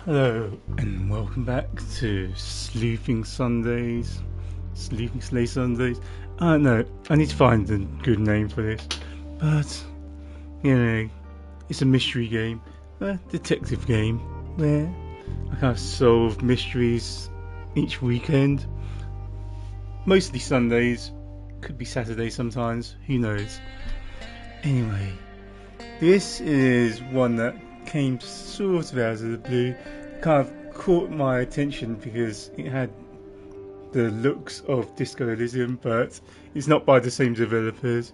Hello and welcome back to Sleeping Sundays. Sleeping Slay Sundays. I don't know, I need to find a good name for this. But, it's a mystery game, a detective game, where I kind of solve mysteries each weekend. Mostly Sundays, could be Saturday sometimes, who knows. Anyway, this is one that came sort of out of the blue, kind of caught my attention because it had the looks of Disco Elysium, but it's not by the same developers.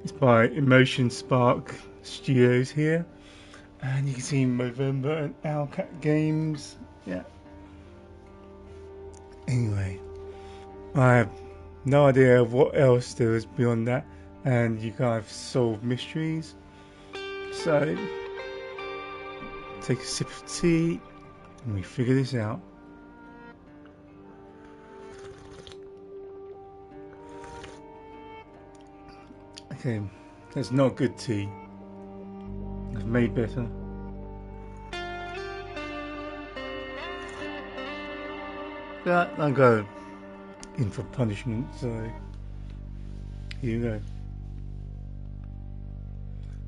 It's by Emotion Spark Studios here, and you can see Movember and Owlcat Games. Yeah. Anyway, I have no idea what else there is beyond that, and you kind of solve mysteries. So, take a sip of tea and we figure this out. Okay, that's not good tea. It's made better. But I'll go in for punishment, so here you go.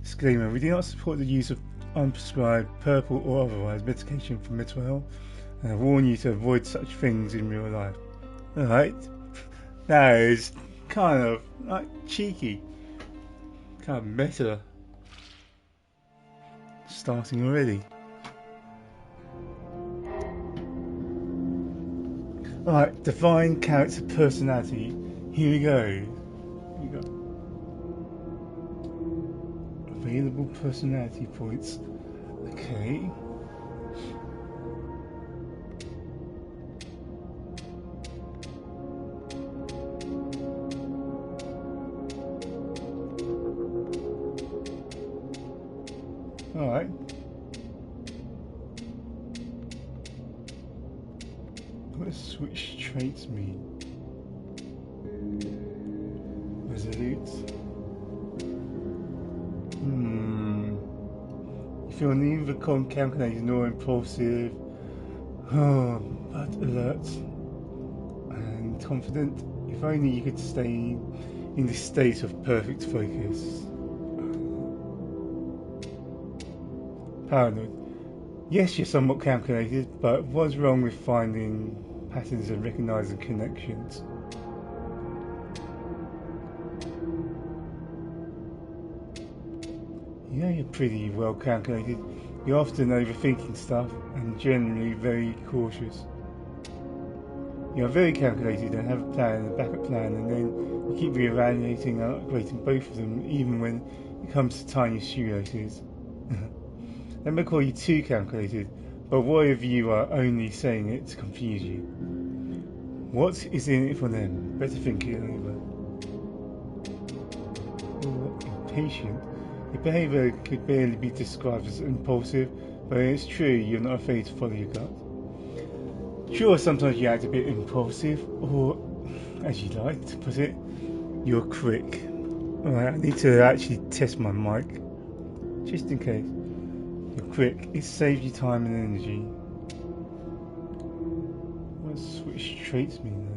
Disclaimer, we do not support the use of unprescribed, purple or otherwise medication for mental health, and I warn you to avoid such things in real life. Alright, that is kind of like cheeky, kind of meta, starting already. Alright, define character personality. Here we go. Available personality points. Okay. Alright. What does switch traits mean? Resolute. You feel neither calculated nor impulsive, but alert and confident. If only you could stay in this state of perfect focus. Paranoid. Yes, you're somewhat calculated, but what's wrong with finding patterns and recognizing connections? Yeah, you're pretty well calculated. You're often overthinking stuff and generally very cautious. You're very calculated and have a plan, a backup plan, and then you keep reevaluating and upgrading both of them even when it comes to tiny shoelaces. They may call you too calculated, but what if you are only saying it to confuse you? What is in it for them? Better think it over. Or impatient. Your behaviour could barely be described as impulsive, but it's true you're not afraid to follow your gut. Sure, sometimes you act a bit impulsive, or, as you like to put it, you're quick. Alright, I need to actually test my mic, just in case. You're quick, it saves you time and energy. What does switch traits mean though?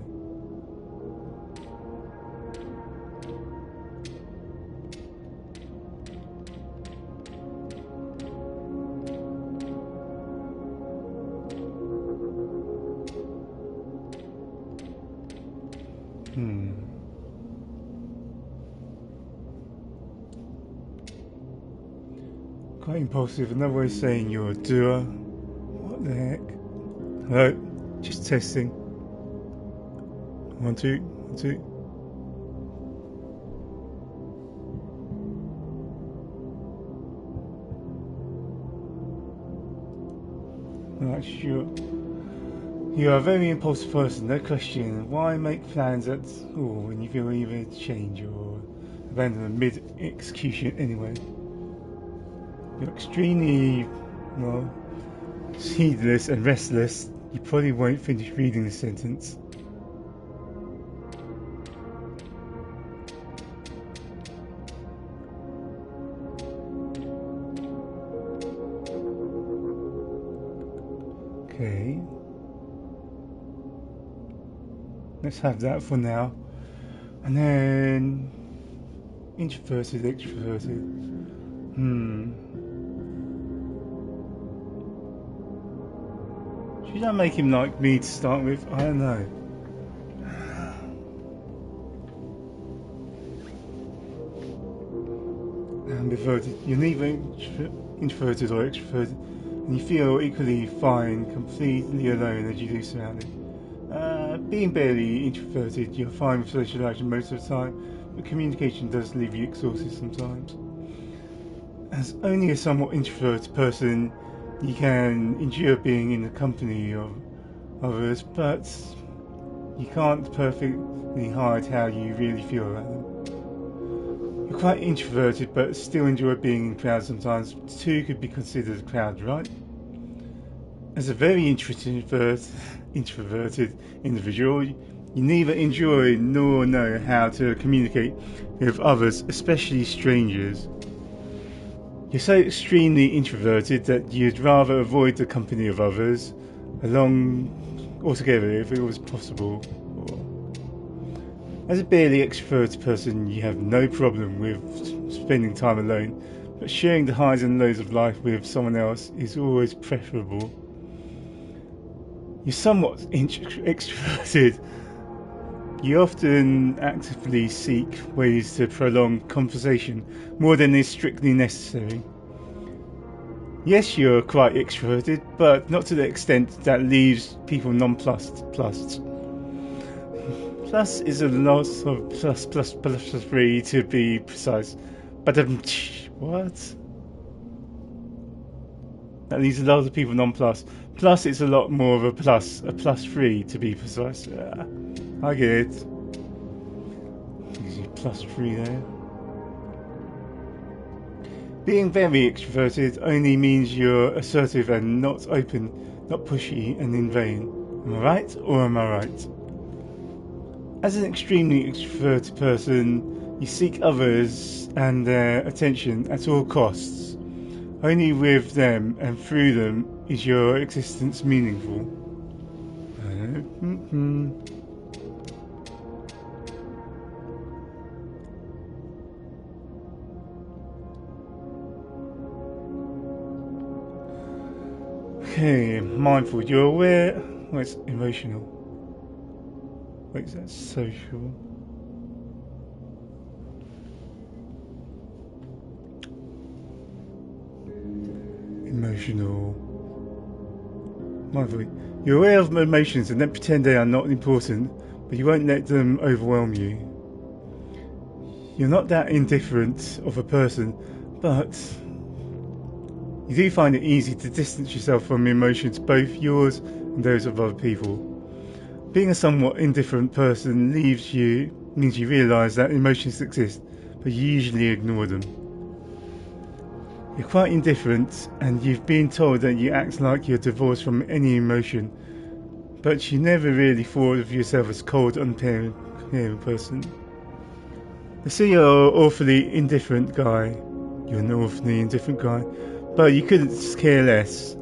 Quite impulsive, another way of saying you're a doer. What the heck? Hello? Just testing. 1, 2, 1, 2. Alright, sure. You are a very impulsive person, no question. Why make plans at all when you feel either change or abandon them mid-execution anyway? You're extremely, heedless and restless. You probably won't finish reading the sentence. Okay. Let's have that for now. And then introverted, extroverted. Should I make him like me to start with? I don't know. Ambiverted. You're neither introverted or extroverted, and you feel equally fine, completely alone as you do surrounded. Being barely introverted, you're fine with social action most of the time, but communication does leave you exhausted sometimes. As only a somewhat introverted person, you can endure being in the company of others, but you can't perfectly hide how you really feel about them. You're quite introverted, but still enjoy being in crowds sometimes. Two could be considered a crowd, right? As a very introverted individual, you neither enjoy nor know how to communicate with others, especially strangers. You're so extremely introverted that you'd rather avoid the company of others altogether if it was possible. As a barely extroverted person, you have no problem with spending time alone, but sharing the highs and lows of life with someone else is always preferable. You're somewhat extroverted. You often actively seek ways to prolong conversation more than is strictly necessary. Yes, you're quite extroverted, but not to the extent that leaves people nonplussed. Plus is a loss of plus 3 to be precise. But what? That leaves a lot of people nonplussed. Plus it's a lot more of a plus 3 to be precise. I get it. Plus 3 there. Being very extroverted only means you're assertive and not open, not pushy and in vain. Am I right or am I right? As an extremely extroverted person, you seek others and their attention at all costs. Only with them and through them is your existence meaningful. Okay, mindful. You're aware. Oh, it's emotional. Wait, is that social? Emotional. Mindful. You're aware of emotions and don't pretend they are not important, but you won't let them overwhelm you. You're not that indifferent of a person, but you do find it easy to distance yourself from emotions, both yours and those of other people. Being a somewhat indifferent person means you realise that emotions exist, but you usually ignore them. You're quite indifferent, and you've been told that you act like you're divorced from any emotion, but you never really thought of yourself as a cold, uncaring person. They say you're an awfully indifferent guy. You're an awfully indifferent guy, but you couldn't care less.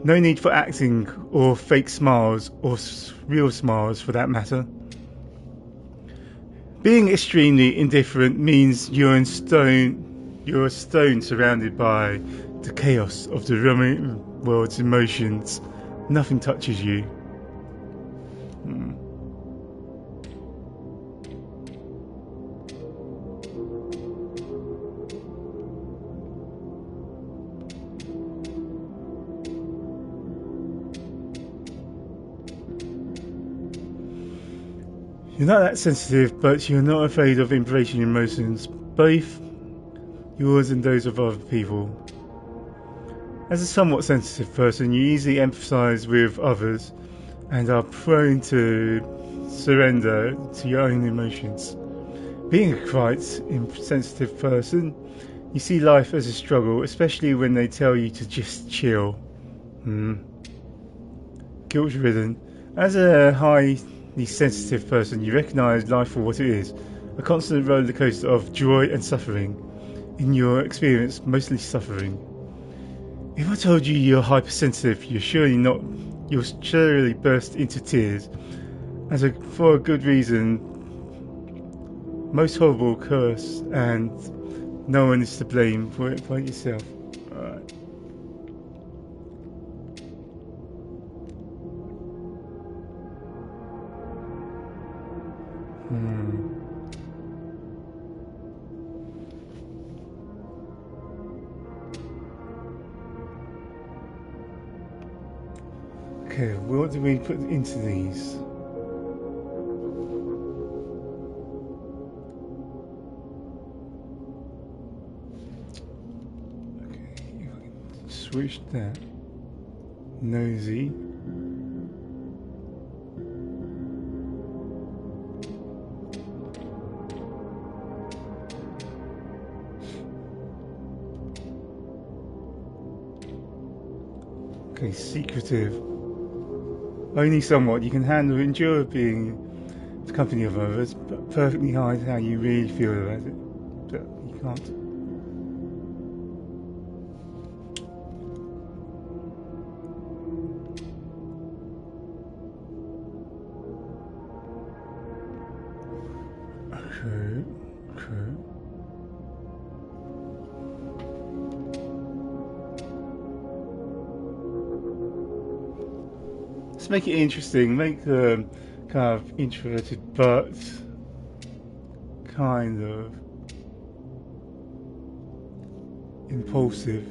No need for acting or fake smiles or real smiles for that matter. Being extremely indifferent means you're a stone surrounded by the chaos of the world's emotions. Nothing touches you. You're not that sensitive, but you're not afraid of embracing emotions, both yours and those of other people. As a somewhat sensitive person, you easily empathise with others and are prone to surrender to your own emotions. Being a quite sensitive person, you see life as a struggle, especially when they tell you to just chill. Guilt-ridden. As a highly sensitive person, you recognise life for what it is, a constant roller coaster of joy and suffering. In your experience, mostly suffering. If I told you you're hypersensitive, you're surely not you'll surely burst into tears. For a good reason. Most horrible curse, and no one is to blame for it but yourself. Alright. Okay, what do we put into these? Okay, if I can switch that. Nosy. Okay, secretive. Only somewhat. You can endure being the company of others, but perfectly hide how you really feel about it. But you can't. Okay. Let's make it interesting. Make them kind of introverted, but kind of impulsive.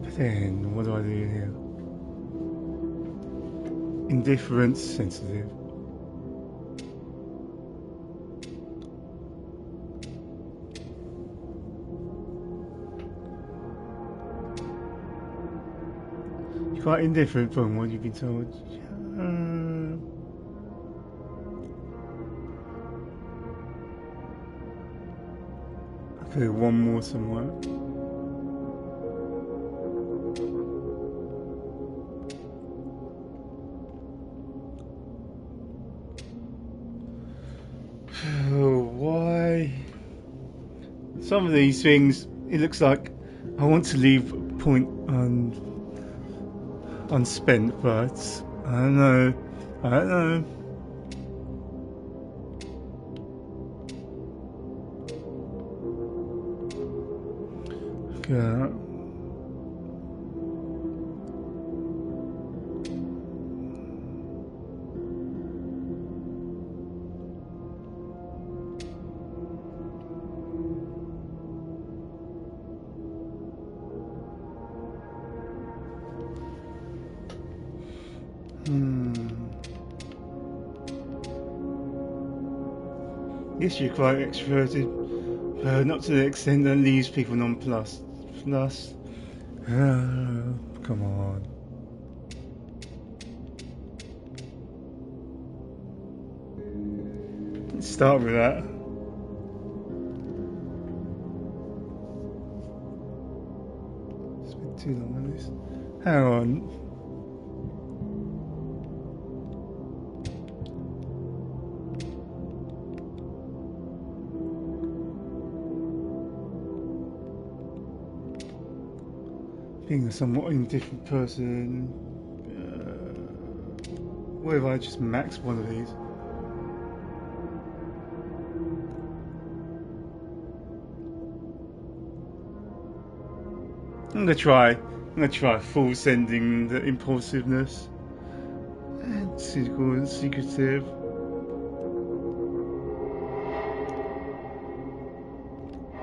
But then, what do I do here? Indifferent, sensitive. You're quite indifferent from what you've been told. Okay, one more somewhere. Why? Some of these things, it looks like I want to leave a point unspent, but I don't know. Okay. Yes, you're quite extroverted, but not to the extent that leaves people nonplussed. Plus, come on. Let's start with that. Spent too long on this. Hang on. Being a somewhat indifferent person. What if I just max one of these? I'm gonna try full sending the impulsiveness and cynical and secretive.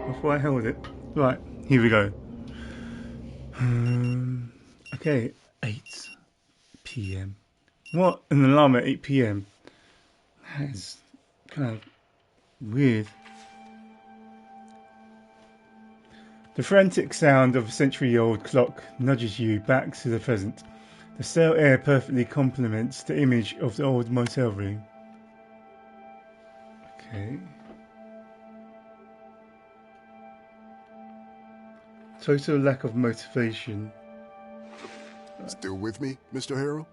Before I held it. Right, here we go. Okay, 8 p.m. What? An alarm at 8 p.m. That's kind of weird. The frantic sound of a century-old clock nudges you back to the present. The stale air perfectly complements the image of the old motel room. Okay. Total lack of motivation. Still with me, Mr. Harrell?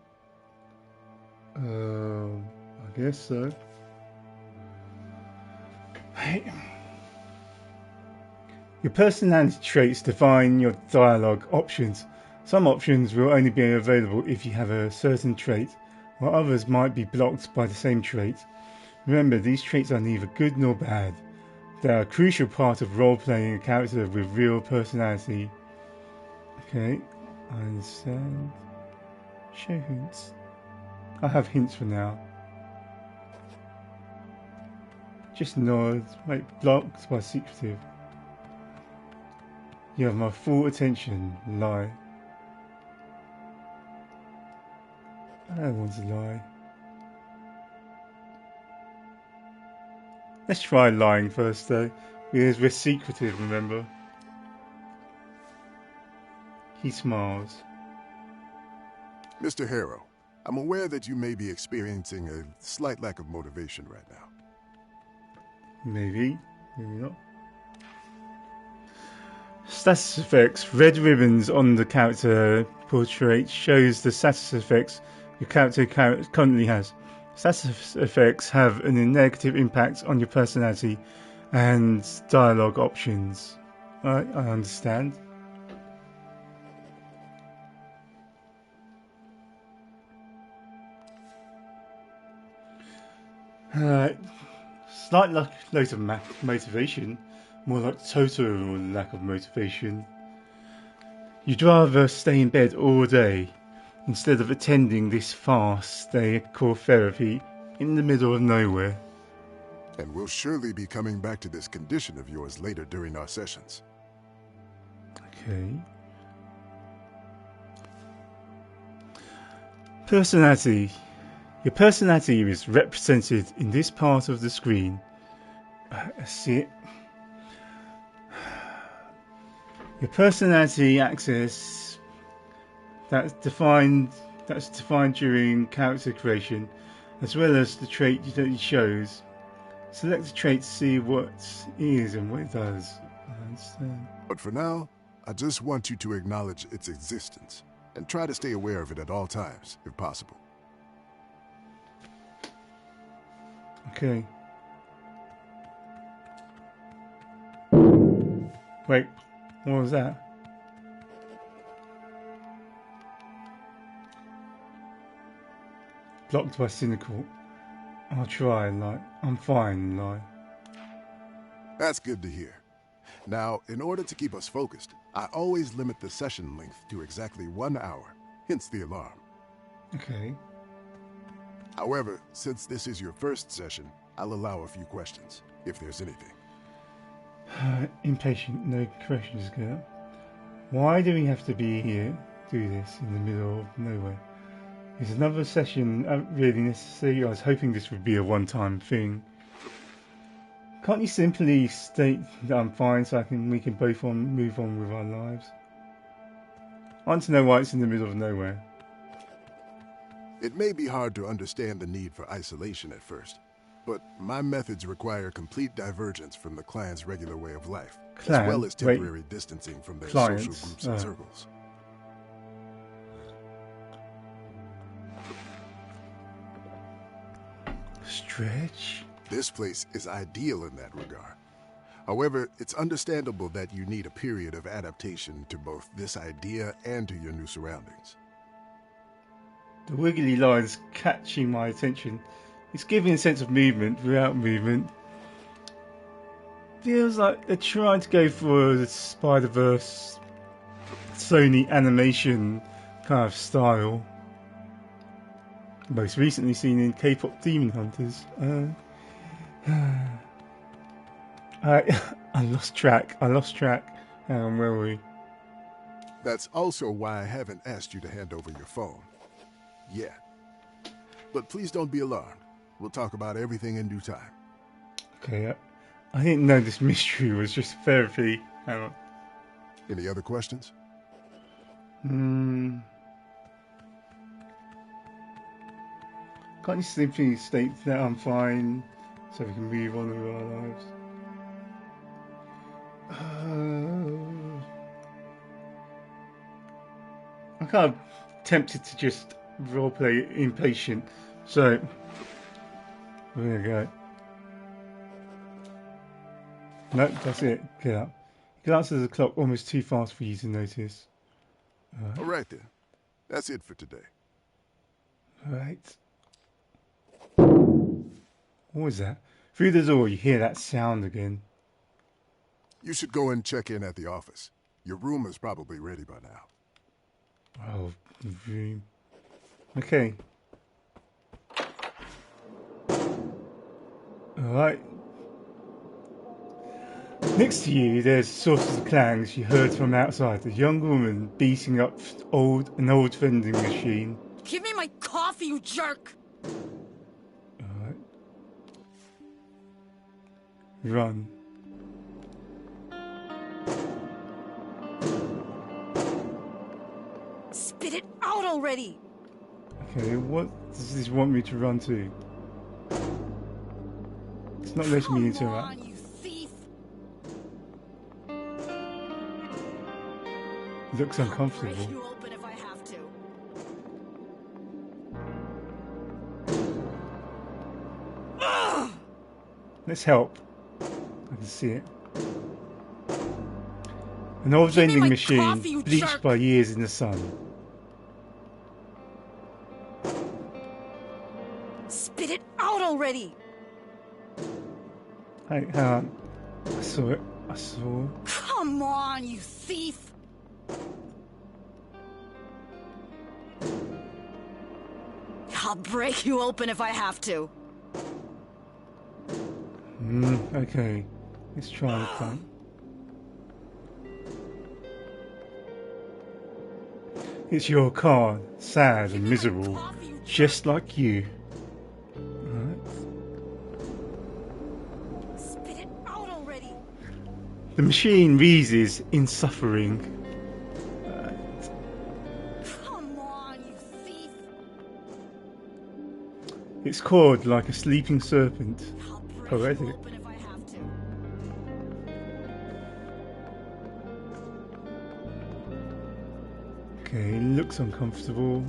I guess so. Hey. Your personality traits define your dialogue options. Some options will only be available if you have a certain trait, while others might be blocked by the same trait. Remember, these traits are neither good nor bad. They are a crucial part of role-playing a character with real personality. Okay, I understand. Show hints. I have hints for now. Just nod. Wait, blocked by secretive. You have my full attention. Lie. I don't want to lie. Let's try lying first though, because we're secretive, remember? He smiles. Mr. Harrow, I'm aware that you may be experiencing a slight lack of motivation right now. Maybe, maybe not. Status effects. Red ribbons on the character portrait shows the status effects your character currently has. Status effects have a negative impact on your personality and dialogue options. I understand. Slight lack of motivation, more like total lack of motivation. You'd rather stay in bed all day instead of attending this farce they call therapy in the middle of nowhere. And we'll surely be coming back to this condition of yours later during our sessions. Okay. Personality. Your personality is represented in this part of the screen. I see it. Your personality access that's defined during character creation, as well as the trait that it shows. Select the trait to see what it is and what it does. I understand. But for now, I just want you to acknowledge its existence and try to stay aware of it at all times, if possible. Okay. Wait, what was that? Blocked by cynical. I'll try and lie. I'm fine and lie. That's good to hear. Now, in order to keep us focused, I always limit the session length to exactly 1 hour, hence the alarm. Okay. However, since this is your first session, I'll allow a few questions, if there's anything. Impatient, no questions, girl. Why do we have to be here, do this in the middle of nowhere? Is another session really necessary? I was hoping this would be a one-time thing. Can't you simply state that I'm fine so we can both move on with our lives? I want to know why it's in the middle of nowhere. It may be hard to understand the need for isolation at first, but my methods require complete divergence from the client's regular way of life, as well as temporary distancing from their social groups and circles. Stretch? This place is ideal in that regard. However, it's understandable that you need a period of adaptation to both this idea and to your new surroundings. The wiggly lines catching my attention. It's giving a sense of movement without movement. Feels like they're trying to go for the Spider-Verse Sony animation kind of style. Most recently seen in K-pop Demon Hunters. I lost track. Where were we? That's also why I haven't asked you to hand over your phone. Yet. But please don't be alarmed. We'll talk about everything in due time. Okay, I didn't know this mystery was just therapy. Hang on. Any other questions? Can't you simply state that I'm fine so we can move on with our lives? I'm kind of tempted to just roleplay impatient, So, there we go. Nope, that's it. Get up. You glance at the clock almost too fast for you to notice. All right then. That's it for today. Right. What was that? Through the door, you hear that sound again. You should go and check in at the office. Your room is probably ready by now. Oh, the room. Okay. Alright. Next to you, there's sources of clangs you heard from outside. A young woman beating up an old vending machine. Give me my coffee, you jerk! Alright. Run. Spit it out already! Okay, what does this want me to run to? It's not letting me into that. You thief! Looks uncomfortable. I'll break you open if I have to. Let's help. I can see it. An old vending machine, bleached by years in the sun. Spit it out already! Hey, hang on. I saw it. I saw. Come on, you thief! I'll break you open if I have to. Okay. Let's try the front. It's your car, sad and miserable, just like you. Right. Spit it out already. The machine wheezes in suffering. Come on, you thief! It's cawed like a sleeping serpent. I'll break Poetic. you open if I have to. Okay, looks uncomfortable.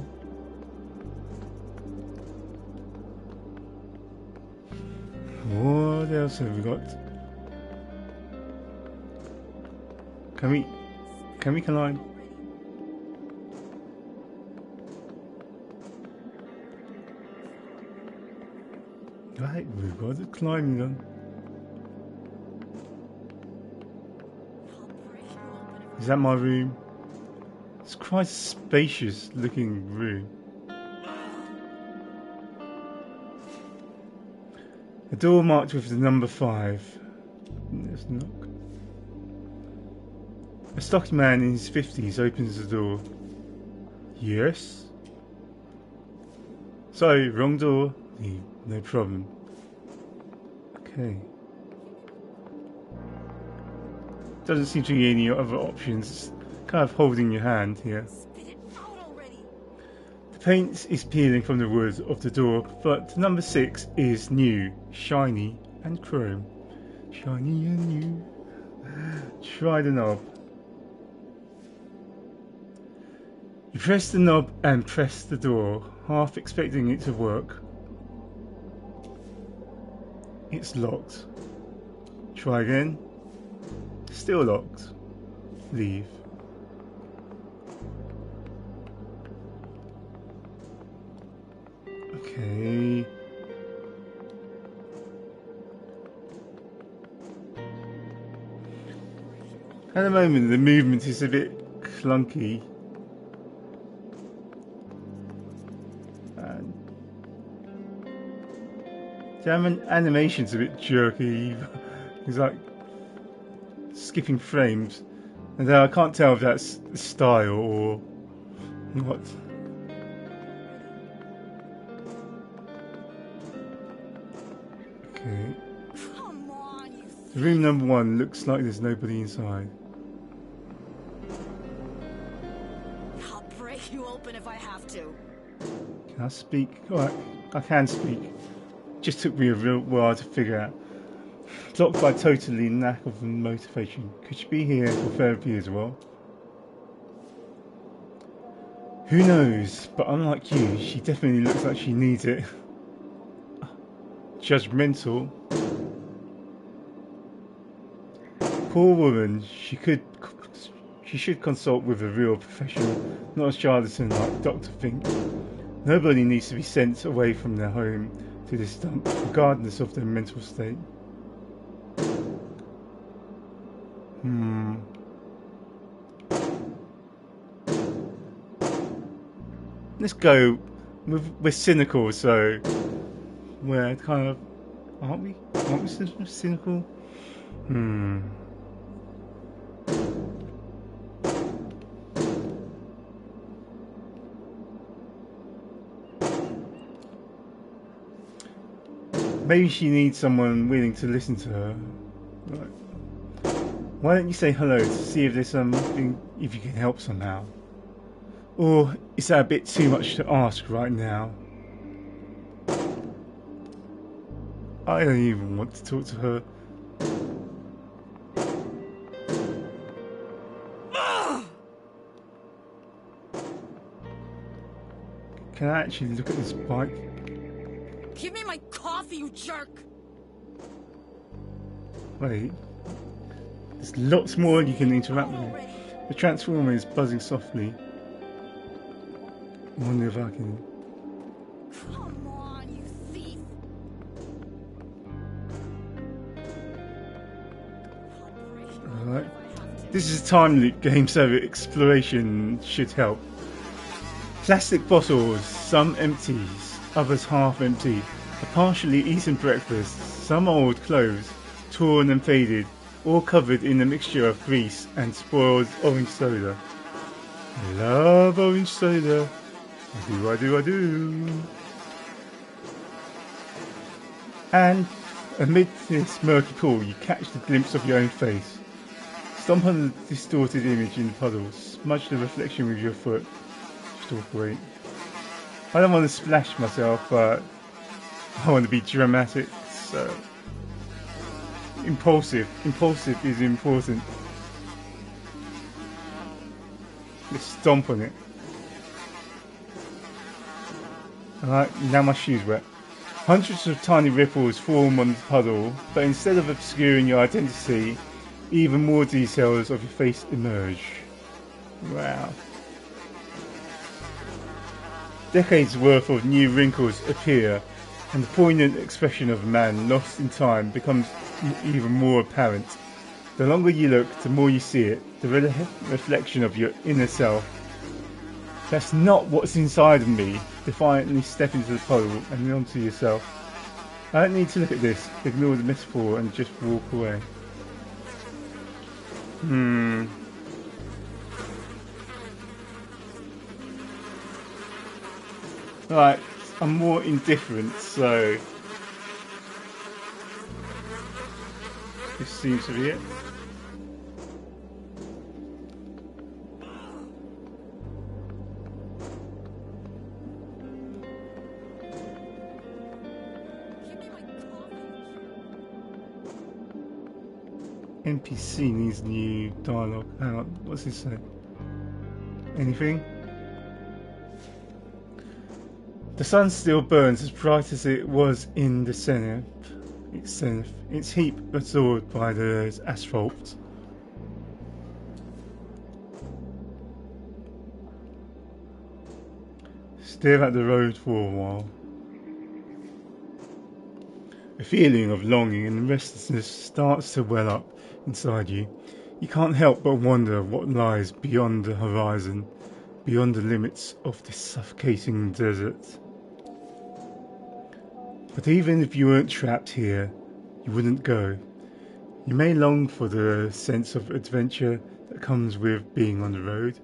What else have we got? Can we climb? Right, we've got the climbing gun. Is that my room? It's quite a spacious looking room. A door marked with the number 5. Let's knock. A stocky man in his 50s opens the door. Yes? Sorry, wrong door. No problem. Okay. Doesn't seem to be any other options. It's kind of holding your hand here. Spit it out already. The paint is peeling from the wood of the door, but number 6 is new, shiny and chrome. Shiny and new. Try the knob. You press the knob and press the door, half expecting it to work. It's locked. Try again. Still locked. Leave. Okay. At the moment the movement is a bit clunky. And the animation's a bit jerky. He's like skipping frames. And I can't tell if that's style or what. Okay. Come on, you thief. Room number 1 looks like there's nobody inside. I'll break you open if I have to. Can I speak? Alright, I can speak. Just took me a real while to figure out. Blocked by totally lack of motivation. Could she be here for therapy as well? Who knows? But unlike you, she definitely looks like she needs it. judgmental. Poor woman, she should consult with a real professional, not a charlatan like Dr. Fink. Nobody needs to be sent away from their home to this dump, regardless of their mental state. Let's go. We're cynical, so we're kind of, aren't we? Aren't we cynical? Maybe she needs someone willing to listen to her. Right. Why don't you say hello to see if there's something, if you can help somehow? Or is that a bit too much to ask right now? I don't even want to talk to her. Can I actually look at this bike? Give me my coffee, you jerk! Wait. There's lots more you can interact with. The transformer is buzzing softly. I wonder if I can... Come on, you thief! Alright. This is a time loop game, so exploration should help. Plastic bottles, some empties, others half empty. A partially eaten breakfast, some old clothes, torn and faded, all covered in a mixture of grease and spoiled orange soda. I love orange soda. I do. And amid this murky pool, you catch the glimpse of your own face. Stomp on the distorted image in the puddle, smudge the reflection with your foot. Just away. I don't want to splash myself, but I want to be dramatic, so... Impulsive is important. Let's stomp on it. Alright, now my shoe's wet. Hundreds of tiny ripples form on the puddle, but instead of obscuring your identity, even more details of your face emerge. Wow. Decades worth of new wrinkles appear, and the poignant expression of a man lost in time becomes even more apparent. The longer you look, the more you see it, the reflection of your inner self. That's not what's inside of me. Defiantly step into the puddle and onto yourself. I don't need to look at this, ignore the metaphor and just walk away. Right, I'm more indifferent, so this seems to be it. NPC needs new dialogue. Hang on, what's this say? Anything? The sun still burns as bright as it was in the zenith. Its heat absorbed by the asphalt. Stare at the road for a while. A feeling of longing and restlessness starts to well up inside you. You can't help but wonder what lies beyond the horizon, beyond the limits of this suffocating desert. But even if you weren't trapped here, you wouldn't go. You may long for the sense of adventure that comes with being on the road,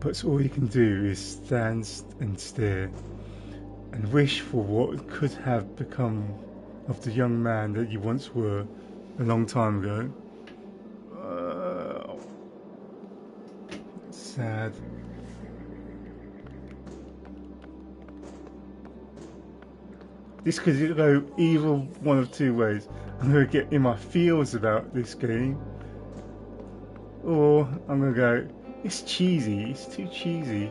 but all you can do is stand and stare, and wish for what could have become of the young man that you once were a long time ago. Sad. This could go either one of two ways. I'm going to get in my feels about this game, or I'm going to go, it's cheesy, it's too cheesy.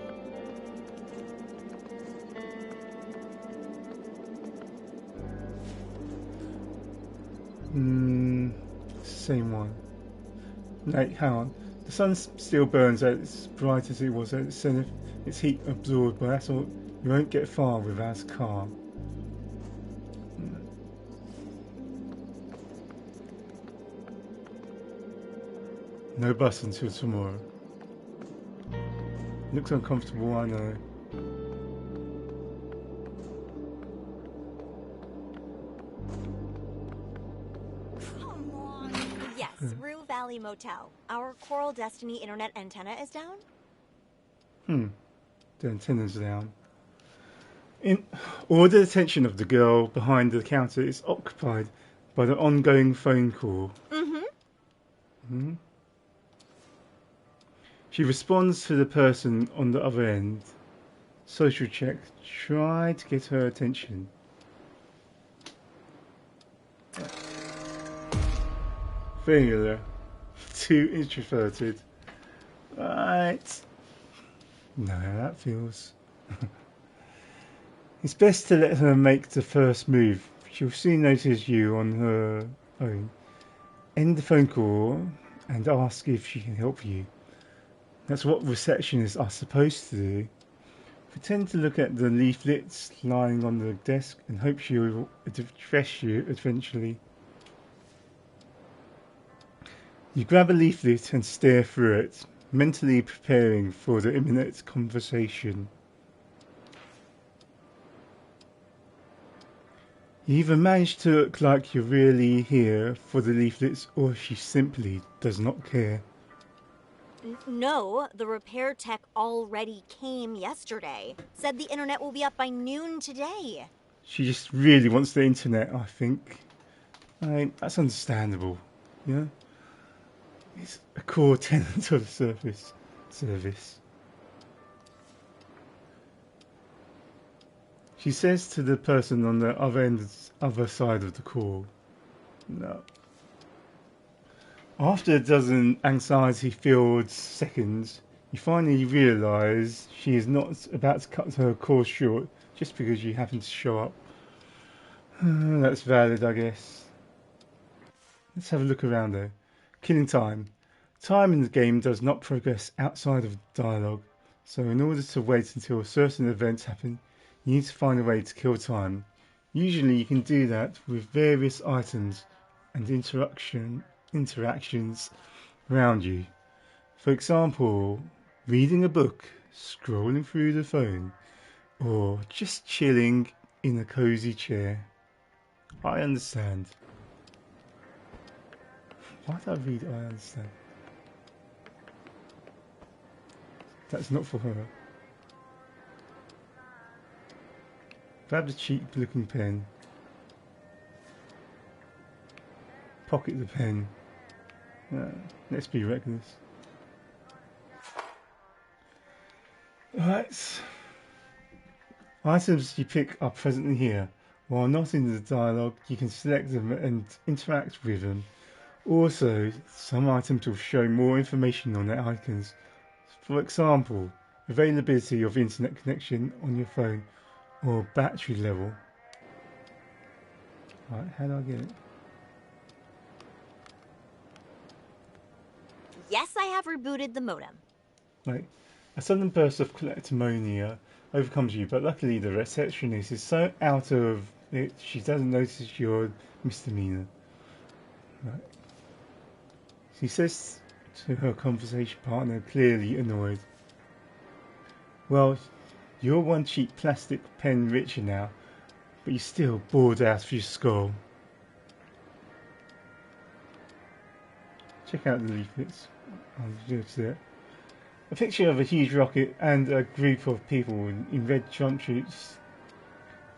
Same one. No, hang on. The sun still burns out as bright as it was at its zenith. Its heat absorbed, but that's all. You won't get far without a car. No bus until tomorrow. Looks uncomfortable, I know. Come on. Yes, Rue Valley Motel. Our Coral Destiny internet antenna is down? The antenna's down. All the attention of the girl behind the counter is occupied by the ongoing phone call. She responds to the person on the other end. Social check. Try to get her attention. Failure. Too introverted. Right. No, that feels... It's best to let her make the first move. She'll soon notice you on her own. End the phone call and ask if she can help you. That's what receptionists are supposed to do. Pretend to look at the leaflets lying on the desk and hope she will address you eventually. You grab a leaflet and stare through it, mentally preparing for the imminent conversation. You either manage to look like you're really here for the leaflets or she simply does not care. No, the repair tech already came yesterday. Said the internet will be up by noon today. She just really wants the internet, I think. That's understandable, you know? It's a core tenet of the service. She says to the person on the other side of the call, no. After a dozen anxiety-filled seconds, you finally realise she is not about to cut her call short just because you happen to show up. That's valid, I guess. Let's have a look around though. Killing time. Time in the game does not progress outside of dialogue, so in order to wait until certain events happen, you need to find a way to kill time. Usually you can do that with various items and interactions around you. For example, reading a book, scrolling through the phone, or just chilling in a cozy chair. I understand. Why did I read I understand? That's not for her. Grab the cheap looking pen. Pocket the pen. Let's be reckless. Right. Items you pick are presently here. While not in the dialogue, you can select them and interact with them. Also, some items will show more information on their icons. For example, availability of internet connection on your phone or battery level. Right, how do I get it? Yes, I have rebooted the modem. Right. A sudden burst of kleptomania overcomes you, but luckily the receptionist is so out of it she doesn't notice your misdemeanor. Right. She says to her conversation partner, clearly annoyed, well, you're one cheap plastic pen richer now, but you're still bored out of your skull. Check out the leaflets. I'll just there. A picture of a huge rocket and a group of people in red jumpsuits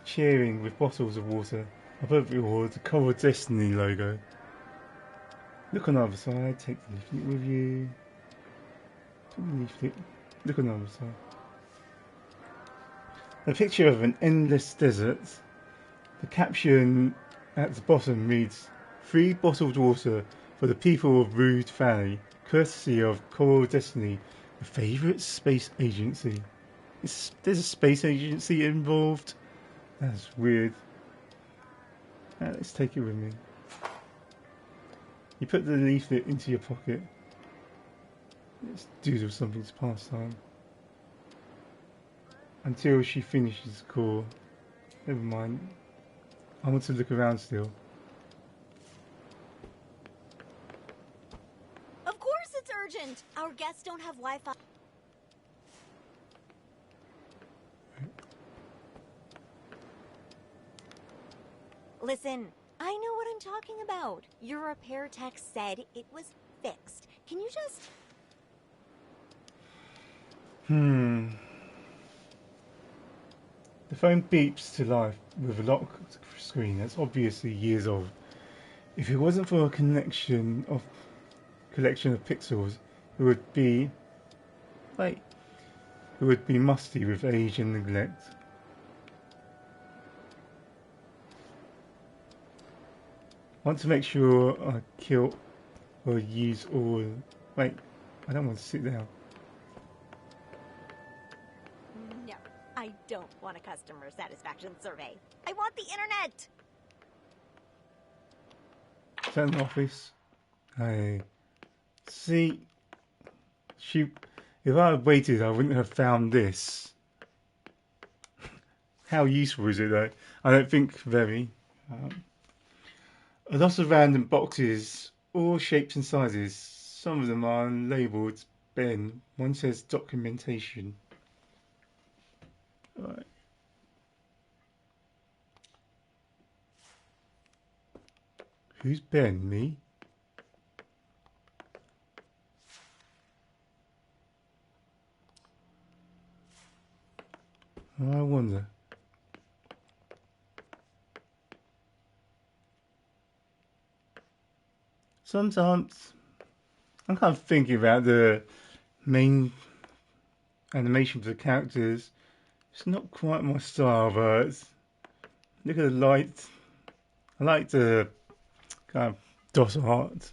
cheering with bottles of water. Above it all, the Coral Destiny logo. Look on the other side, take the leaflet with you. Take the leaflet. Look on the other side. A picture of an endless desert. The caption at the bottom reads, "Free bottled water for the people of Rue Valley, courtesy of Coral Destiny, a favourite space agency." There's a space agency involved? That's weird. Let's take it with me. You put the leaflet into your pocket. Let's doodle something to pass time. Until she finishes the call. Never mind. I want to look around still. Of course it's urgent! Our guests don't have Wi-Fi. Listen, I know what I'm talking about. Your repair tech said it was fixed. Can you just... The phone beeps to life with a lock screen that's obviously years old. If it wasn't for a collection of pixels, it would be musty with age and neglect. I want to make sure I kill or use all... Wait, I don't want to sit down. No, I don't want a customer satisfaction survey. I want the internet! Is that an office? Hey. See, if I had waited, I wouldn't have found this. How useful is it though? I don't think very. A lot of random boxes, all shapes and sizes. Some of them are labelled Ben. One says documentation. Right. Who's Ben? Me? I wonder. Sometimes I'm kind of thinking about the main animation for the characters. It's not quite my style, but look at the light. I like the kind of dot art.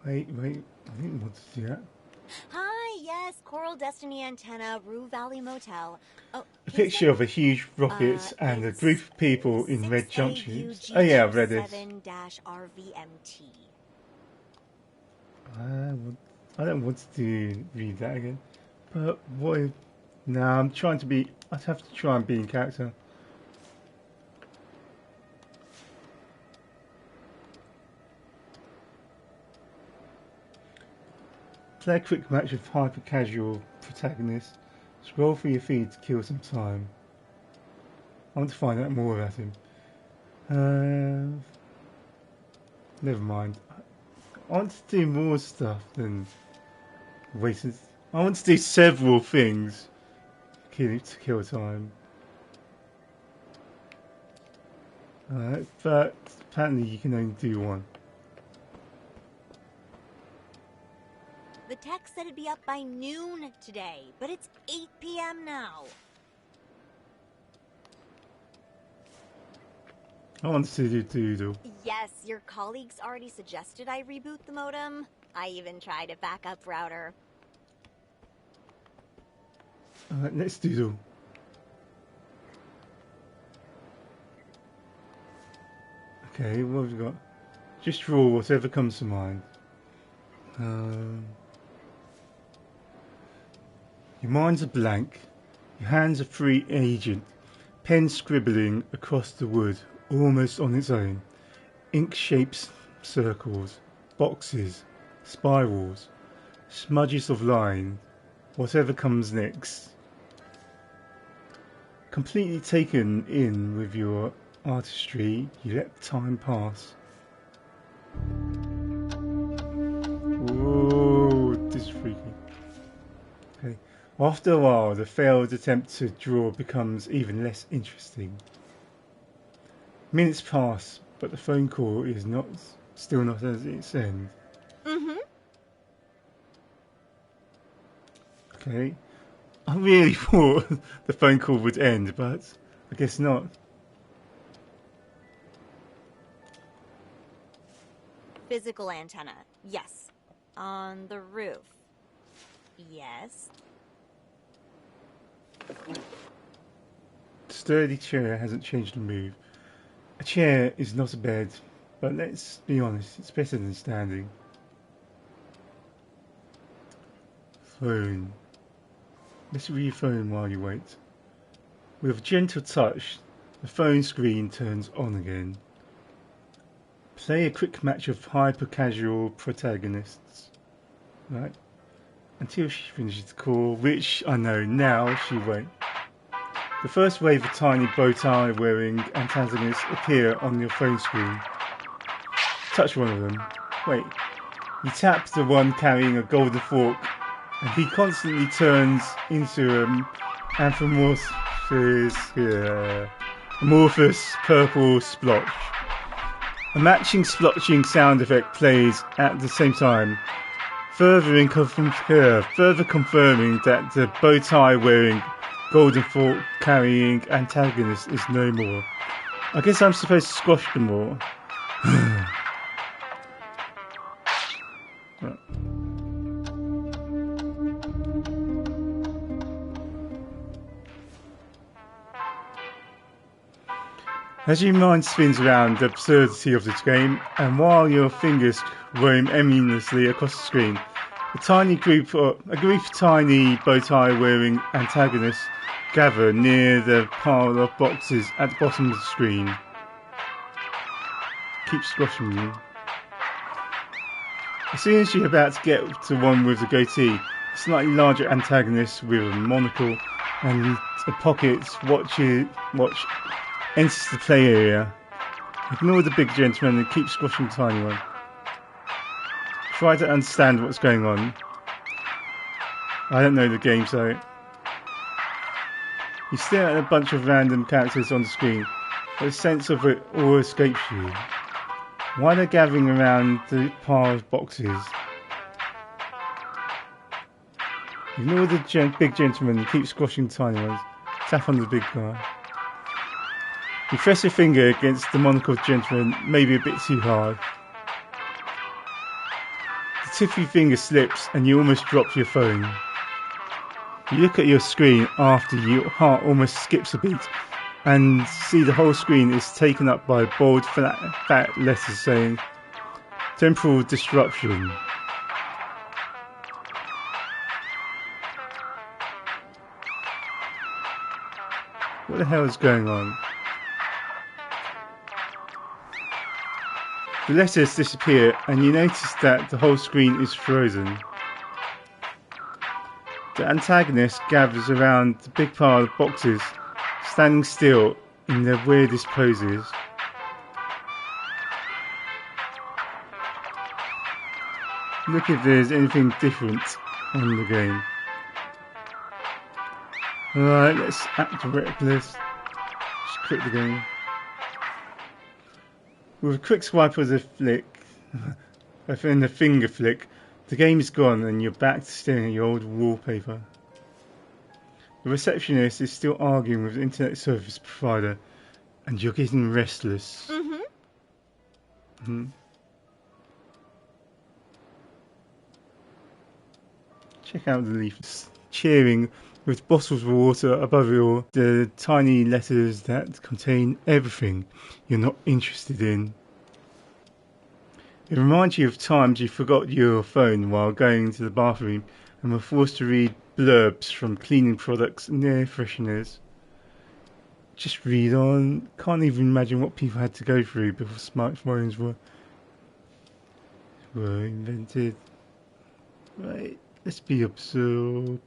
Wait, I didn't want to do that. Hi, yes, Coral Destiny Antenna, Rue Valley Motel. Oh, A picture of a huge rocket and a group of people in red jumpsuits. Oh yeah, I've read this. RVMT. I don't want to read that again. But what if... No, I'm trying to be... I'd have to try and be in character. Play a quick match with hyper-casual protagonists. Scroll through your feed to kill some time. I want to find out more about him. Never mind. I want to do more stuff than wasted. I want to do several things to kill time. But apparently you can only do one. The text said it'd be up by noon today, but it's 8 p.m. now. I want to do doodle. Yes, your colleagues already suggested I reboot the modem. I even tried a backup router. Alright, let's doodle. Okay, what have we got? Just draw whatever comes to mind. Your mind's a blank. Your hands are free agent. Pen scribbling across the wood, almost on its own. Ink shapes circles, boxes, spirals, smudges of line, whatever comes next. Completely taken in with your artistry, you let time pass. Whoa, this is freaky. Okay. After a while, the failed attempt to draw becomes even less interesting. Minutes pass, but the phone call is still not at its end. Okay. I really thought the phone call would end, but I guess not. physical antenna. Yes. On the roof. Yes. Sturdy chair hasn't changed a move. A chair is not a bed, but let's be honest, it's better than standing. Phone. Let's read your phone while you wait. With a gentle touch, the phone screen turns on again. Play a quick match of hyper-casual protagonists. Right. Until she finishes the call, which I know now she won't. The first wave of tiny bow tie wearing antagonists appear on your phone screen. Touch one of them. Wait. You tap the one carrying a golden fork, and he constantly turns into amorphous purple splotch. A matching splotching sound effect plays at the same time, further confirming that the bow tie wearing, golden fork carrying antagonist is no more. I guess I'm supposed to squash them all. Right. As your mind spins around the absurdity of this game, and while your fingers roam aimlessly across the screen, a group of tiny bow tie wearing antagonists gather near the pile of boxes at the bottom of the screen. Keep squashing you. As soon as you're about to get to one with the goatee, a slightly larger antagonist with a monocle and a pocket watch enters the play area. Ignore the big gentleman and keep squashing the tiny one. Try to understand what's going on. I don't know the game, so... You stare at a bunch of random characters on the screen, but a sense of it all escapes you. Why they're gathering around the pile of boxes? Ignore the big gentleman and keep squashing the tiny ones. Tap on the big guy. You press your finger against the monocled gentleman, maybe a bit too hard. The tip of your finger slips and you almost drop your phone. You look at your screen after your heart almost skips a beat and see the whole screen is taken up by bold fat letters saying temporal disruption. What the hell is going on? The letters disappear and you notice that the whole screen is frozen. The antagonist gathers around the big pile of boxes, standing still in their weirdest poses. Look if there's anything different on the game. Alright, let's act reckless. Just quit the game. With a quick swipe of the flick, and the finger flick, the game is gone and you're back to staring at your old wallpaper. The receptionist is still arguing with the internet service provider and you're getting restless. Check out the leaflets. Cheering with bottles of water above it all, the tiny letters that contain everything you're not interested in. It reminds you of times you forgot your phone while going to the bathroom and were forced to read blurbs from cleaning products and air fresheners. Just read on. Can't even imagine what people had to go through before smartphones were invented. Right, let's be absurd.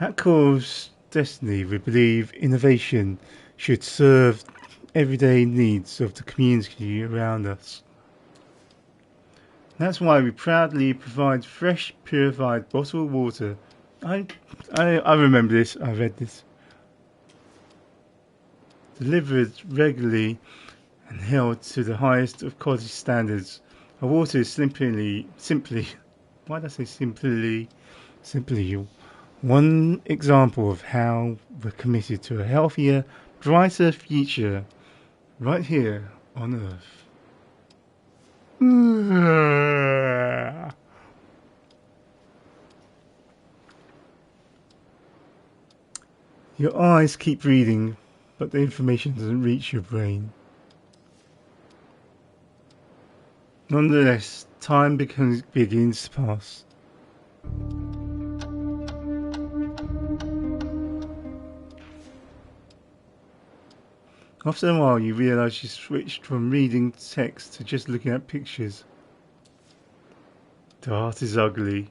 At Core's Destiny, we believe innovation should serve everyday needs of the community around us. That's why we proudly provide fresh, purified bottled water. I remember this, I read this. Delivered regularly and held to the highest of quality standards. Our water is simply, why did I say simply, one example of how we're committed to a healthier, brighter future. Right here on Earth. Your eyes keep reading, but the information doesn't reach your brain. Nonetheless, time begins to pass. After a while, you realise you switched from reading text to just looking at pictures. The art is ugly.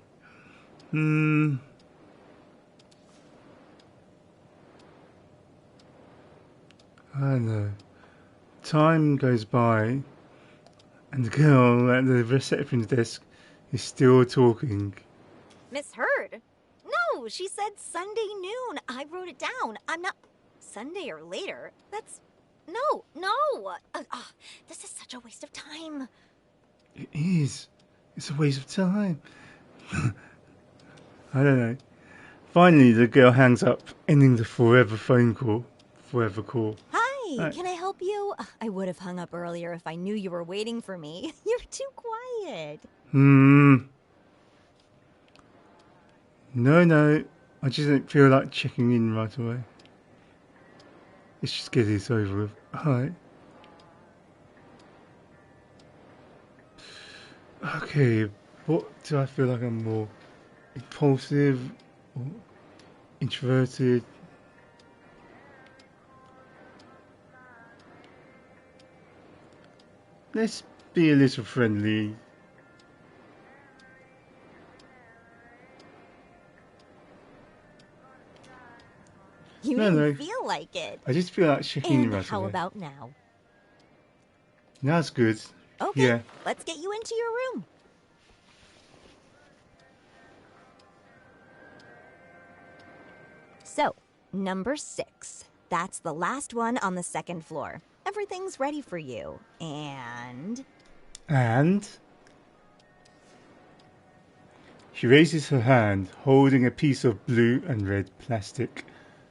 I don't know. Time goes by, and the girl at the reception desk is still talking. Miss Heard? No, she said Sunday noon. I wrote it down. I'm not... Sunday or later? That's... No. This is such a waste of time. It is. It's a waste of time. I don't know. Finally, the girl hangs up, ending the forever call. Hi, can I help you? I would have hung up earlier if I knew you were waiting for me. You're too quiet. No. I just don't feel like checking in right away. Let's just get this over with. Alright. Okay, what do I feel like I'm more impulsive or introverted? Let's be a little friendly. You didn't feel like it. I just feel like checking in right away. And how about now? That's good. Okay, yeah. Let's get you into your room. So, number 6. That's the last one on the 2nd floor. Everything's ready for you. And... She raises her hand, holding a piece of blue and red plastic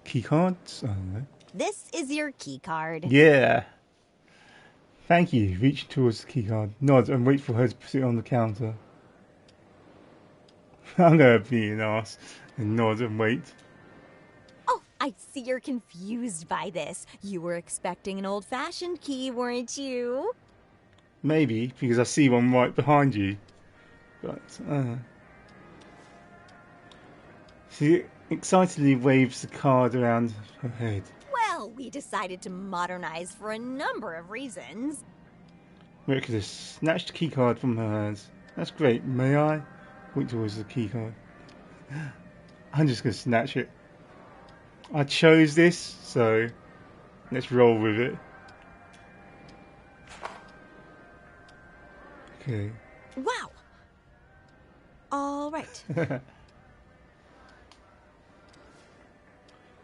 keycards. I don't know. This is your keycard. Yeah. Thank you. Reach towards the keycard, nod, and wait for her to put it on the counter. I'm gonna be an ass and nod and wait. Oh, I see you're confused by this. You were expecting an old-fashioned key, weren't you? Maybe, because I see one right behind you. But, She excitedly waves the card around her head. Well, we decided to modernize for a number of reasons. Miraculous snatched the keycard from her hands. That's great. May I? Point towards the keycard. I'm just going to snatch it. I chose this, so let's roll with it. Okay. Wow. All right.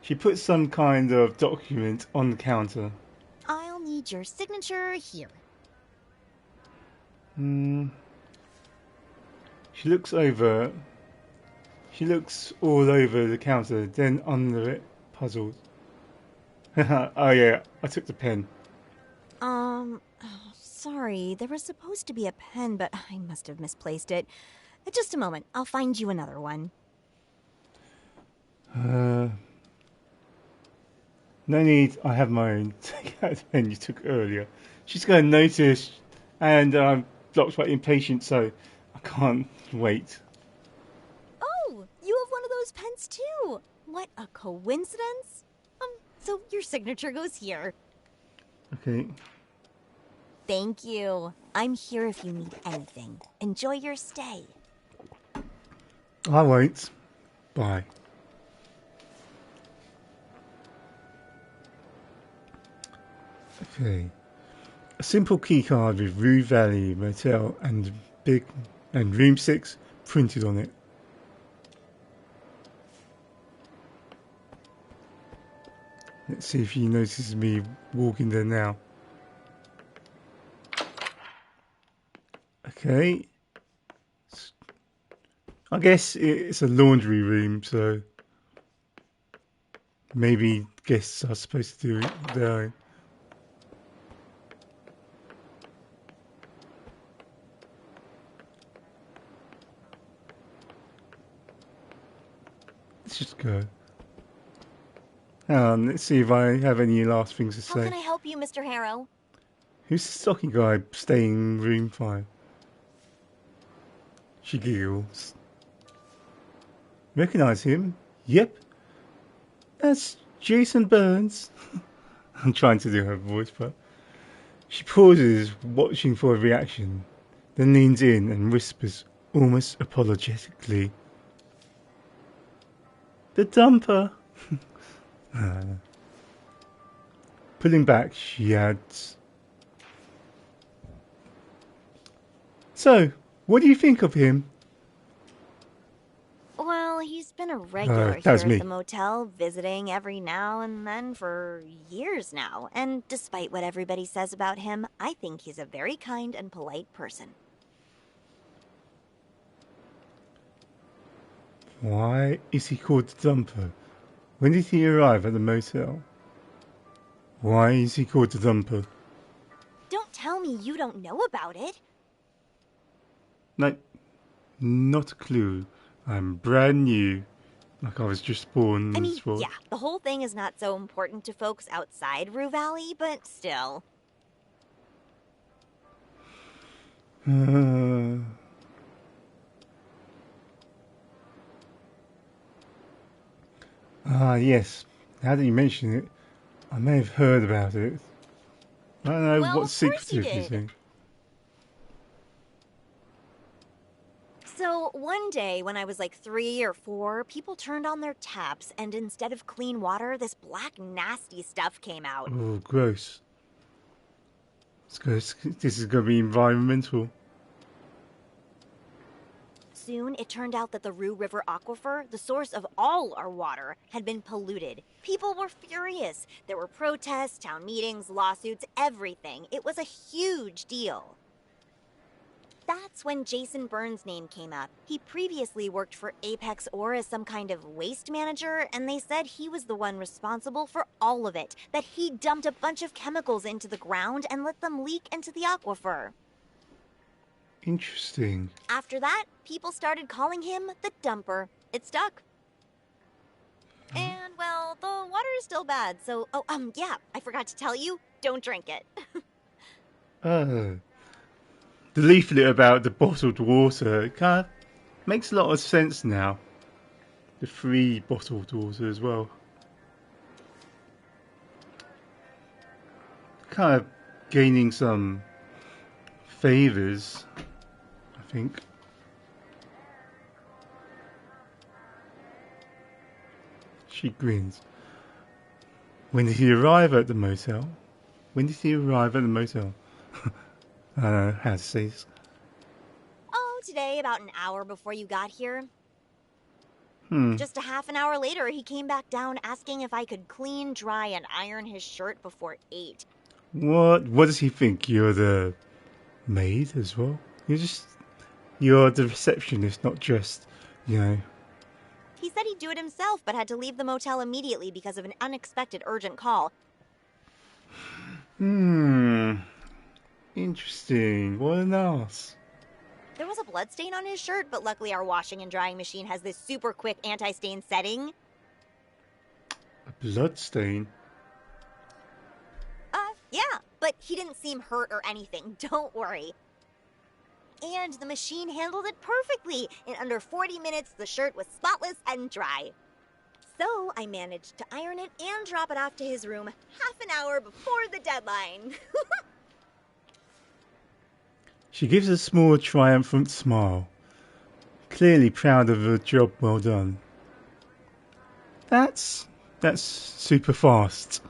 She puts some kind of document on the counter. I'll need your signature here. She looks all over the counter, then under it, puzzled. Oh yeah, I took the pen. Sorry, there was supposed to be a pen, but I must have misplaced it. Just a moment, I'll find you another one. No need, I have my own. Take out the pen you took earlier. She's going to notice, and I'm blocked by impatience, so I can't wait. Oh, you have one of those pens too. What a coincidence. So your signature goes here. Okay. Thank you. I'm here if you need anything. Enjoy your stay. I won't. Bye. Okay. A simple keycard with Rue Valley Motel and room 6 printed on it. Let's see if he notices me walking there now. Okay. I guess it's a laundry room, so maybe guests are supposed to do it there. Let's just go. Hang on, let's see if I have any last things to say. How can I help you, Mr. Harrow? Who's the stocky guy staying in room 5? She giggles. Recognize him? Yep. That's Jason Burns. I'm trying to do her voice, but she pauses, watching for a reaction, then leans in and whispers, almost apologetically, "The dumper." Pulling back, she adds, "So, what do you think of him?" Well, he's been a regular here that's at me. the motel, visiting every now and then for years now. And despite what everybody says about him, I think he's a very kind and polite person. Why is he called the dumper? When did he arrive at the motel? Why is he called the dumper? Don't tell me you don't know about it. No, not a clue. I'm brand new. Like I was just born. I mean, yeah, the whole thing is not so important to folks outside Rue Valley, but still. Yes. Now that you mention it, I may have heard about it. I don't know Well, what of course you secretive is did. it. So, one day when I was like 3 or 4, people turned on their taps, and instead of clean water, this black, nasty stuff came out. Oh, gross. This is going to be environmental. Soon, it turned out that the Rue River aquifer, the source of all our water, had been polluted. People were furious. There were protests, town meetings, lawsuits, everything. It was a huge deal. That's when Jason Burns' name came up. He previously worked for Apex Ore as some kind of waste manager, and they said he was the one responsible for all of it. That he dumped a bunch of chemicals into the ground and let them leak into the aquifer. Interesting. After that, people started calling him the dumper. It stuck. And, well, the water is still bad, so... yeah, I forgot to tell you, don't drink it. The leaflet about the bottled water kind of makes a lot of sense now. The free bottled water as well. Kind of gaining some favours, I think. She grins. When did he arrive at the motel? When did he arrive at the motel? I don't know how to say this. Oh, today, about an hour before you got here. Just a half an hour later, he came back down asking if I could clean, dry, and iron his shirt before 8. What? What does he think? You're the maid as well? You're the receptionist, not just, you know. He said he'd do it himself, but had to leave the motel immediately because of an unexpected urgent call. Interesting. What an ass. There was a bloodstain on his shirt, but luckily our washing and drying machine has this super quick anti-stain setting. A bloodstain? Yeah, but he didn't seem hurt or anything, don't worry. And the machine handled it perfectly. In under 40 minutes, the shirt was spotless and dry. So I managed to iron it and drop it off to his room half an hour before the deadline. She gives a small triumphant smile, clearly proud of her job well done. That's super fast.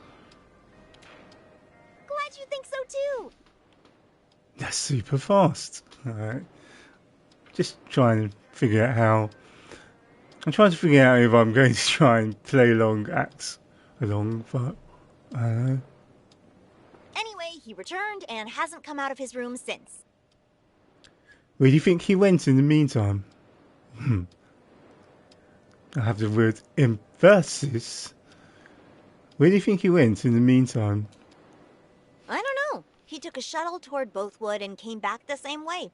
Glad you think so too. That's super fast. Alright. Just trying to figure out how... I'm trying to figure out if I'm going to try and play along, act along, but I don't know. Anyway, he returned and hasn't come out of his room since. Where do you think he went in the meantime? I have the word emphasis. Where do you think he went in the meantime? I don't know. He took a shuttle toward Bothwood and came back the same way.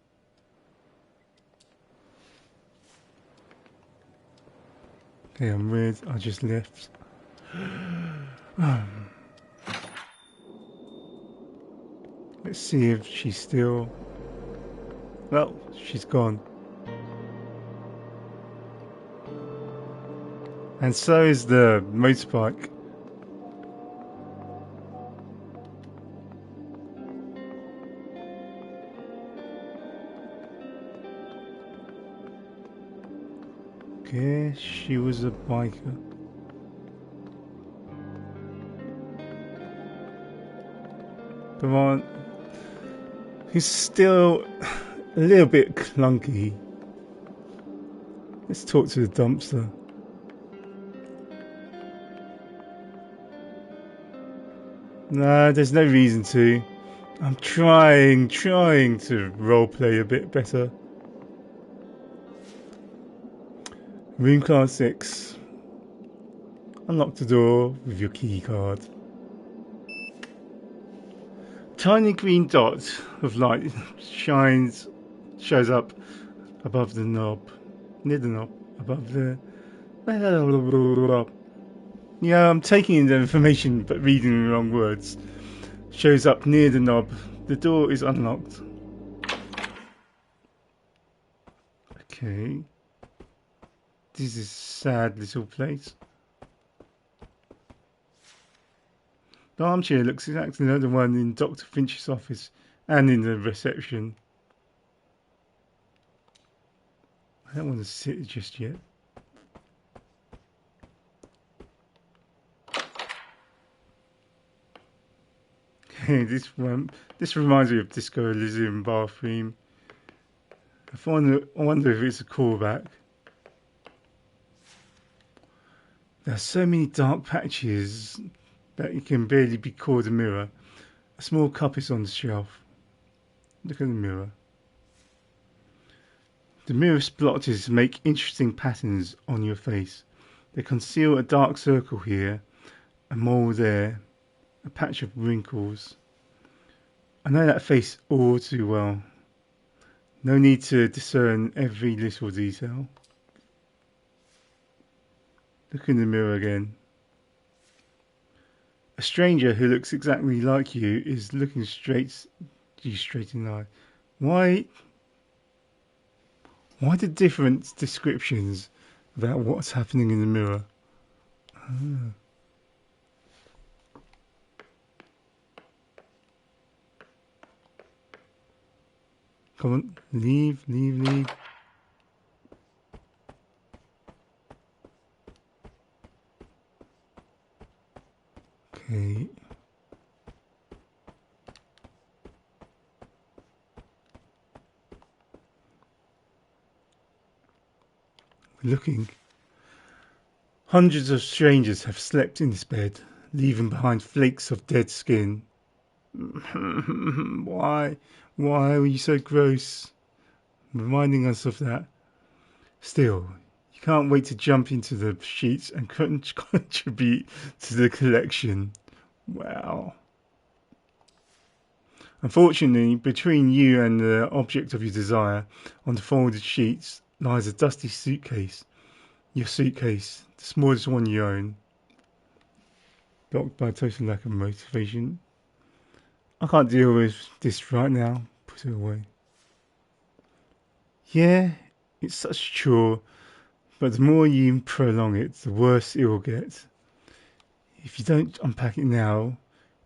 Okay, I'm weird. I just left. Let's see if she's still... Well, she's gone. And so is the motorbike. Okay, she was a biker. Come on. He's still a little bit clunky. Let's talk to the dumpster. Nah, there's no reason to. I'm trying to roleplay a bit better. Room card 6. Unlock the door with your key card. Tiny green dot of light shows up above the knob. Near the knob. Above the... Yeah, I'm taking in the information but reading the wrong words. Shows up near the knob. The door is unlocked. Okay. This is a sad little place. The armchair looks exactly like the one in Dr. Finch's office and in the reception. I don't want to sit just yet. Okay, this reminds me of Disco Elysium bathroom. I wonder if it's a callback. There are so many dark patches that it can barely be called a mirror. A small cup is on the shelf. Look at the mirror. The mirror splotches make interesting patterns on your face. They conceal a dark circle here, a mole there, a patch of wrinkles. I know that face all too well. No need to discern every little detail. Look in the mirror again. A stranger who looks exactly like you is looking straight in the eye. Why the different descriptions about what's happening in the mirror? Ah. Come on, leave. Okay. Looking. Hundreds of strangers have slept in this bed, leaving behind flakes of dead skin. Why were you so gross? Reminding us of that. Still, you can't wait to jump into the sheets and contribute to the collection. Wow. Unfortunately, between you and the object of your desire, on the folded sheets, lies a dusty suitcase. Your suitcase, the smallest one you own. Blocked by a total lack of motivation. I can't deal with this right now. Put it away. Yeah, it's such a chore, but the more you prolong it, the worse it will get. If you don't unpack it now,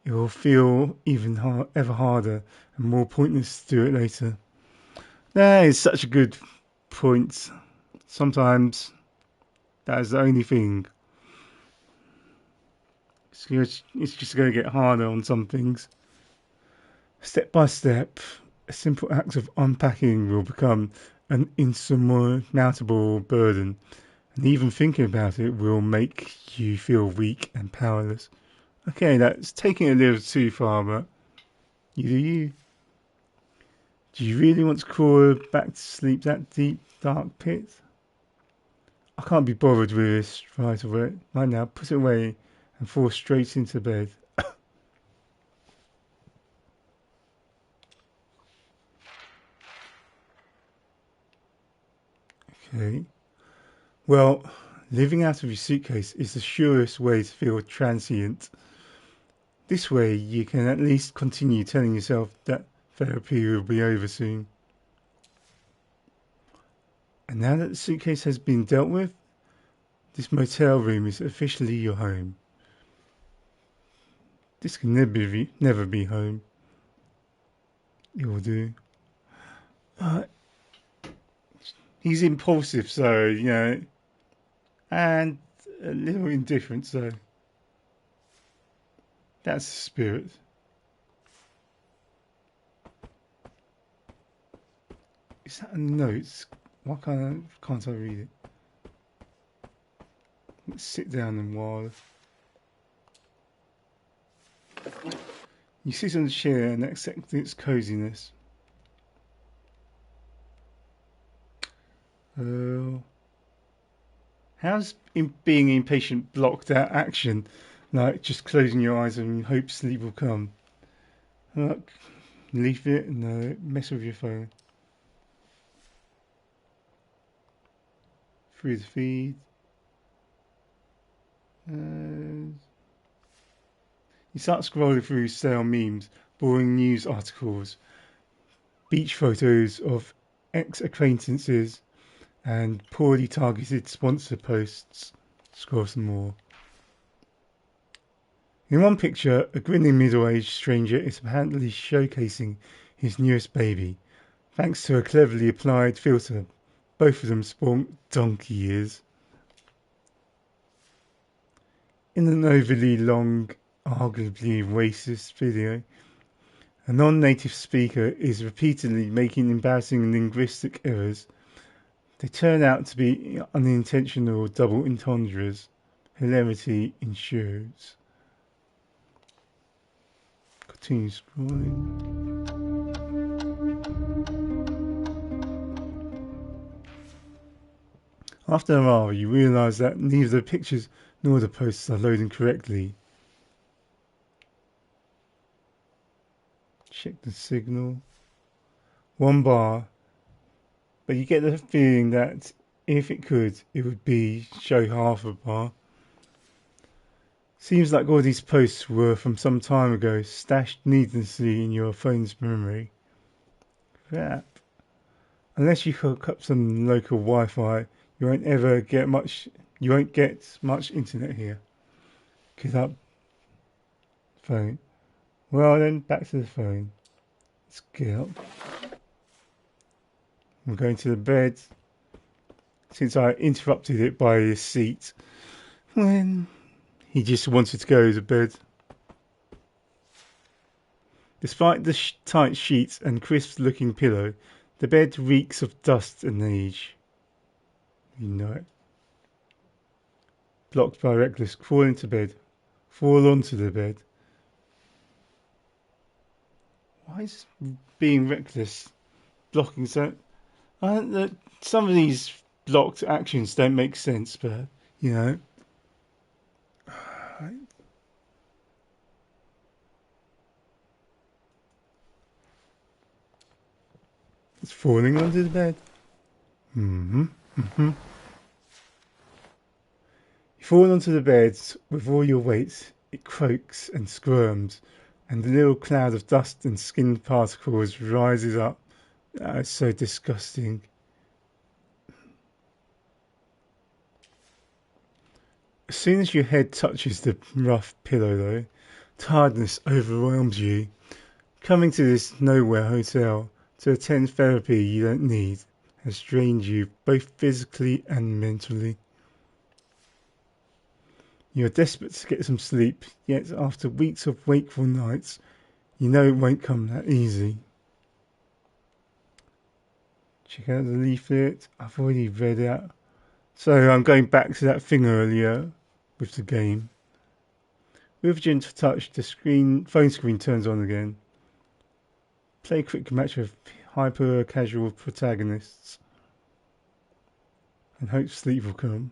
it will feel even ever harder and more pointless to do it later. That is such a good point. Sometimes that is the only thing. It's just going to get harder on some things. Step by step, a simple act of unpacking will become an insurmountable burden, and even thinking about it will make you feel weak and powerless. Okay, that's taking it a little too far, but you do you. Do you really want to crawl back to sleep that deep, dark pit? I can't be bothered with this right now. Put it away and fall straight into bed. Okay. Well, Living out of your suitcase is the surest way to feel transient. This way you can at least continue telling yourself that therapy will be over soon. And now that the suitcase has been dealt with, this motel room is officially your home. This can never be home. It will do. He's impulsive, so, you know, and a little indifferent, so that's the spirit. Is that a note? Why can't I read it? Let's sit down and while you sit on the chair and accept its coziness. How's being impatient blocked out action? Like just closing your eyes and hope sleep will come. Look, leave it, no, mess with your phone. Through the feed. You start scrolling through stale memes, boring news articles, beach photos of ex-acquaintances, and poorly targeted sponsor posts. Scroll some more. In one picture, a grinning middle-aged stranger is apparently showcasing his newest baby, thanks to a cleverly applied filter. Both of them sport donkey ears. In an overly long, arguably racist video, a non-native speaker is repeatedly making embarrassing linguistic errors. They turn out to be unintentional double entendres. Hilarity ensures. Continue scrolling. After a while, you realise that neither the pictures nor the posts are loading correctly. Check the signal. 1 bar. But you get the feeling that if it could, it would be show half a bar. Seems like all these posts were from some time ago, stashed needlessly in your phone's memory. Crap. Unless you hook up some local Wi-Fi, you won't get much internet here. Get up. Phone. Well then, back to the phone. Let's get up. I'm going to the bed. Since I interrupted it by his seat when he just wanted to go to bed. Despite the tight sheets and crisp-looking pillow, the bed reeks of dust and age. You know it. Blocked by reckless, crawl into bed. Fall onto the bed. Why is being reckless blocking so? Some of these blocked actions don't make sense, but you know. It's falling onto the bed. You fall onto the bed with all your weight. It croaks and squirms, and the little cloud of dust and skin particles rises up. It's so disgusting. As soon as your head touches the rough pillow, though, tiredness overwhelms you. Coming to this nowhere hotel to attend therapy you don't need has drained you both physically and mentally. You're desperate to get some sleep, yet after weeks of wakeful nights, you know it won't come that easy. Check out the leaflet. I've already read it. So I'm going back to that thing earlier with the game. With a gentle touch, the phone screen turns on again. Play a quick match of hyper-casual protagonists and hope sleep will come.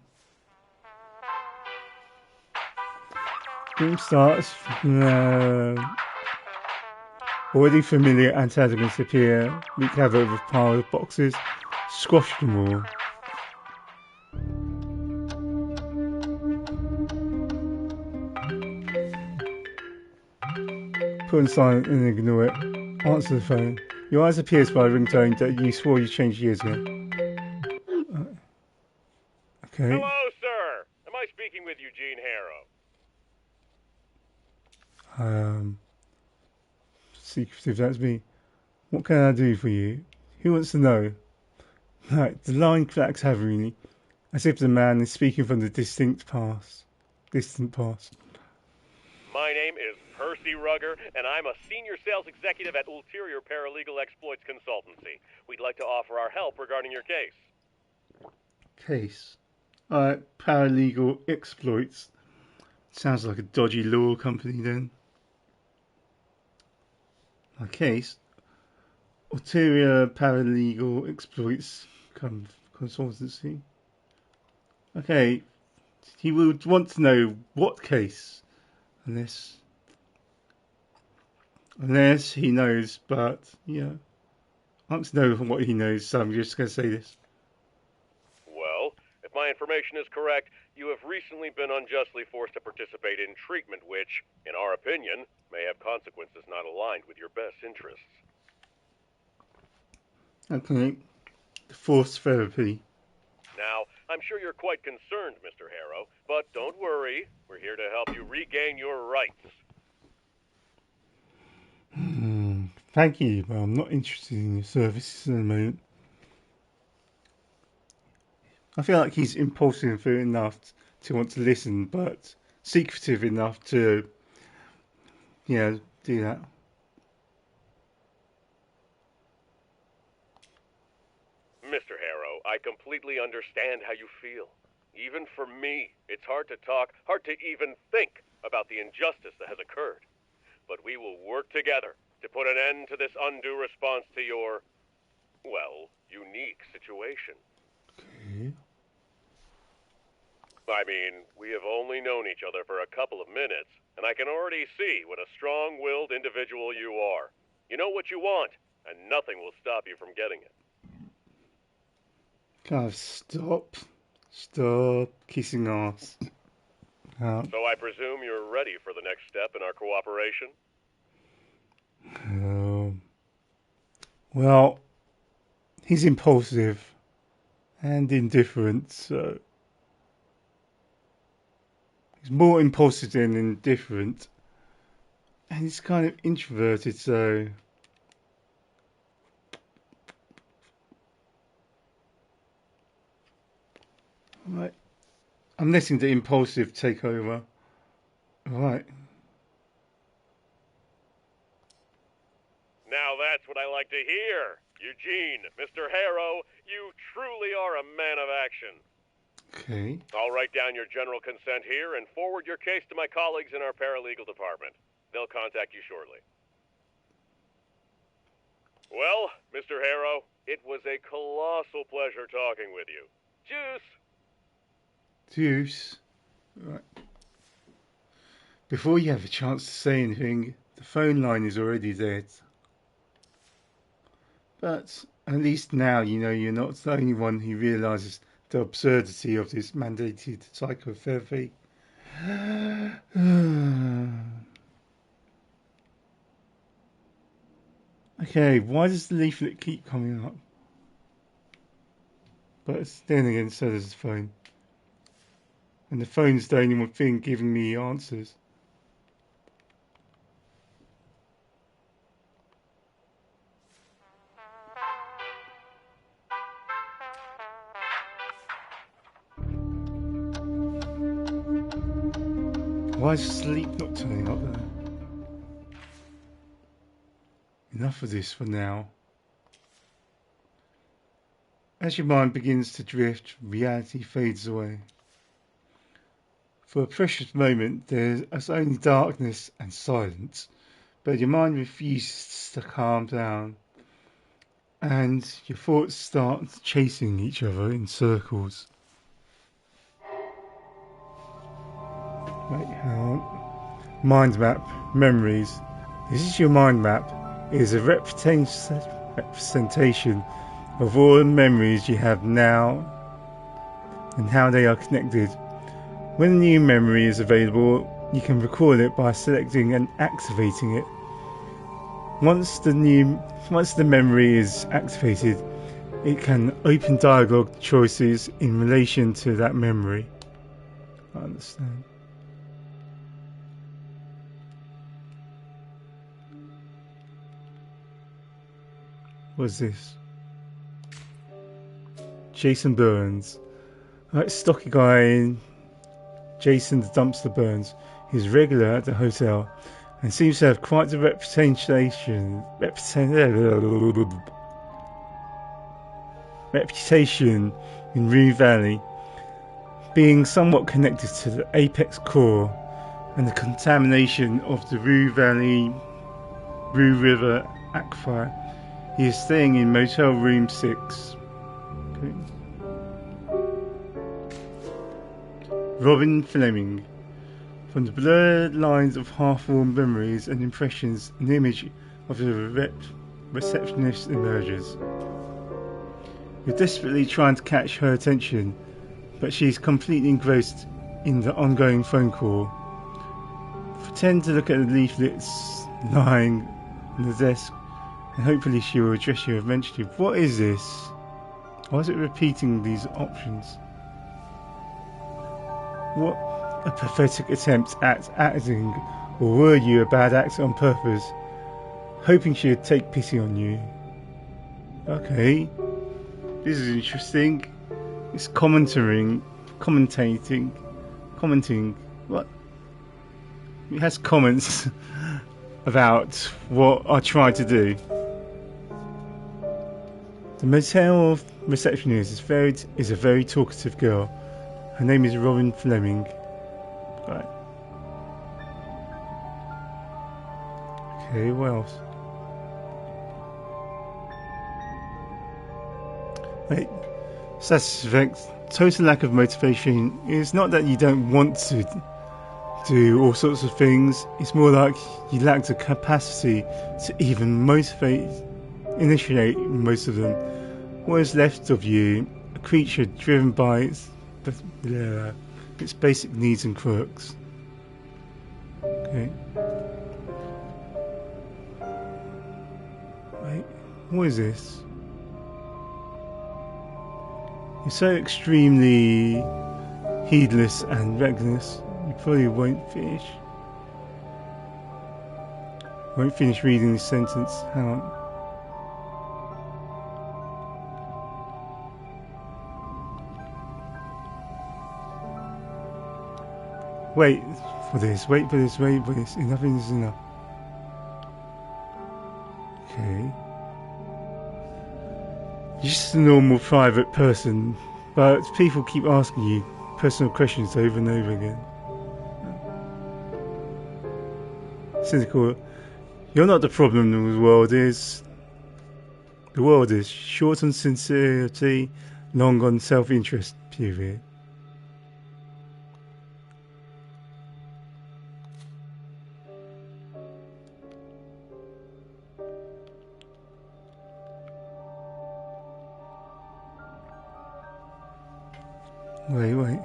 Game starts. Already familiar antagonists appear, wreak havoc with a pile of boxes, squash them all. Put on silent and ignore it. Answer the phone. Your eyes are pierced by a ringtone that you swore you changed years ago. Okay. Hello, sir. Am I speaking with Eugene Harrow? Secretive, that's me. What can I do for you? Who wants to know? Right, the line cracks heavily, as if the man is speaking from the distant past. My name is Percy Rugger, and I'm a senior sales executive at Ulterior Paralegal Exploits Consultancy. We'd like to offer our help regarding your case. Case? Paralegal Exploits. Sounds like a dodgy law company then. My case? Ulterior Paralegal Exploits Consultancy. Okay, he would want to know what case. Unless he knows, but yeah, I want to know what he knows, so I'm just going to say this. Well, if my information is correct, you have recently been unjustly forced to participate in treatment which, in our opinion, may have consequences not aligned with your best interests. Okay, forced therapy. Now, I'm sure you're quite concerned, Mr. Harrow, but don't worry. We're here to help you regain your rights. Thank you, but I'm not interested in your services at the moment. I feel like he's impulsive enough to want to listen, but secretive enough to, do that. Mr. Harrow, I completely understand how you feel. Even for me, it's hard to talk, hard to even think about the injustice that has occurred. But we will work together to put an end to this undue response to your, well, unique situation. Okay. I mean, we have only known each other for a couple of minutes, and I can already see what a strong-willed individual you are. You know what you want, and nothing will stop you from getting it. God, stop kissing ass. So I presume you're ready for the next step in our cooperation? Well, he's impulsive and indifferent, so he's more impulsive than indifferent, and he's kind of introverted, so right. I'm letting the impulsive take over. Right. Now that's what I like to hear. Eugene, Mr. Harrow, you truly are a man of action. Okay. I'll write down your general consent here and forward your case to my colleagues in our paralegal department. They'll contact you shortly. Well, Mr. Harrow, it was a colossal pleasure talking with you. Juice. Right. Before you have a chance to say anything, the phone line is already dead. But at least now you know you're not the only one who realises the absurdity of this mandated psychotherapy. Okay, why does the leaflet keep coming up? But then again, so does the phone. And the phone's the only thing giving me answers. Why is sleep not turning up there? Enough of this for now. As your mind begins to drift, reality fades away. For a precious moment, there's only darkness and silence, but your mind refuses to calm down, and your thoughts start chasing each other in circles. Wait, hang on. Mind map, memories. This is your mind map. It is a representation of all the memories you have now and how they are connected. When a new memory is available, you can record it by selecting and activating it. Once the memory is activated, it can open dialogue choices in relation to that memory. I understand. What's this? Jason Burns. Right, stocky guy. Jason the Dumpster Burns. He's regular at the hotel and seems to have quite the reputation in Rue Valley, being somewhat connected to the apex core and the contamination of the Rue Valley Rue River aquifer. He is staying in motel room 6. Okay. Robin Fleming. From the blurred lines of half-formed memories and impressions, an image of the receptionist emerges. You're desperately trying to catch her attention, but she's completely engrossed in the ongoing phone call. Pretend to look at the leaflets lying on the desk, and hopefully she will address you eventually. What is this? Why is it repeating these options? What a pathetic attempt at acting, or were you a bad actor on purpose, hoping she would take pity on you? Okay, this is interesting. It's commenting. What? It has comments about what I tried to do. The motel receptionist is a very talkative girl. Her name is Robin Fleming. Right. Okay, what else? Wait. Satisfaction. Total lack of motivation. It's not that you don't want to do all sorts of things. It's more like you lack the capacity to even initiate most of them. What is left of you? A creature driven by its basic needs and quirks. Okay. Wait, what is this? You're so extremely heedless and reckless, you probably won't finish reading this sentence. Hang on. Wait for this. Enough is enough. Okay. You're just a normal private person, but people keep asking you personal questions over and over again. Cynical. You're not the problem the world is. The world is short on sincerity, long on self-interest, period. Wait.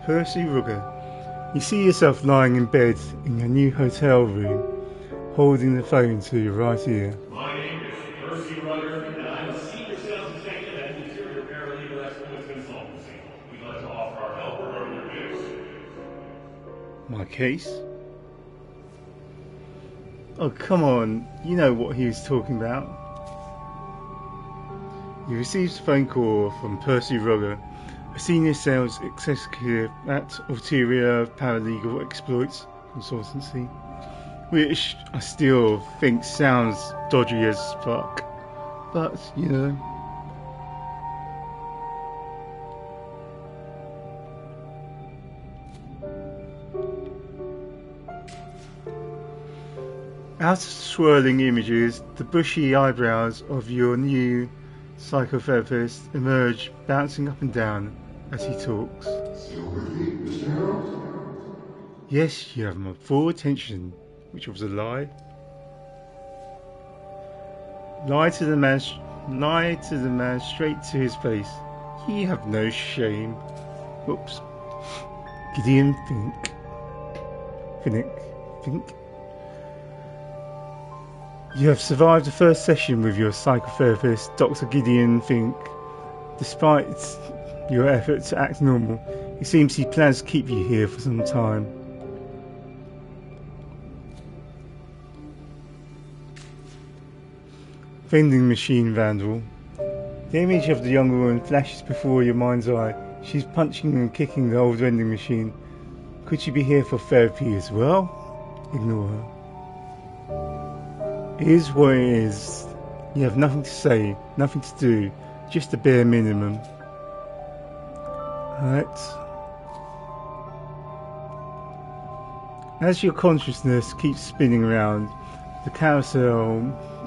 Percy Rugger. You see yourself lying in bed in your new hotel room, holding the phone to your right ear. My name is Percy Rugger, and I'm a senior sales executive at Interior Paralegal Exploits Consultancy. We'd like to offer our help regarding your case. My case? Oh, come on. You know what he was talking about. You received a phone call from Percy Rugger, a senior sales executive at Interior Paralegal Exploits Consultancy, which I still think sounds dodgy as fuck. But, you know. Out of swirling images, the bushy eyebrows of your new psychotherapist emerge, bouncing up and down as he talks. Still with me, Mr. Harold? Yes, you have my full attention, which was a lie. Lie to the man straight to his face. You have no shame. Whoops. Gideon Fink. You have survived the first session with your psychotherapist, Dr. Gideon Fink. Despite your effort to act normal, it seems he plans to keep you here for some time. Vending machine vandal. The image of the young woman flashes before your mind's eye. She's punching and kicking the old vending machine. Could she be here for therapy as well? Ignore her. It is what it is. You have nothing to say, nothing to do, just the bare minimum. Alright. As your consciousness keeps spinning around, the carousel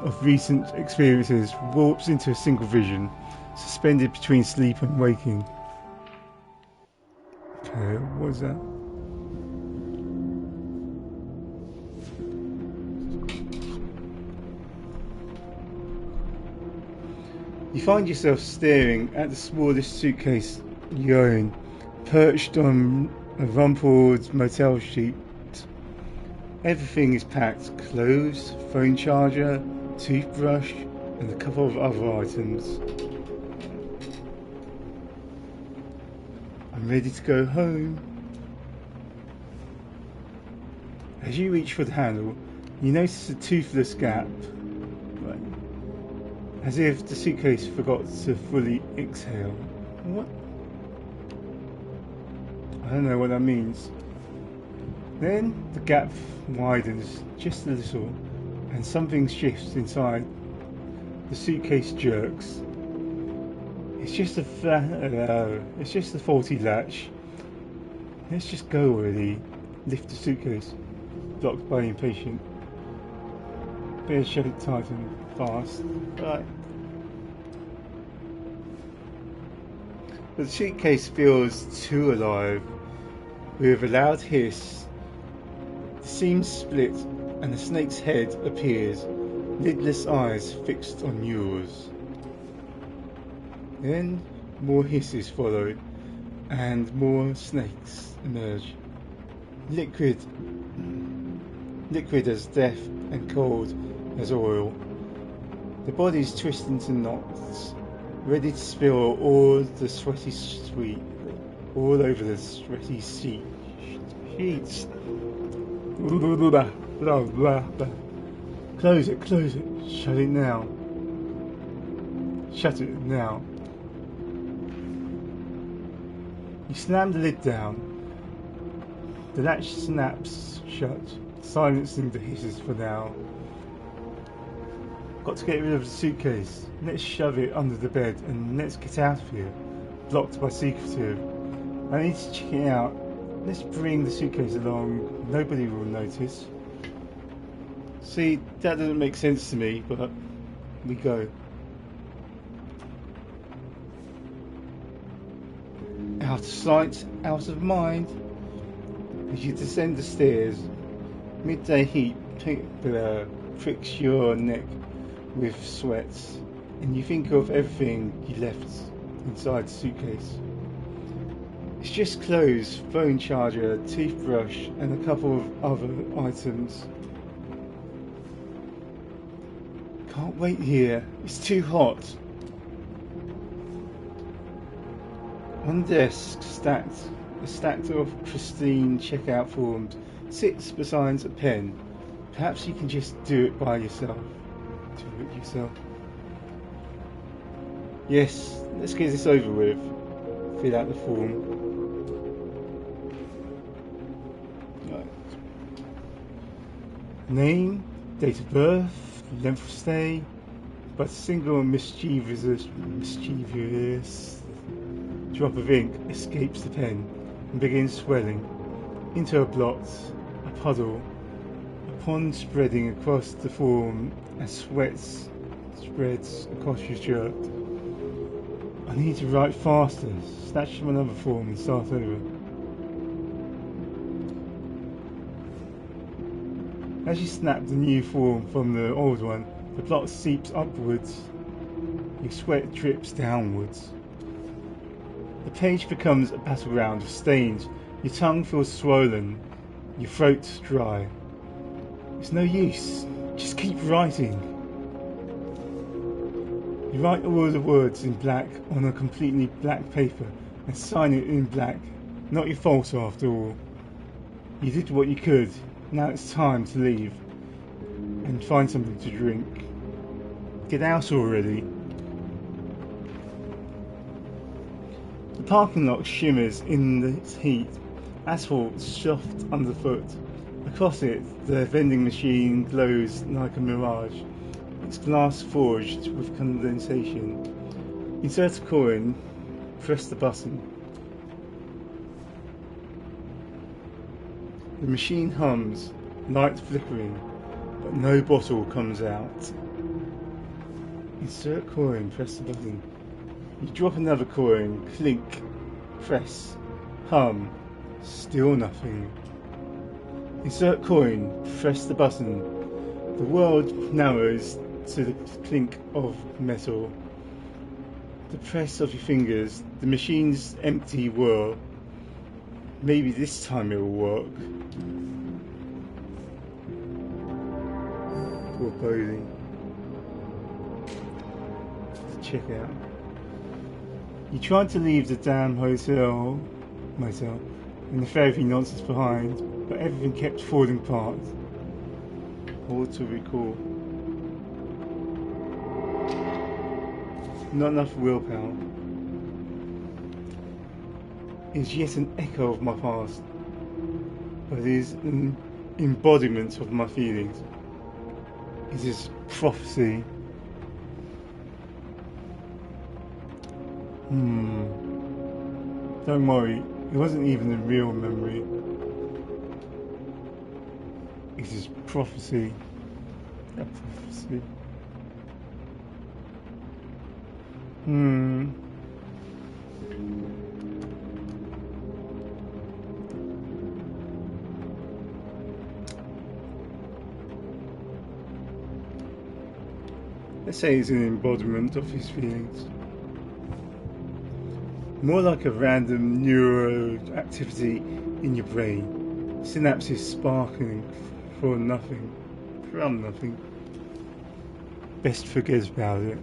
of recent experiences warps into a single vision, suspended between sleep and waking. Okay, what is that? You find yourself staring at the smallest suitcase you own, perched on a rumpled motel sheet. Everything is packed: clothes, phone charger, toothbrush, and a couple of other items. I'm ready to go home. As you reach for the handle, you notice a toothless gap, as if the suitcase forgot to fully exhale. What? I don't know what that means. Then the gap widens just a little, and something shifts inside. The suitcase jerks. It's just a faulty latch. Let's just go already. Lift the suitcase, blocked by impatient. Better shut it tight and fast. Right. But the suitcase feels too alive. With a loud hiss, the seams split and a snake's head appears, lidless eyes fixed on yours. Then more hisses follow, and more snakes emerge. Liquid as death and cold as oil. The bodies twist into knots, ready to spill all over the sweaty sheets. Close it, shut it now. You slam the lid down. The latch snaps shut, silencing the hisses for now. Got to get rid of the suitcase. Let's shove it under the bed and let's get out of here. Blocked by secretive. I need to check it out. Let's bring the suitcase along. Nobody will notice. See, that doesn't make sense to me, but we go. Out of sight, out of mind. As you descend the stairs, midday heat pricks your neck with sweats, and you think of everything you left inside the suitcase. It's just clothes, phone charger, toothbrush, and a couple of other items. Can't wait here, it's too hot. On the desk, a stack of pristine checkout forms sits beside a pen. Perhaps you can just do it by yourself. Yes, let's get this over with. Fill out the form. Right. Name, date of birth, length of stay, but a single mischievous drop of ink escapes the pen and begins swelling into a blot, a puddle. Upon spreading across the form as sweat spreads across your shirt. I need to write faster. Snatch from another form and start over. As you snap the new form from the old one, The plot seeps upwards. Your sweat drips downwards. The page becomes a battleground of stains. Your tongue feels swollen. Your throat dry. It's no use. Just keep writing. You write all the words in black on a completely black paper and sign it in black. Not your fault after all. You did what you could. Now it's time to leave and find something to drink. Get out already. The parking lot shimmers in the heat. Asphalt soft underfoot. Across it, the vending machine glows like a mirage. Its glass forged with condensation. Insert a coin. Press the button. The machine hums, light flickering, but no bottle comes out. Insert coin, press the button. You drop another coin, clink, press, hum, still nothing. Insert coin, press the button. The world narrows to the clink of metal. The press of your fingers, the machine's empty whirl. Maybe this time it will work. Poor Bodhi. Check out. You tried to leave the damn motel and the therapy nonsense behind, but everything kept falling apart. All to recall. Not enough willpower. Is yet an echo of my past, but it is an embodiment of my feelings. It is prophecy. Don't worry, it wasn't even a real memory. It is prophecy. A prophecy. Let's say it's an embodiment of his feelings. More like a random neural activity in your brain. Synapses sparkling from nothing. Best forget about it.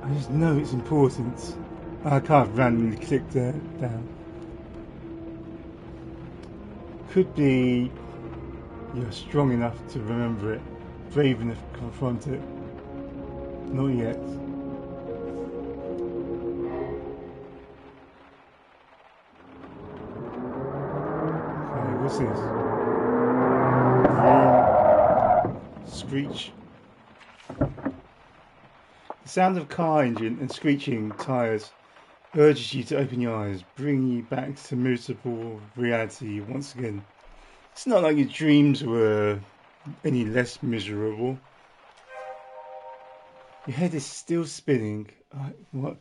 I just know it's important. I can't randomly click that down. Could be you're strong enough to remember it, brave enough to confront it. Not yet. Okay, what's this? Screech. The sound of a car engine and screeching tyres urges you to open your eyes, bringing you back to miserable reality once again. It's not like your dreams were any less miserable. Your head is still spinning. What?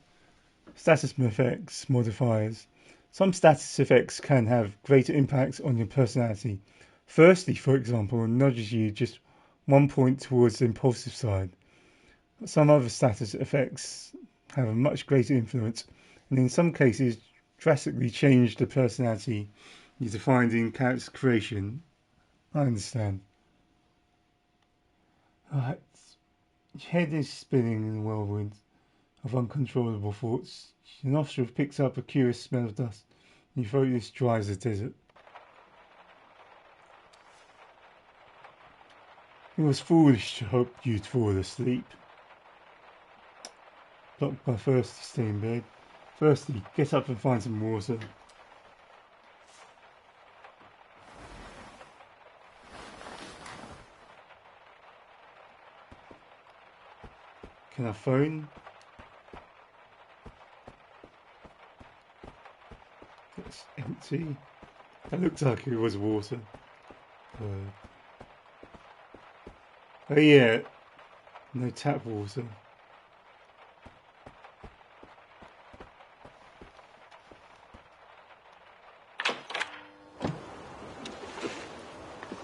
Status effects modifiers. Some status effects can have greater impact on your personality. Firstly, for example, nudges you just 1 point towards the impulsive side. Some other status effects have a much greater influence, and in some cases drastically change the personality you defined in character creation. I understand. Right. Your head is spinning in a whirlwind of uncontrollable thoughts. Your nostril picks up a curious smell of dust, and your throat is dry as a desert. It was foolish to hope you'd fall asleep. Blocked by thirsty, stay in bed. Firstly, get up and find some water. Can I phone? It's empty. That looked like it was water. Oh yeah, no tap water.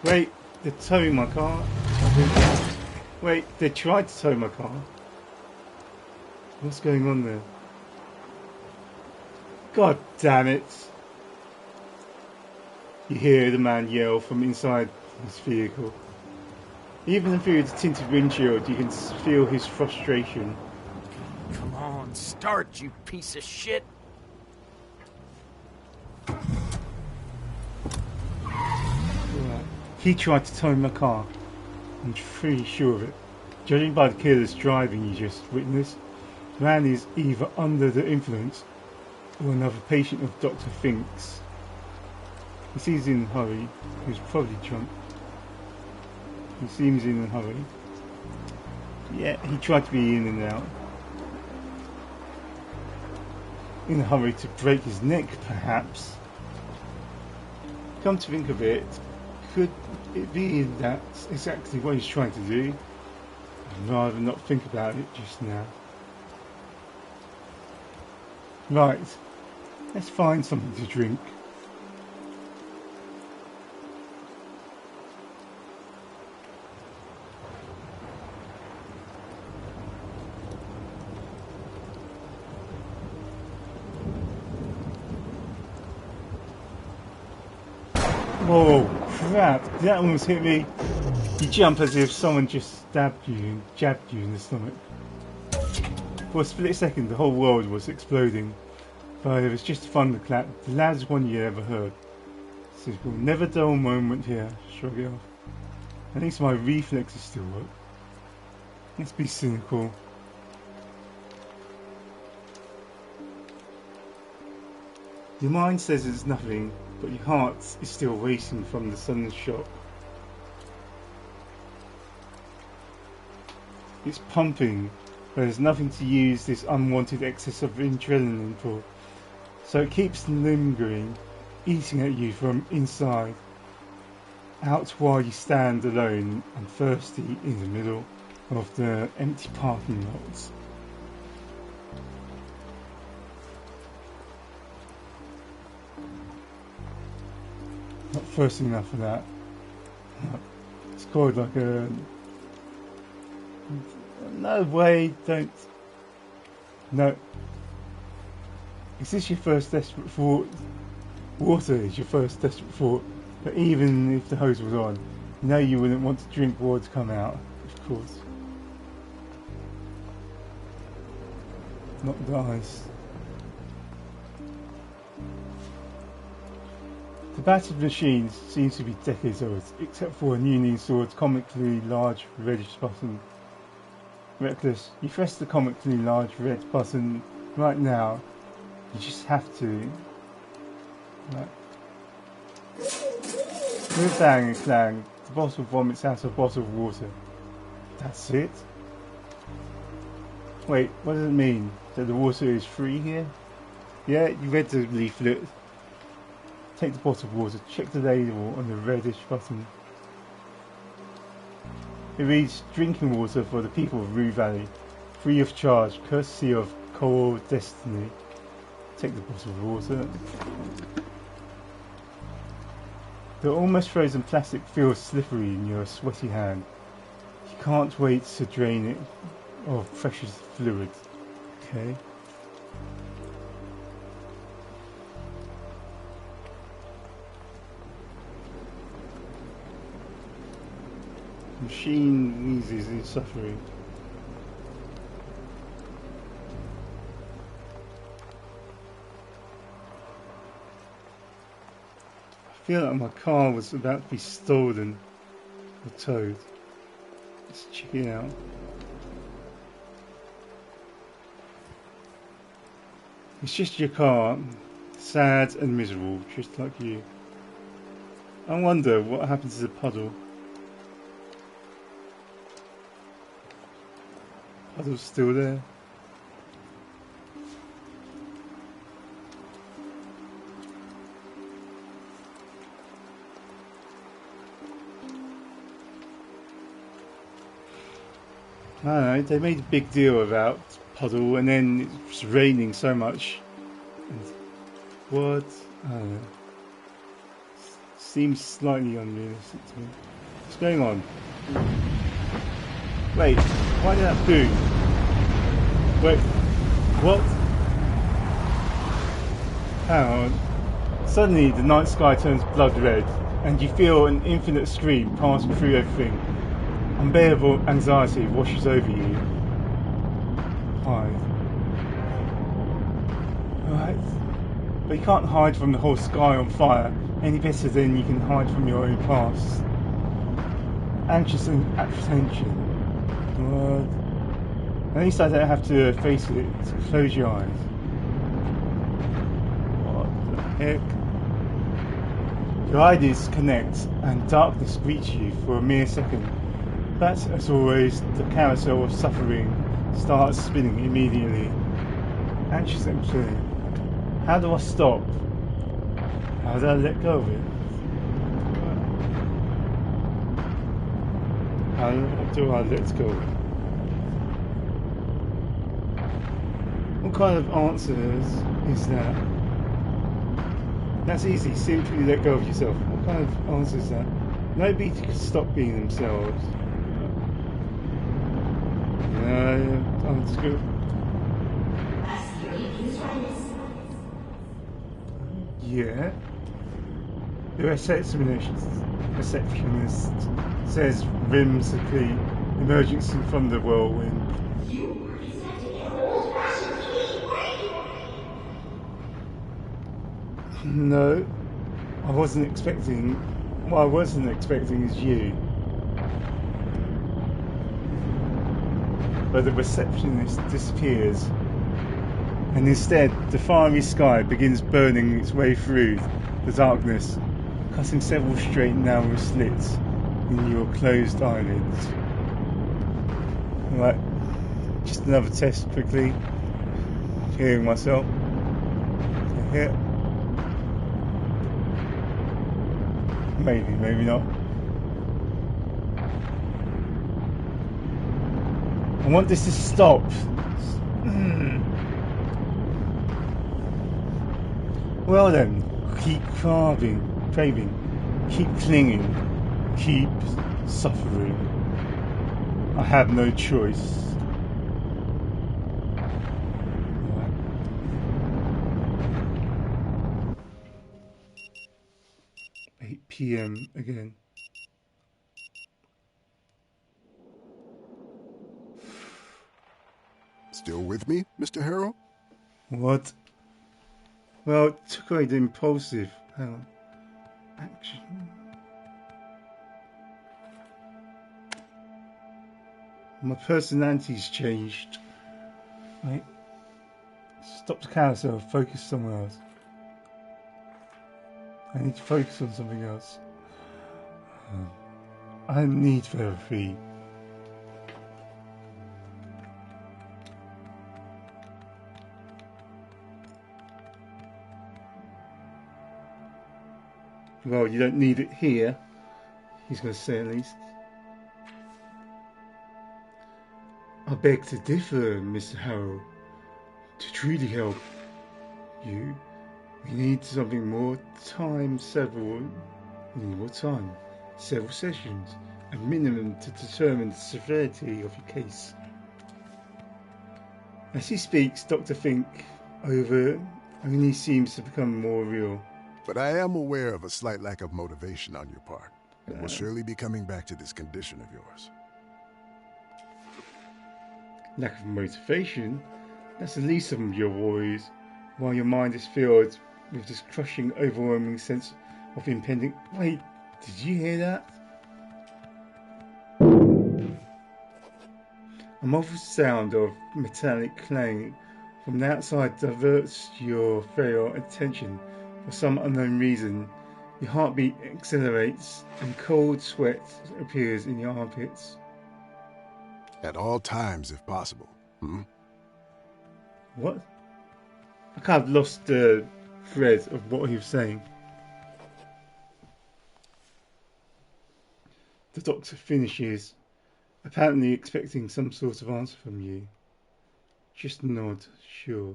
Wait, they're towing my car. Wait, they tried to tow my car. What's going on there? God damn it. You hear the man yell from inside his vehicle. Even through the tinted windshield, you can feel his frustration. Come on, start, you piece of shit! He tried to tow my car. I'm pretty sure of it. Judging by the careless driving you just witnessed, the man is either under the influence or another patient of Dr. Finks. He seems in a hurry. He was probably drunk. He seems in a hurry. Yeah, he tried to be in and out. In a hurry to break his neck, perhaps. Come to think of it, could it be that's exactly what he's trying to do? I'd rather not think about it just now. Right, let's find something to drink. Whoa, crap, that almost hit me. You jump as if someone just stabbed you and jabbed you in the stomach. For a split second, the whole world was exploding. But it was just a thunderclap, the loudest one you ever heard. Says, we'll never dull moment here. Shrug it off. At least my reflexes still work. Let's be cynical. Your mind says it's nothing, but your heart is still racing from the sudden shock. It's pumping, but there's nothing to use this unwanted excess of adrenaline for. So it keeps lingering, eating at you from inside, out while you stand alone and thirsty in the middle of the empty parking lots. Not thirsty enough for that. It's called like a... No way, don't... No. Is this your first desperate thought? Water is your first desperate thought. But even if the hose was on, you know you wouldn't want to drink water to come out, of course. Not the ice. The battered machine seems to be decades old, except for a newly installed comically large reddish button. Reckless, you press the comically large red button right now. You just have to. Right. With a bang and clang, the bottle vomits out a bottle of water. That's it? Wait, what does it mean? That the water is free here? Yeah, you read the leaflet. Take the bottle of water, check the label on the reddish button. It reads, drinking water for the people of Rue Valley, free of charge, courtesy of Coral Destiny. Take the bottle of water. The almost frozen plastic feels slippery in your sweaty hand. You can't wait to drain it of precious fluid. Okay. Machine wheezes in suffering. I feel like my car was about to be stolen or towed. Let's check it out. It's just your car, sad and miserable, just like you. I wonder what happened to the puddle. Puddle's still there. I don't know, they made a big deal about puddle and then it was raining so much. What? I don't know. Seems slightly unrealistic to me. What's going on? Wait, why did that boom? Wait, what? Hang on. Suddenly the night sky turns blood red, and you feel an infinite scream passing through everything. Unbearable anxiety washes over you. Hide. Alright. But you can't hide from the whole sky on fire any better than you can hide from your own past. Anxious and apprehension. What? At least I don't have to face it. Close your eyes. What the heck? Your eyelids connect and darkness greets you for a mere second. But as always, the carousel of suffering starts spinning immediately. Anxious and apprehension. How do I stop? How do I let go of it? How do I let go of it? What kind of answers is that? That's easy, simply let go of yourself. What kind of answer is that? Nobody can stop being themselves. I'm just going. Yeah. The receptionist says whimsically, emerging from the whirlwind. No, I wasn't expecting. What I wasn't expecting is you. But the receptionist disappears, and instead the fiery sky begins burning its way through the darkness, cutting several straight narrow slits in your closed eyelids. Right, just another test quickly. Hearing myself. Here. Maybe, maybe not. I want this to stop. Well then, keep craving, keep clinging, keep suffering. I have no choice. 8 p.m. again. Still with me, Mr. Harrow? What? Well, it took away the impulsive. Hang on. Action. My personality's changed. Wait. Stop the carousel. Focus somewhere else. I need to focus on something else. I need therapy. Well, you don't need it here. He's going to say at least. I beg to differ, Mr. Harrow. To truly help you, we need something more time, several sessions, a minimum to determine the severity of your case. As he speaks, Dr. Fink only seems to become more real. But I am aware of a slight lack of motivation on your part. We'll surely be coming back to this condition of yours. Lack of motivation? That's the least of your worries, while your mind is filled with this crushing, overwhelming sense of impending... Wait, did you hear that? A muffled sound of metallic clang from the outside diverts your frail attention. For some unknown reason, your heartbeat accelerates and cold sweat appears in your armpits. At all times, if possible. What? I kind of lost the thread of what he was saying. The doctor finishes, apparently expecting some sort of answer from you. Just nod, sure.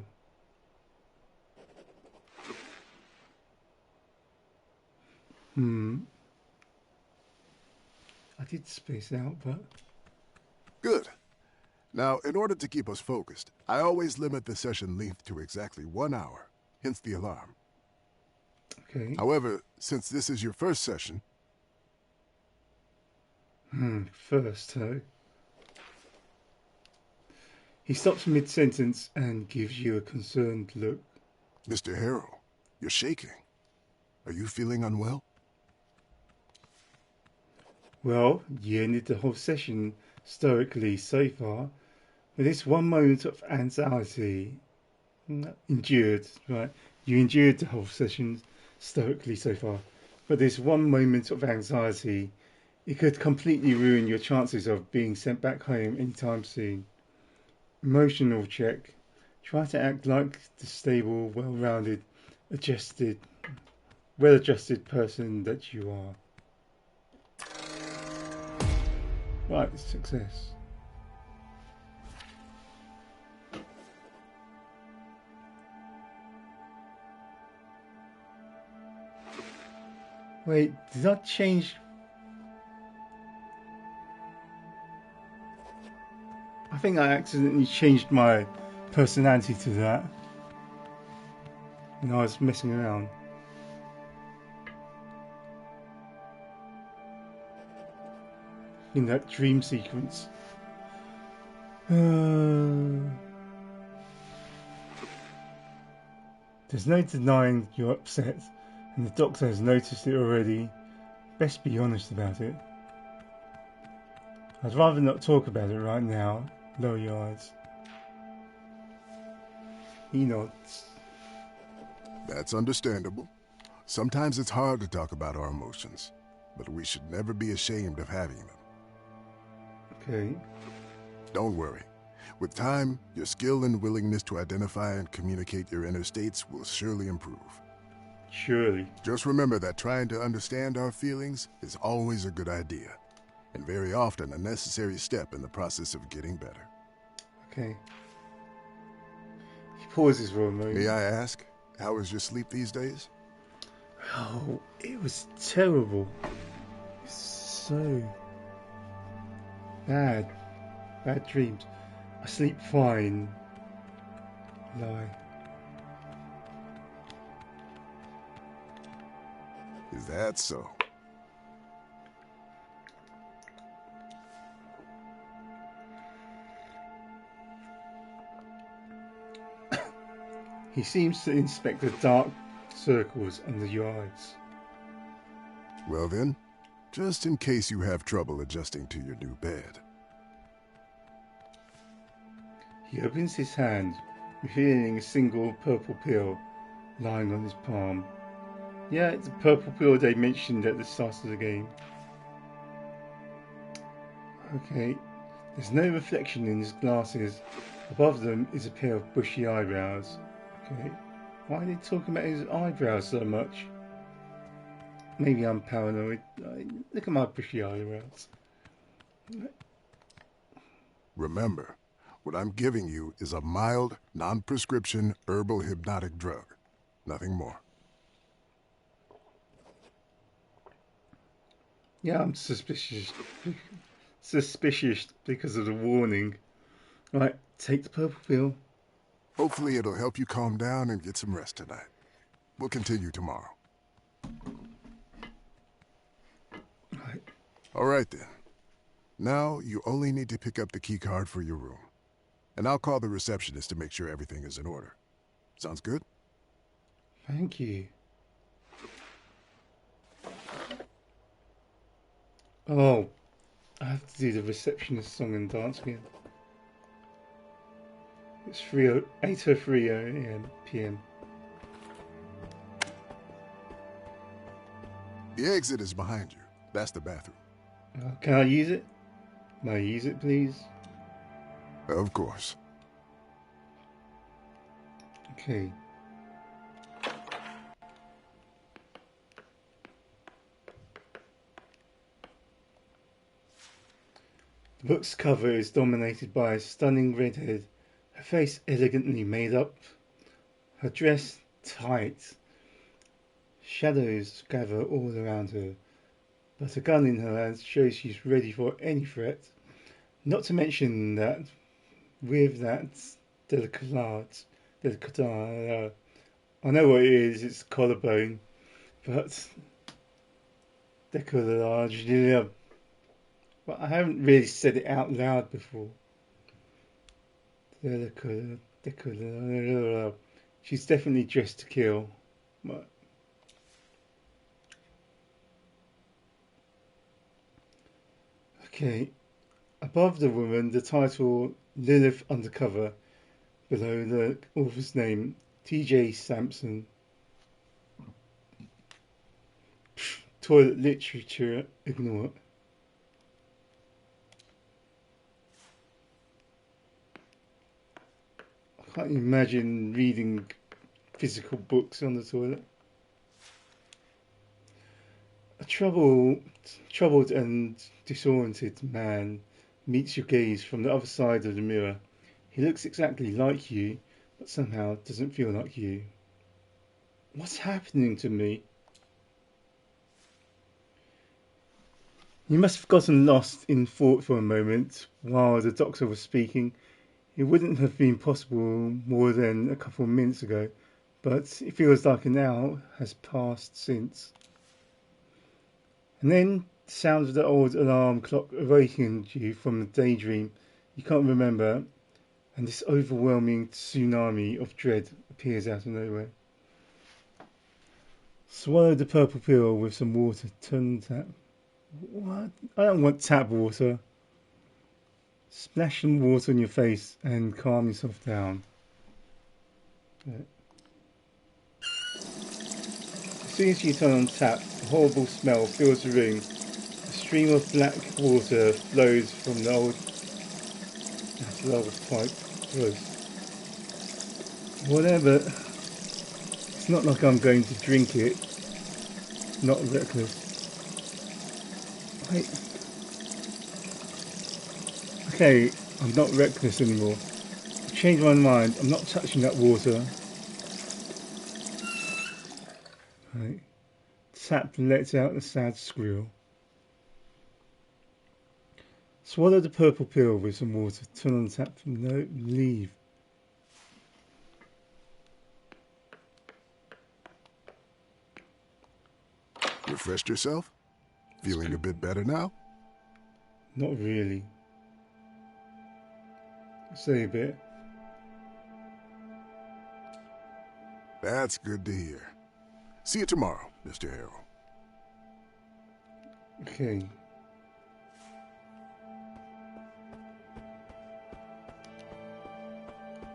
I did space out, but... Good. Now, in order to keep us focused, I always limit the session length to exactly 1 hour, hence the alarm. Okay. However, since this is your first session... First, huh? He stops mid-sentence and gives you a concerned look. Mr. Harrow, you're shaking. Are you feeling unwell? Well, you ended the whole session stoically so far, with this one moment of anxiety endured, right? You endured the whole session stoically so far, but this one moment of anxiety, it could completely ruin your chances of being sent back home anytime soon. Emotional check. Try to act like the stable, well-rounded, well-adjusted person that you are. Right, success. Wait, did I change? I think I accidentally changed my personality to that. And I was messing around. In that dream sequence. There's no denying you're upset, and the doctor has noticed it already. Best be honest about it. I'd rather not talk about it right now. Lower your eyes. He nods. That's understandable. Sometimes it's hard to talk about our emotions, but we should never be ashamed of having them. Okay. Don't worry. With time, your skill and willingness to identify and communicate your inner states will surely improve. Surely. Just remember that trying to understand our feelings is always a good idea, and very often a necessary step in the process of getting better. Okay. He pauses for a moment. May I ask, how is your sleep these days? Oh, it was terrible. So bad. Bad dreams. I sleep fine. Lie. Is that so? He seems to inspect the dark circles under your eyes. Well then, just in case you have trouble adjusting to your new bed. He opens his hand, revealing a single purple pill lying on his palm. Yeah, it's a purple pill they mentioned at the start of the game. Okay, there's no reflection in his glasses. Above them is a pair of bushy eyebrows. Okay, why are they talking about his eyebrows so much? Maybe I'm paranoid. Look at my bushy eyebrows. Remember, what I'm giving you is a mild, non-prescription herbal hypnotic drug. Nothing more. Yeah, I'm suspicious. Suspicious because of the warning. Right, take the purple pill. Hopefully it'll help you calm down and get some rest tonight. We'll continue tomorrow. Right. All right then. Now you only need to pick up the key card for your room. And I'll call the receptionist to make sure everything is in order. Sounds good? Thank you. Oh, I have to do the receptionist song and dance again. It's 8:03 p.m. The exit is behind you. That's the bathroom. Can I use it? May I use it, please? Of course. Okay. The book's cover is dominated by a stunning redhead, her face elegantly made up, her dress tight. Shadows gather all around her, but a gun in her hand shows she's ready for any threat. Not to mention that with that delicate, I know what it is. It's collarbone, but decolletage. But I haven't really said it out loud before. She's definitely dressed to kill. But okay, above the woman, the title Lilith Undercover. Below the author's name, T.J. Sampson. Toilet literature, ignore it. I can't imagine reading physical books on the toilet. A troubled and disoriented man meets your gaze from the other side of the mirror. He looks exactly like you, but somehow doesn't feel like you. What's happening to me? You must have gotten lost in thought for a moment while the doctor was speaking. It wouldn't have been possible more than a couple of minutes ago, but it feels like an hour has passed since. And then the sound of the old alarm clock awakened you from the daydream you can't remember, and this overwhelming tsunami of dread appears out of nowhere. Swallow the purple pill with some water. Turn the tap. What? I don't want tap water. Splash some water on your face and calm yourself down. As soon as you turn on tap, a horrible smell fills the room. A stream of black water flows from the old pipe. Gross. Whatever. It's not like I'm going to drink it. Not reckless. Wait. Okay, I'm not reckless anymore. I've changed my mind. I'm not touching that water. Right. Tap lets out a sad squeal. Swallow the purple pill with some water. Turn on the tap. No, leave. Refreshed yourself? Feeling a bit better now? Not really. Say a bit. That's good to hear. See you tomorrow, Mr. Harrow. Okay.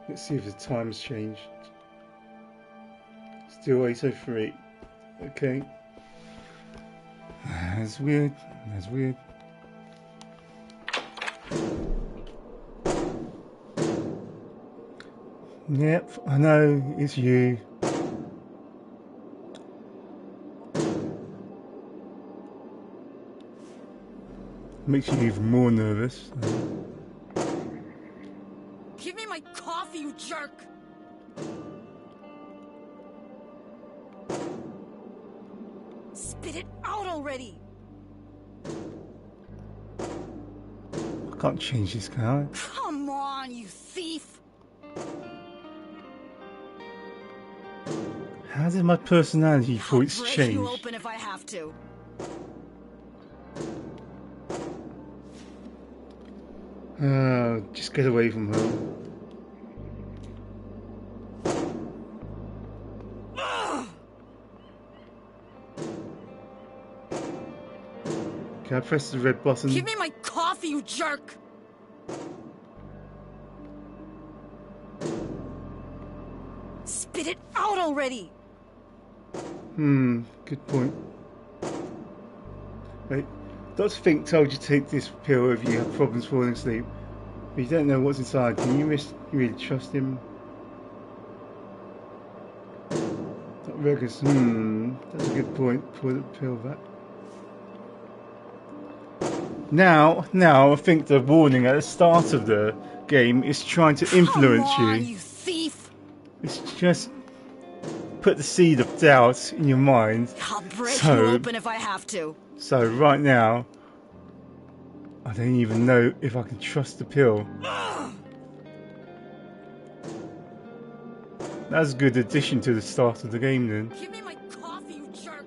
Let's see if the time's changed. Still 8:03. Okay. That's weird. That's weird. Yep, I know, it's you. Makes you even more nervous. Give me my coffee, you jerk! Spit it out already! I can't change this, can I? Come on, you thief! How did my personality points I'll break change? you open if I have to. Just get away from her. Can I press the red button? Give me my coffee, you jerk! Spit it out already! Good point. Wait, Dr. Fink told you to take this pill if you have problems falling asleep, but you don't know what's inside. Can you really trust him? Dr. Regis, that's a good point. Pour the pill back. Now, I think the warning at the start of the game is trying to influence Come on, you. You thief! It's just put the seed of doubt in your mind. I'll break you open if I have to. So right now, I don't even know if I can trust the pill. That's a good addition to the start of the game then. Give me my coffee, you jerk!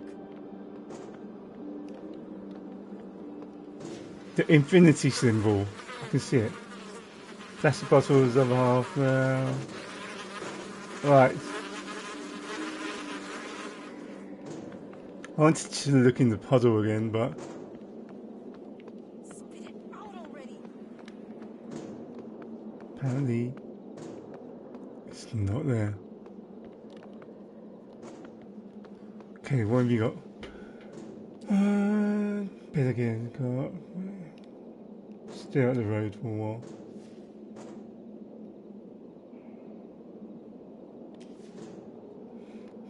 The infinity symbol. I can see it. Plastic bottles of half. Right. I wanted to look in the puddle again, but Spit it out already! apparently it's not there. Okay, what have you got? Bed again. Got. Stay out the road for a while.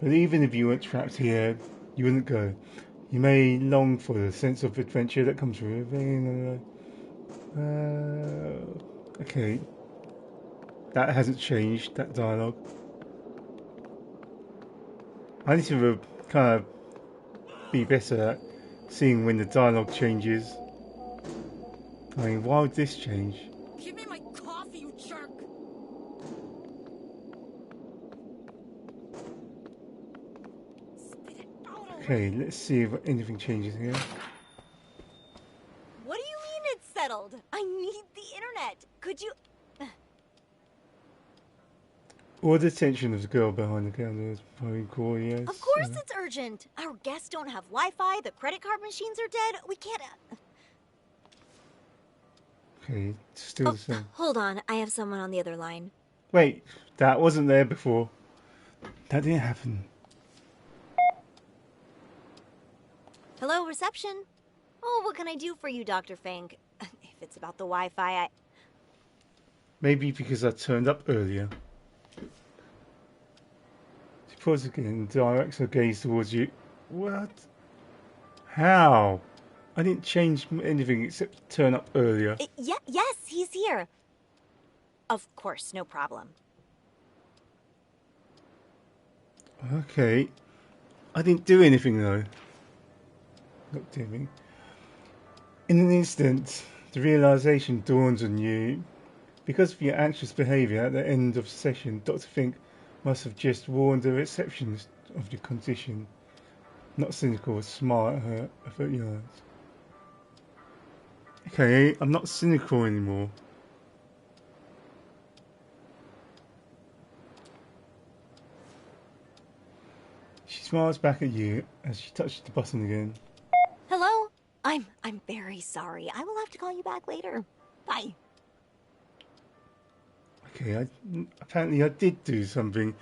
But even if you weren't trapped here, you wouldn't go. You may long for the sense of adventure that comes with it. Okay. That hasn't changed, that dialogue. I need to kind of be better at seeing when the dialogue changes. I mean, why would this change? Give me my coffee, you jerk! Spit it out already! Okay, let's see if anything changes here. What do you mean it's settled? I need the internet. Could you... Or the attention of the girl behind the counter is probably cool, yes. Of course it's urgent. Our guests don't have Wi-Fi, the credit card machines are dead. We can't... Okay, it's still the same. Hold on, I have someone on the other line. Wait, that wasn't there before. That didn't happen. Hello, reception? Oh, what can I do for you, Dr. Fink? If it's about the Wi-Fi, Maybe because I turned up earlier. She pauses again, directs her gaze towards you. What? How? I didn't change anything except turn up earlier. Yes, he's here. Of course, no problem. Okay. I didn't do anything though. Not doing. In an instant, the realization dawns on you. Because of your anxious behaviour at the end of the session, Dr. Fink must have just warned the receptionist of your condition. Not cynical, smart at her eyes. Okay, I'm not cynical anymore. She smiles back at you as she touches the button again. Hello? I'm very sorry. I will have to call you back later. Bye. Okay, apparently I did do something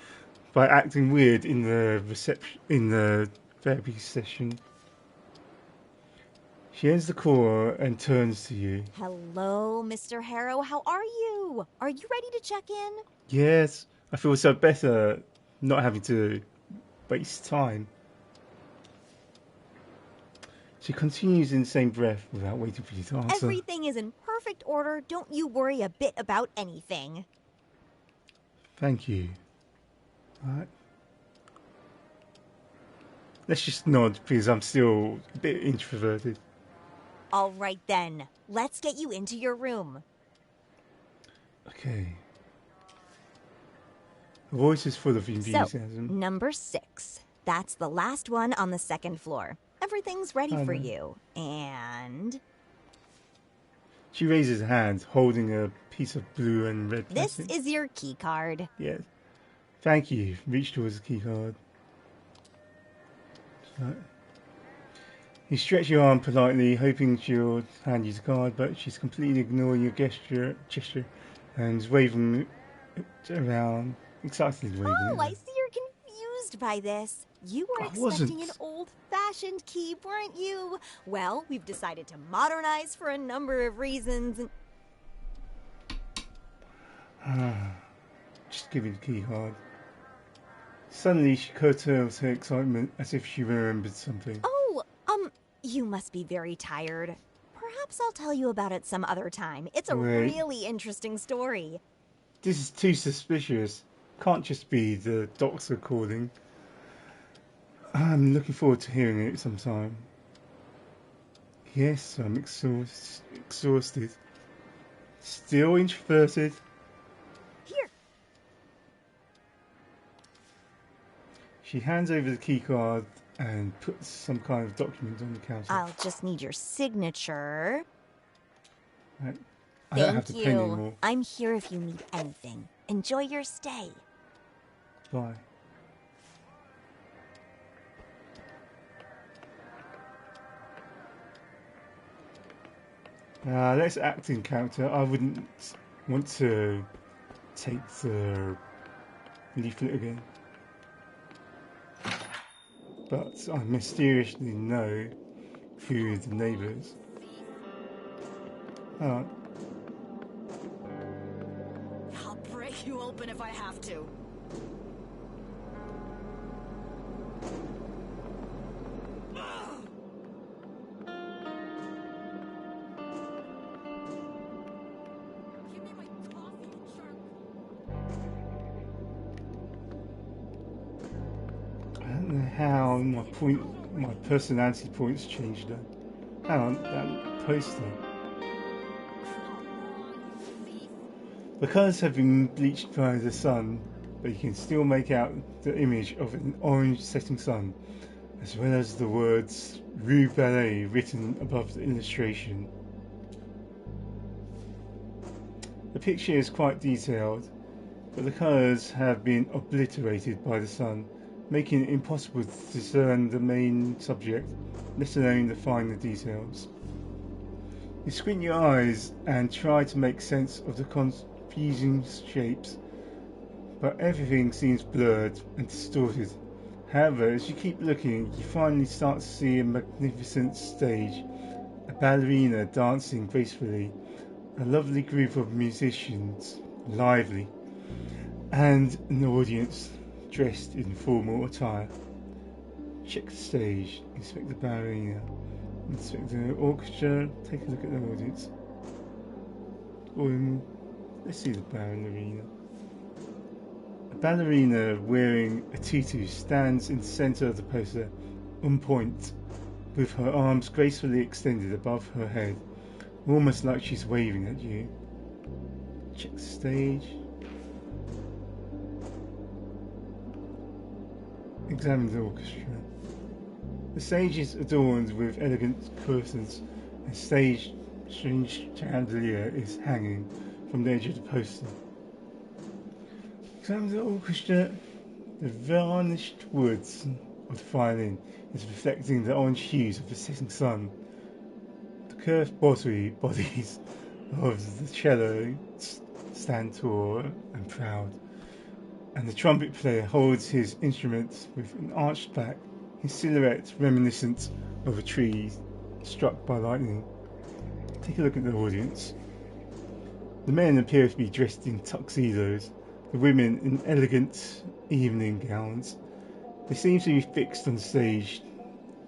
by acting weird in the therapy session. She ends the call and turns to you. Hello, Mr. Harrow. How are you? Are you ready to check in? Yes, I feel so better not having to waste time. She continues in the same breath without waiting for you to answer. Everything is in perfect order. Don't you worry a bit about anything. Thank you. Alright. Let's just nod because I'm still a bit introverted. All right then. Let's get you into your room. Okay. Her voice is full of So, enthusiasm. number 6. That's the last one on the second floor. Everything's ready for you. And... She raises her hand, holding a piece of blue and red this plastic. is your key card. Yes. Thank you. Reach towards the key card. So, you stretch your arm politely, hoping she'll hand you the card, but she's completely ignoring your gesture and is waving it around, excitedly waving it. Oh, I see you're confused by this. You were expecting an old-fashioned key, weren't you? Well, we've decided to modernize for a number of reasons. Just give me the key card. Suddenly, she curtails her excitement as if she remembered something. Oh, you must be very tired. Perhaps I'll tell you about it some other time. It's a really interesting story. This is too suspicious. Can't just be the doctor calling. I'm looking forward to hearing it sometime. Yes, I'm exhausted. Still introverted. Here. She hands over the keycard and puts some kind of document on the counter. I'll just need your signature. Right. I don't have the Thank pen you. anymore. I'm here if you need anything. Enjoy your stay. Bye. Let's act in character. I wouldn't want to take the leaflet again. But I mysteriously know who the neighbour is. Alright. I'll break you open if I have to. Give me my coffee, you jerk. I don't know how my personality points changed though. Hang on, that poster. The colours have been bleached by the sun, but you can still make out the image of an orange setting sun, as well as the words Rue Valley written above the illustration. The picture is quite detailed, but the colours have been obliterated by the sun, making it impossible to discern the main subject, let alone the finer details. You squint your eyes and try to make sense of the confusing shapes, but everything seems blurred and distorted. However, as you keep looking, you finally start to see a magnificent stage, a ballerina dancing gracefully, a lovely group of musicians, lively, and an audience dressed in formal attire. Check the stage, inspect the ballerina, inspect the orchestra, take a look at the audience. Let's see the ballerina. A ballerina wearing a tutu stands in the centre of the poster, on point, with her arms gracefully extended above her head, almost like she's waving at you. Check the stage. Examine the orchestra. The stage is adorned with elegant curtains, and stage strange chandelier is hanging from the edge of the poster. Examine the orchestra. The varnished woods of the violin is reflecting the orange hues of the setting sun. The curved bodies of the cello stand tall and proud, and the trumpet player holds his instrument with an arched back, his silhouette reminiscent of a tree struck by lightning. Take a look at the audience. The men appear to be dressed in tuxedos, the women in elegant evening gowns. They seem to be fixed on stage,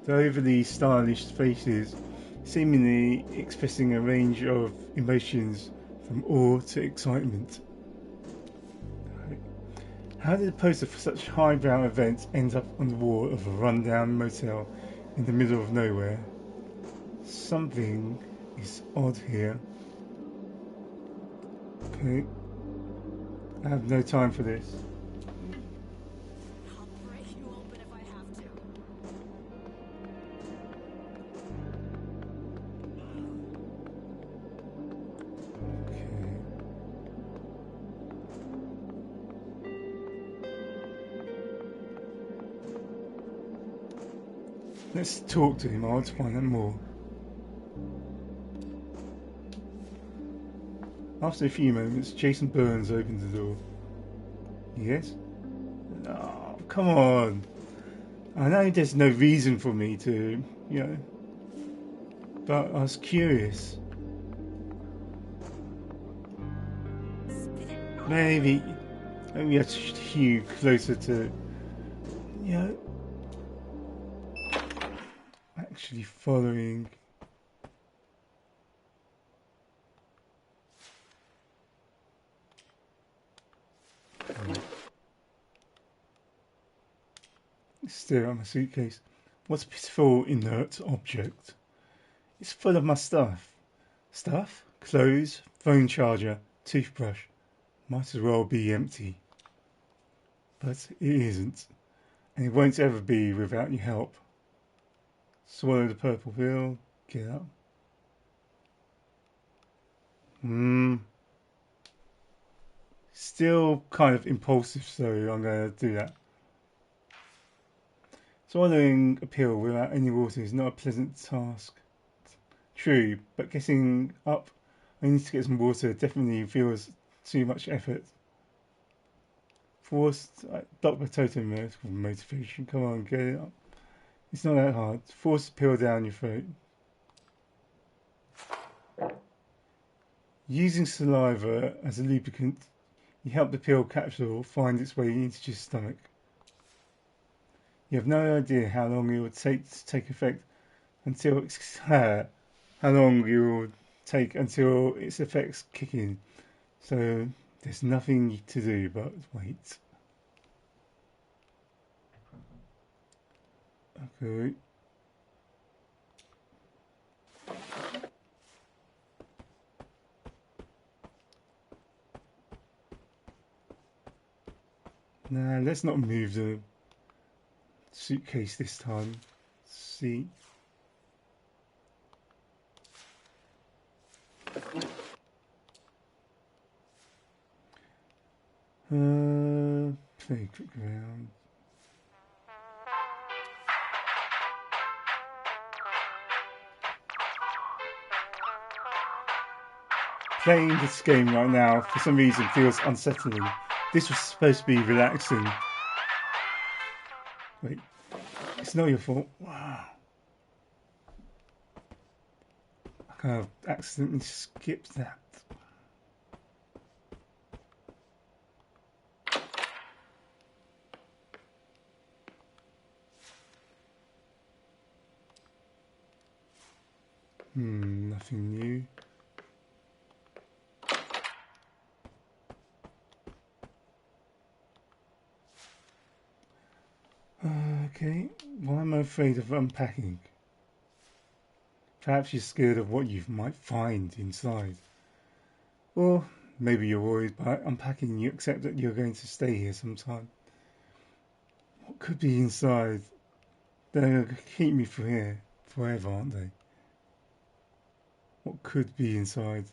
the overly stylish faces seemingly expressing a range of emotions from awe to excitement. How did a poster for such highbrow events end up on the wall of a rundown motel in the middle of nowhere? Something is odd here. Okay. I have no time for this. I'll break you open if I have to. Okay. Let's talk to him. I want to find out more. After a few moments, Jason Burns opened the door. Yes? Oh, come on. I know there's no reason for me to, but I was curious. Maybe I should hew closer to, actually following. Stare at my suitcase. What a pitiful, inert object. It's full of my stuff. Stuff? Clothes, phone charger, toothbrush. Might as well be empty. But it isn't. And it won't ever be without your help. Swallow the purple pill. Get up. Still kind of impulsive, so I'm going to do that. Swallowing a pill without any water is not a pleasant task. True, but getting up only to get some water definitely feels too much effort. Forced, Dr. Totem motivation, come on, get it up. It's not that hard. Force the pill down your throat. Using saliva as a lubricant, you help the pill capsule find its way into your stomach. You have no idea how long it will take to take effect until its effects kick in. So there's nothing to do but wait. Okay. Nah, let's not move the suitcase this time. See. Play quick round. Playing this game right now for some reason feels unsettling. This was supposed to be relaxing. Wait, it's not your fault. Wow. I kind of accidentally skipped that. Nothing new. Okay, why am I afraid of unpacking? Perhaps you're scared of what you might find inside. Or maybe you're worried by unpacking and you accept that you're going to stay here sometime. What could be inside? They're going to keep me from here forever, aren't they? What could be inside?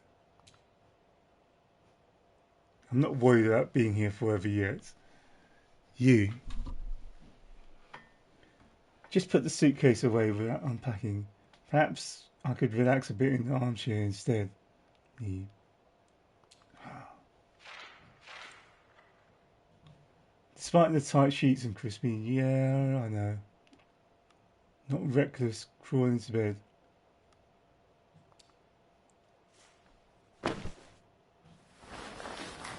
I'm not worried about being here forever yet. You. Just put the suitcase away without unpacking. Perhaps I could relax a bit in the armchair instead. You. Despite the tight sheets and crispy, yeah, I know. Not reckless, crawling into bed.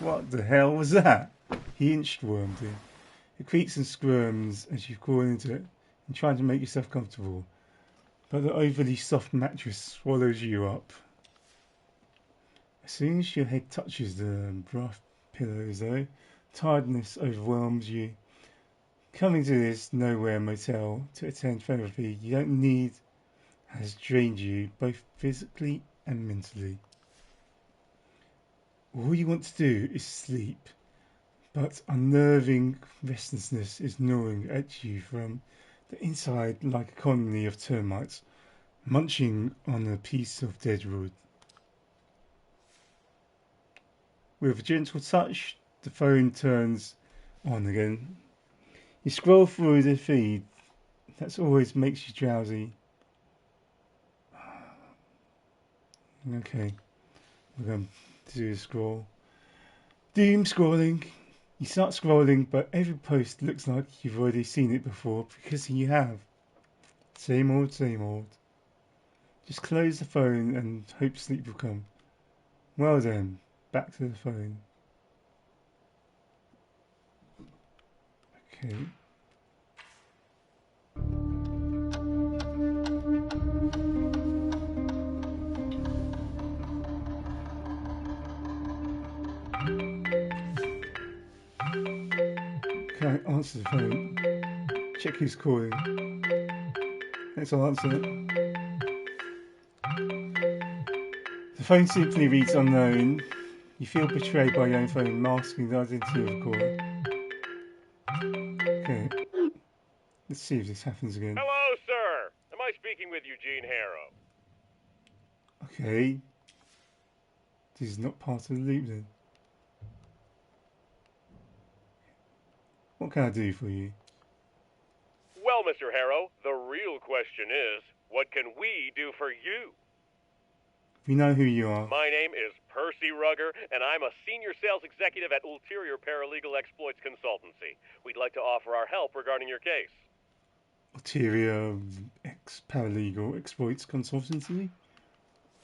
What the hell was that? He inchwormed in. It creaks and squirms as you crawl into it and try to make yourself comfortable. But the overly soft mattress swallows you up. As soon as your head touches the rough pillows, though, tiredness overwhelms you. Coming to this nowhere motel to attend therapy you don't need has drained you both physically and mentally. All you want to do is sleep, but unnerving restlessness is gnawing at you from the inside like a colony of termites munching on a piece of dead wood. With a gentle touch, the phone turns on again. You scroll through the feed. That always makes you drowsy. Okay, we're going to do a scroll. Doom scrolling. You start scrolling, but every post looks like you've already seen it before because you have. Same old, same old. Just close the phone and hope sleep will come. Well then, back to the phone. Okay. Okay, answer the phone. Check who's calling. Let's answer it. The phone simply reads unknown. You feel betrayed by your own phone, masking the identity of the caller. Okay. Let's see if this happens again. Hello, sir. Am I speaking with Eugene Harrow? Okay. This is not part of the loop then. What can I do for you? Well, Mr. Harrow, the real question is, what can we do for you? We know who you are. My name is Percy Rugger, and I'm a senior sales executive at Ulterior Paralegal Exploits Consultancy. We'd like to offer our help regarding your case. Ulterior Paralegal Exploits Consultancy?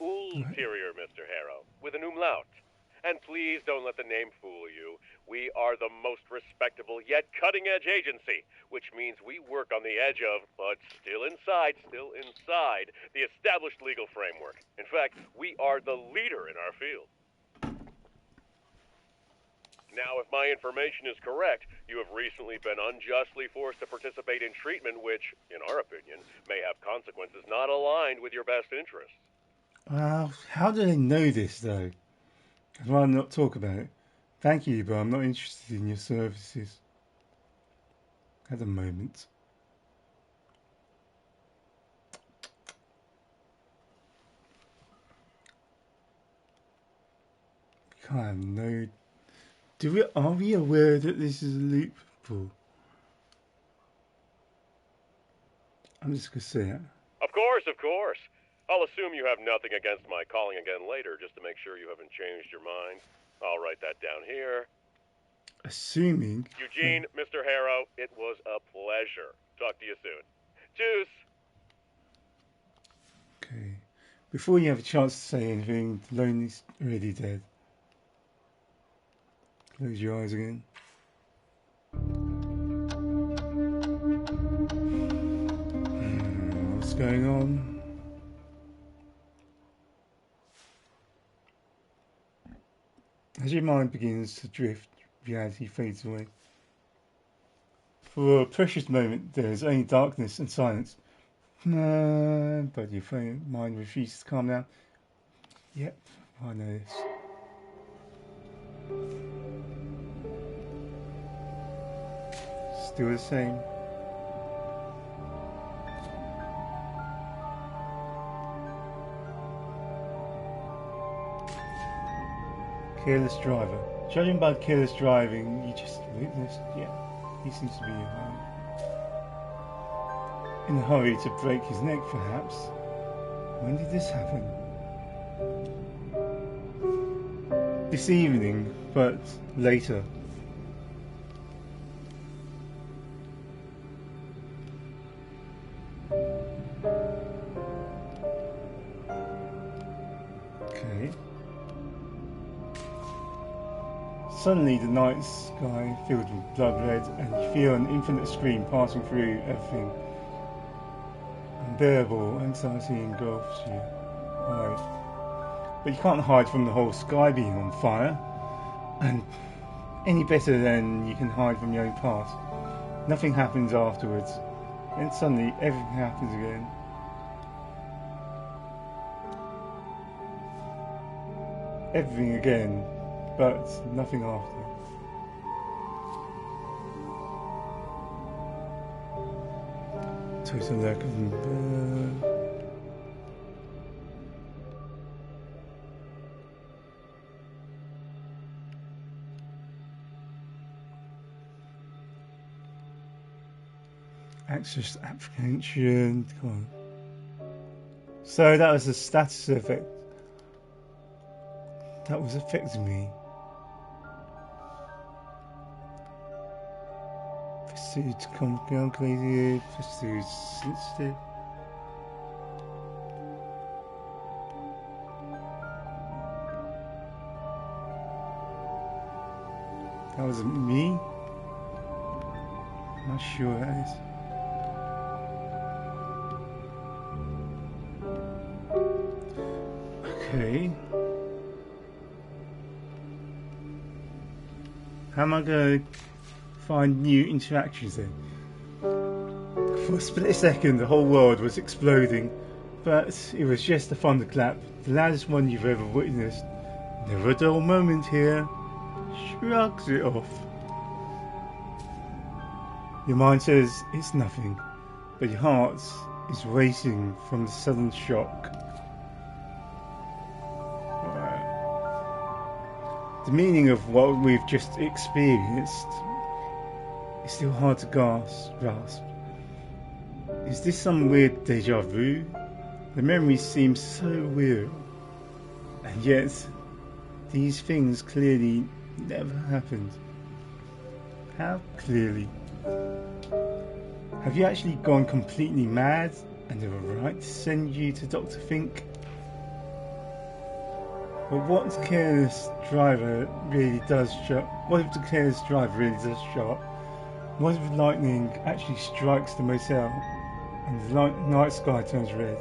Ulterior, Mr. Harrow, with an umlaut. And please don't let the name fool you. We are the most respectable yet cutting-edge agency, which means we work on the edge of, but still inside, the established legal framework. In fact, we are the leader in our field. Now, if my information is correct, you have recently been unjustly forced to participate in treatment which, in our opinion, may have consequences not aligned with your best interests. How do they know this, though? I'd rather not talk about it. Thank you, but I'm not interested in your services. At the moment. I have no... Are we aware that this is a loophole? I'm just going to say it. Of course, of course. I'll assume you have nothing against my calling again later, just to make sure you haven't changed your mind. I'll write that down here. Assuming... Eugene, Mr. Harrow, it was a pleasure. Talk to you soon. Tschüss. Okay. Before you have a chance to say anything, Lonely's already dead. Close your eyes again. What's going on? As your mind begins to drift, reality fades away. For a precious moment, there is only darkness and silence. But your mind refuses to calm down. Yep, I know this. Still the same. Careless driver. Judging by careless driving, you just witnessed. Yeah, he seems to be in a hurry to break his neck, perhaps. When did this happen? This evening, but later. Okay. Suddenly the night sky filled with blood red, and you feel an infinite scream passing through everything. Unbearable anxiety engulfs you. Hide. But you can't hide from the whole sky being on fire. And any better than you can hide from your own past. Nothing happens afterwards. Then suddenly everything happens again. Everything again, but nothing after. Total lack of access apprehension. Come on. So that was the status effect. That was affecting me. Pursuit calculated, pursuit sensitive. That wasn't me. I'm not sure that is. Okay. How am I going to find new interactions then? For a split second, the whole world was exploding. But it was just a thunderclap, the loudest one you've ever witnessed. Never a dull moment here. Shrugs it off. Your mind says it's nothing, but your heart is racing from the sudden shock. The meaning of what we've just experienced is still hard to grasp. Is this some weird deja vu? The memories seem so real, and yet these things clearly never happened. How clearly? Have you actually gone completely mad and have a right to send you to Dr. Fink? But what if the careless driver really does show? What if the careless driver really does show up? What if lightning actually strikes the motel and the night sky turns red?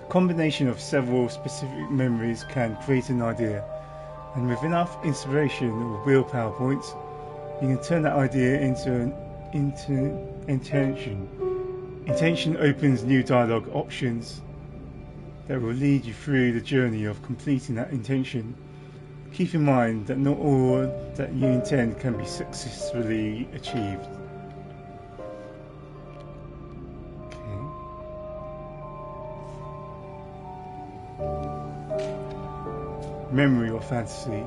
The combination of several specific memories can create an idea, and with enough inspiration or willpower points, you can turn that idea into intention. Intention opens new dialogue options that will lead you through the journey of completing that intention. Keep in mind that not all that you intend can be successfully achieved. Okay. Memory or fantasy.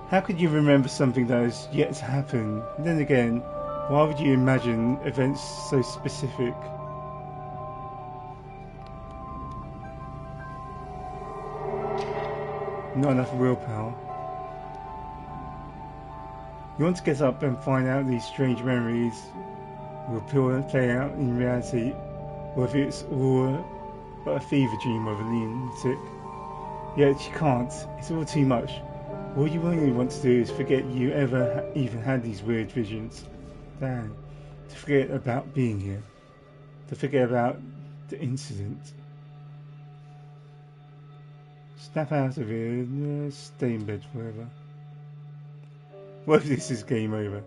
How could you remember something that has yet to happen? And then again, why would you imagine events so specific? Not enough willpower. You want to get up and find out these strange memories will play out in reality, or if it's all but a fever dream of a lunatic. Yet you can't. It's all too much. All you really want to do is forget you ever even had these weird visions. Damn. To forget about being here. To forget about the incident. Snap out of here, stay in bed forever. What if this is game over?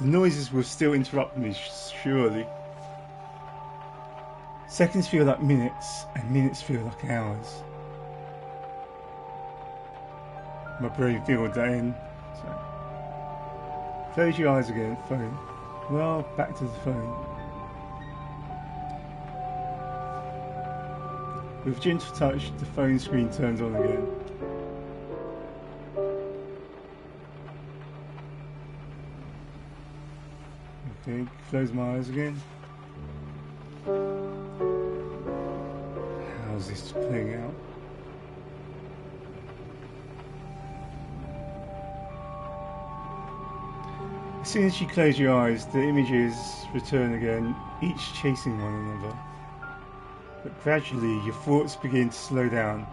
The noises will still interrupt me, surely. Seconds feel like minutes, and minutes feel like hours. My brain filled that in. So. Close your eyes again, phone. Well, back to the phone. With gentle touch, the phone screen turns on again. Okay, close my eyes again. How's this playing out? As soon as you close your eyes, the images return again, each chasing one another. But gradually, your thoughts begin to slow down.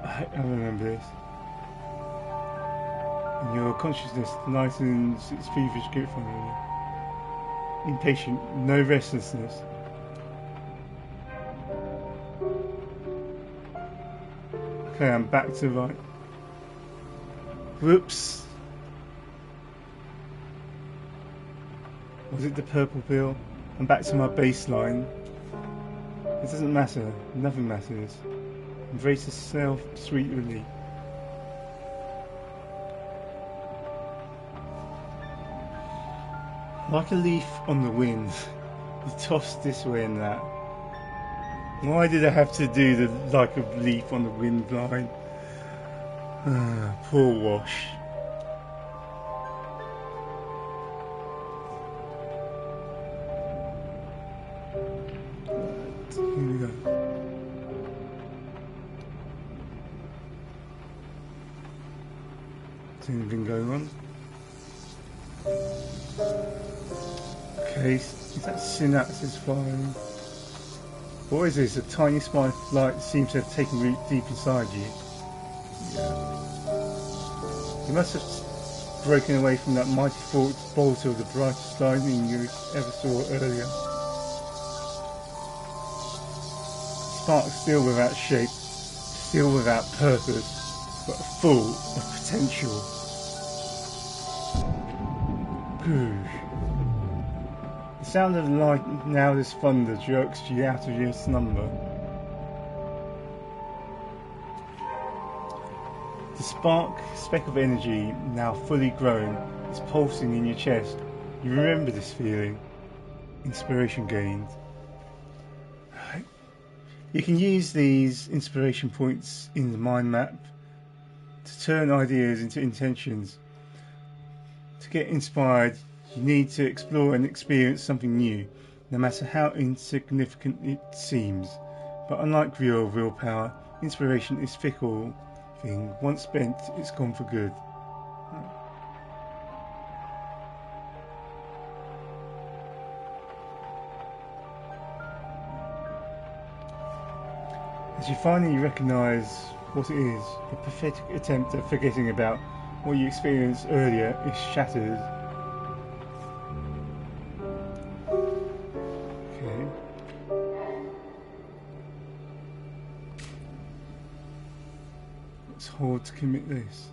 I remember this. And your consciousness lightens its feverish grip on you. Impatient, no restlessness. Okay, I'm back to right. Whoops. Was it the purple pill? I'm back to my baseline. It doesn't matter. Nothing matters. Embrace yourself sweetly. Like a leaf on the wind, you toss this way and that. Why did I have to do the like a leaf on the wind line? Poor Wash. Here we go. Is anything going on? Okay, is that synapses firing? What is this? A tiny spark of light seems to have taken root deep inside you. Yeah. You must have broken away from that mighty forked bolt of the brightest lightning you ever saw earlier. Spark still without shape, still without purpose, but full of potential. Goosh. The sound of light loudest thunder jerks you out of your slumber. The speck of energy, now fully grown, is pulsing in your chest. You remember this feeling. Inspiration gained. You can use these inspiration points in the mind map to turn ideas into intentions. To get inspired, you need to explore and experience something new, no matter how insignificant it seems. But unlike real willpower, inspiration is fickle thing. Once spent, it's gone for good. As you finally recognise what it is, your pathetic attempt at forgetting about what you experienced earlier is shattered. Okay. It's hard to commit this.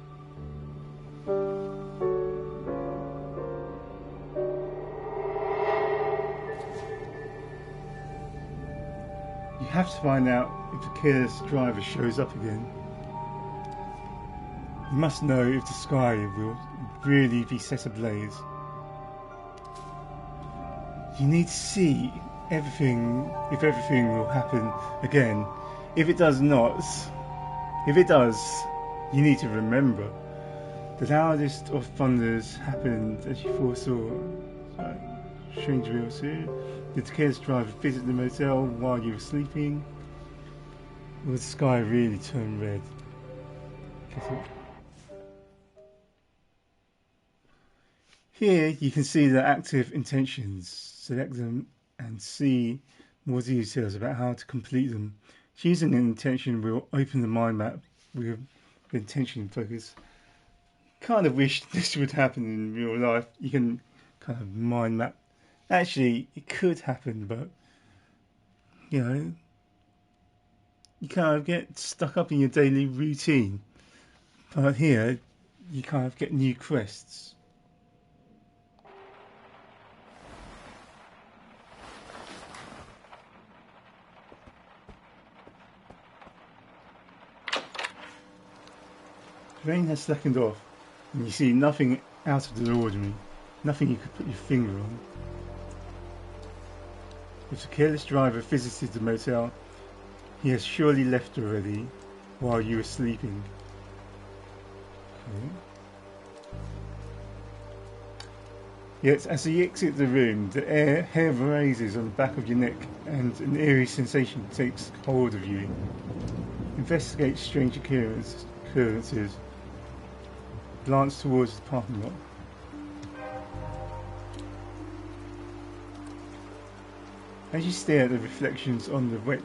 You have to find out if the careless driver shows up again. You must know if the sky will really be set ablaze. You need to see if everything will happen again. If it does, you need to remember. The loudest of thunders happened as you foresaw. Strange wheels here. Did the careless driver visit the motel while you were sleeping? Will the sky really turn red? Here you can see the active intentions. Select them and see more details about how to complete them. Choosing an intention will open the mind map with the intention focus. Kind of wish this would happen in real life. You can kind of mind map. Actually, it could happen, but you know, you kind of get stuck up in your daily routine. But here, you kind of get new quests. The rain has slackened off, and you see nothing out of the ordinary, nothing you could put your finger on. If the careless driver visited the motel, he has surely left already while you were sleeping. Okay. Yet as you exit the room, the hair raises on the back of your neck and an eerie sensation takes hold of you. Investigate strange occurrences. Glance towards the parking lot. As you stare at the reflections on the wet,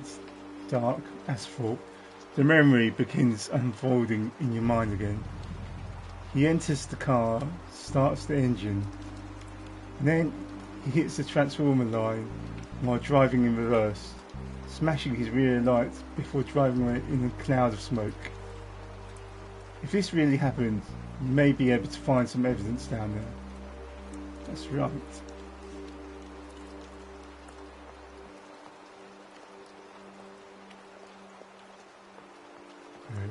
dark asphalt, the memory begins unfolding in your mind again. He enters the car, starts the engine, and then he hits the transformer line while driving in reverse, smashing his rear lights before driving away in a cloud of smoke. If this really happened, you may be able to find some evidence down there. That's right. Okay.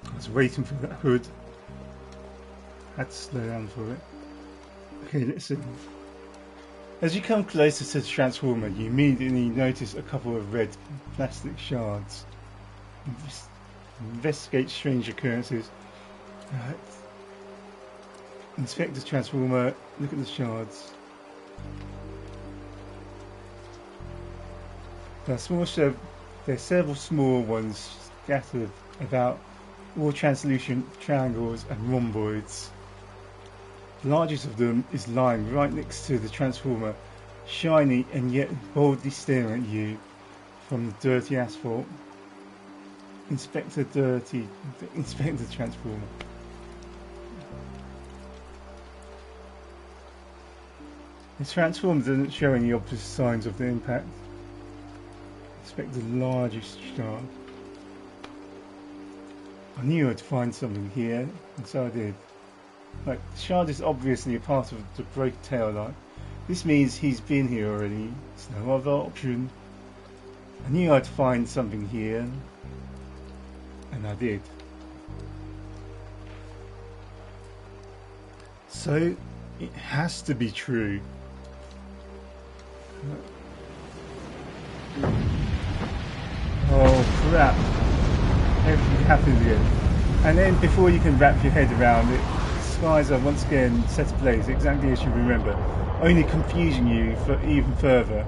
I was waiting for that hood. Had to slow down for it. Okay, let's see. As you come closer to the transformer, you immediately notice a couple of red plastic shards. Investigate strange occurrences. Inspect the transformer. Look at the shards. There are several small ones scattered about, all translucent triangles and rhomboids. The largest of them is lying right next to the transformer, shiny and yet boldly staring at you. from the dirty asphalt. Inspector Transformer. The Transformer doesn't show any obvious signs of the impact. Inspect the largest shard. I knew I'd find something here, and so I did. Like, the shard is obviously a part of the broken tail light. This means he's been here already. There's no other option. I knew I'd find something here, and I did. So, it has to be true. Oh crap. Everything happened again. And then before you can wrap your head around it, the skies are once again set ablaze exactly as you remember, only confusing you for even further.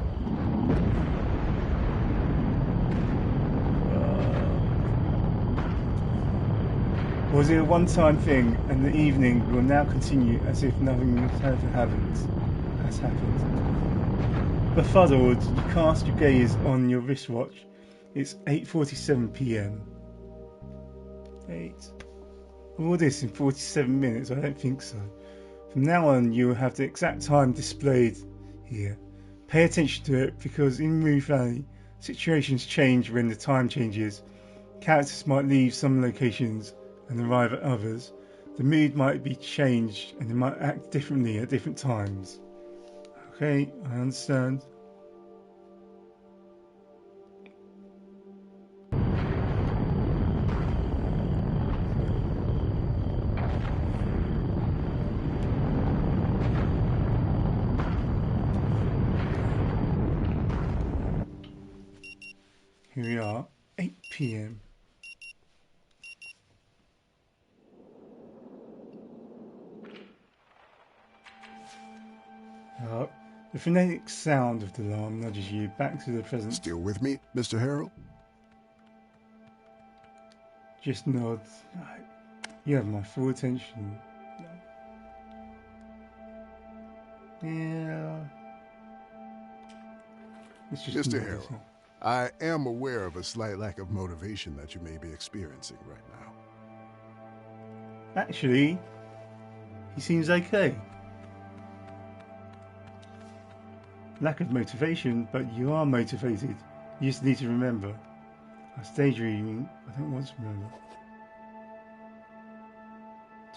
Was it a one-time thing, and the evening will now continue as if nothing has happened? Befuddled, you cast your gaze on your wristwatch. It's 8:47 p.m. 8. All this in 47 minutes? I don't think so. From now on, you will have the exact time displayed here. Pay attention to it, because in Rue Valley, situations change when the time changes. Characters might leave some locations and arrive at others. The mood might be changed, and they might act differently at different times. Okay, I understand. Here we are, 8 p.m. The frenetic sound of the alarm nudges you back to the present. Still with me, Mr. Harrell? Just nod. You have my full attention. Yeah. Mr. Harrell, I am aware of a slight lack of motivation that you may be experiencing right now. Actually, he seems okay. Lack of motivation, but you are motivated. You just need to remember. I was daydreaming. I don't want to remember.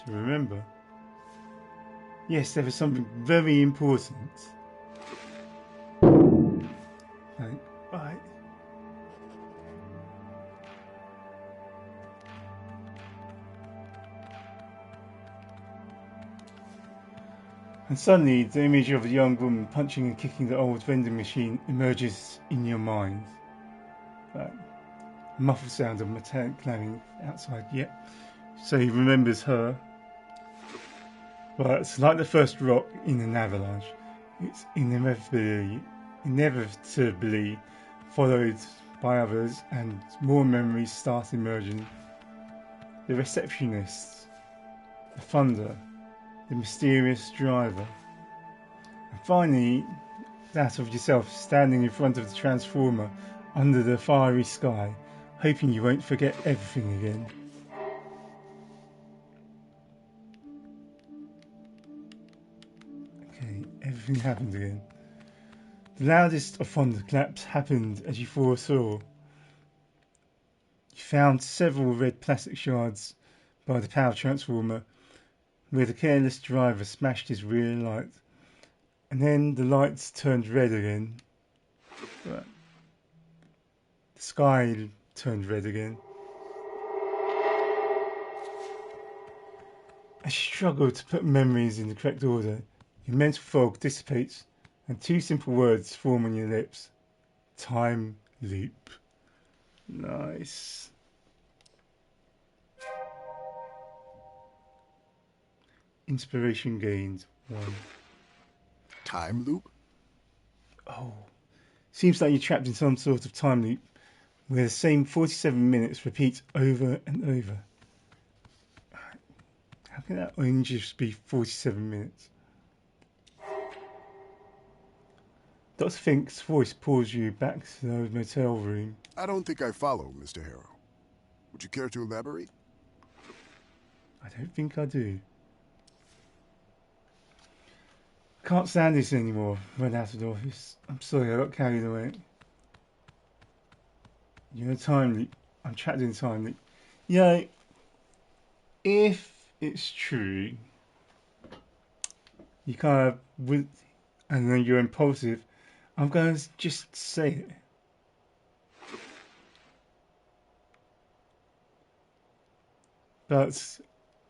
To remember? Yes, there was something very important. Right. And suddenly, the image of a young woman punching and kicking the old vending machine emerges in your mind. A muffled sound of metallic clanging outside. Yep. So he remembers her. But it's like the first rock in an avalanche. It's inevitably followed by others, and more memories start emerging. The receptionists, the thunder, the mysterious driver, and finally that of yourself standing in front of the transformer under the fiery sky, hoping you won't forget everything again. Okay, everything happened again. The loudest of thunderclaps happened as you foresaw. You found several red plastic shards by the power transformer, where the careless driver smashed his rear light, and then the lights turned red again. The sky turned red again. As you struggle to put memories in the correct order, your mental fog dissipates, and two simple words form on your lips. Time loop. Nice. Inspiration gained 1. Time loop? Oh. Seems like you're trapped in some sort of time loop where the same 47 minutes repeat over and over. How can that only just be 47 minutes? Dr. Fink's voice pulls you back to the motel room. I don't think I follow, Mr. Harrow. Would you care to elaborate? I don't think I do. I can't stand this anymore. Run out of the office. I'm sorry, I got carried away. You're in a time leap. I'm trapped in a time leap. You know, if it's true, you kind of would, and then you're impulsive, I'm going to just say it. But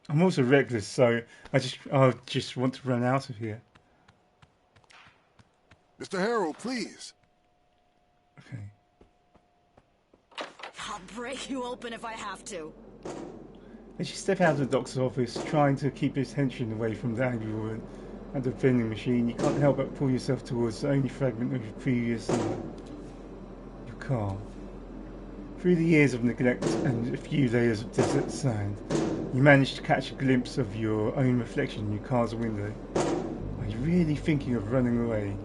I'm also reckless, so I just want to run out of here. Mr. Harrow, please. Okay. I'll break you open if I have to. As you step out of the doctor's office, trying to keep your attention away from the angry woman and the vending machine, you can't help but pull yourself towards the only fragment of your previous life. Your car. Through the years of neglect and a few layers of desert sand, you manage to catch a glimpse of your own reflection in your car's window. Are you really thinking of running away?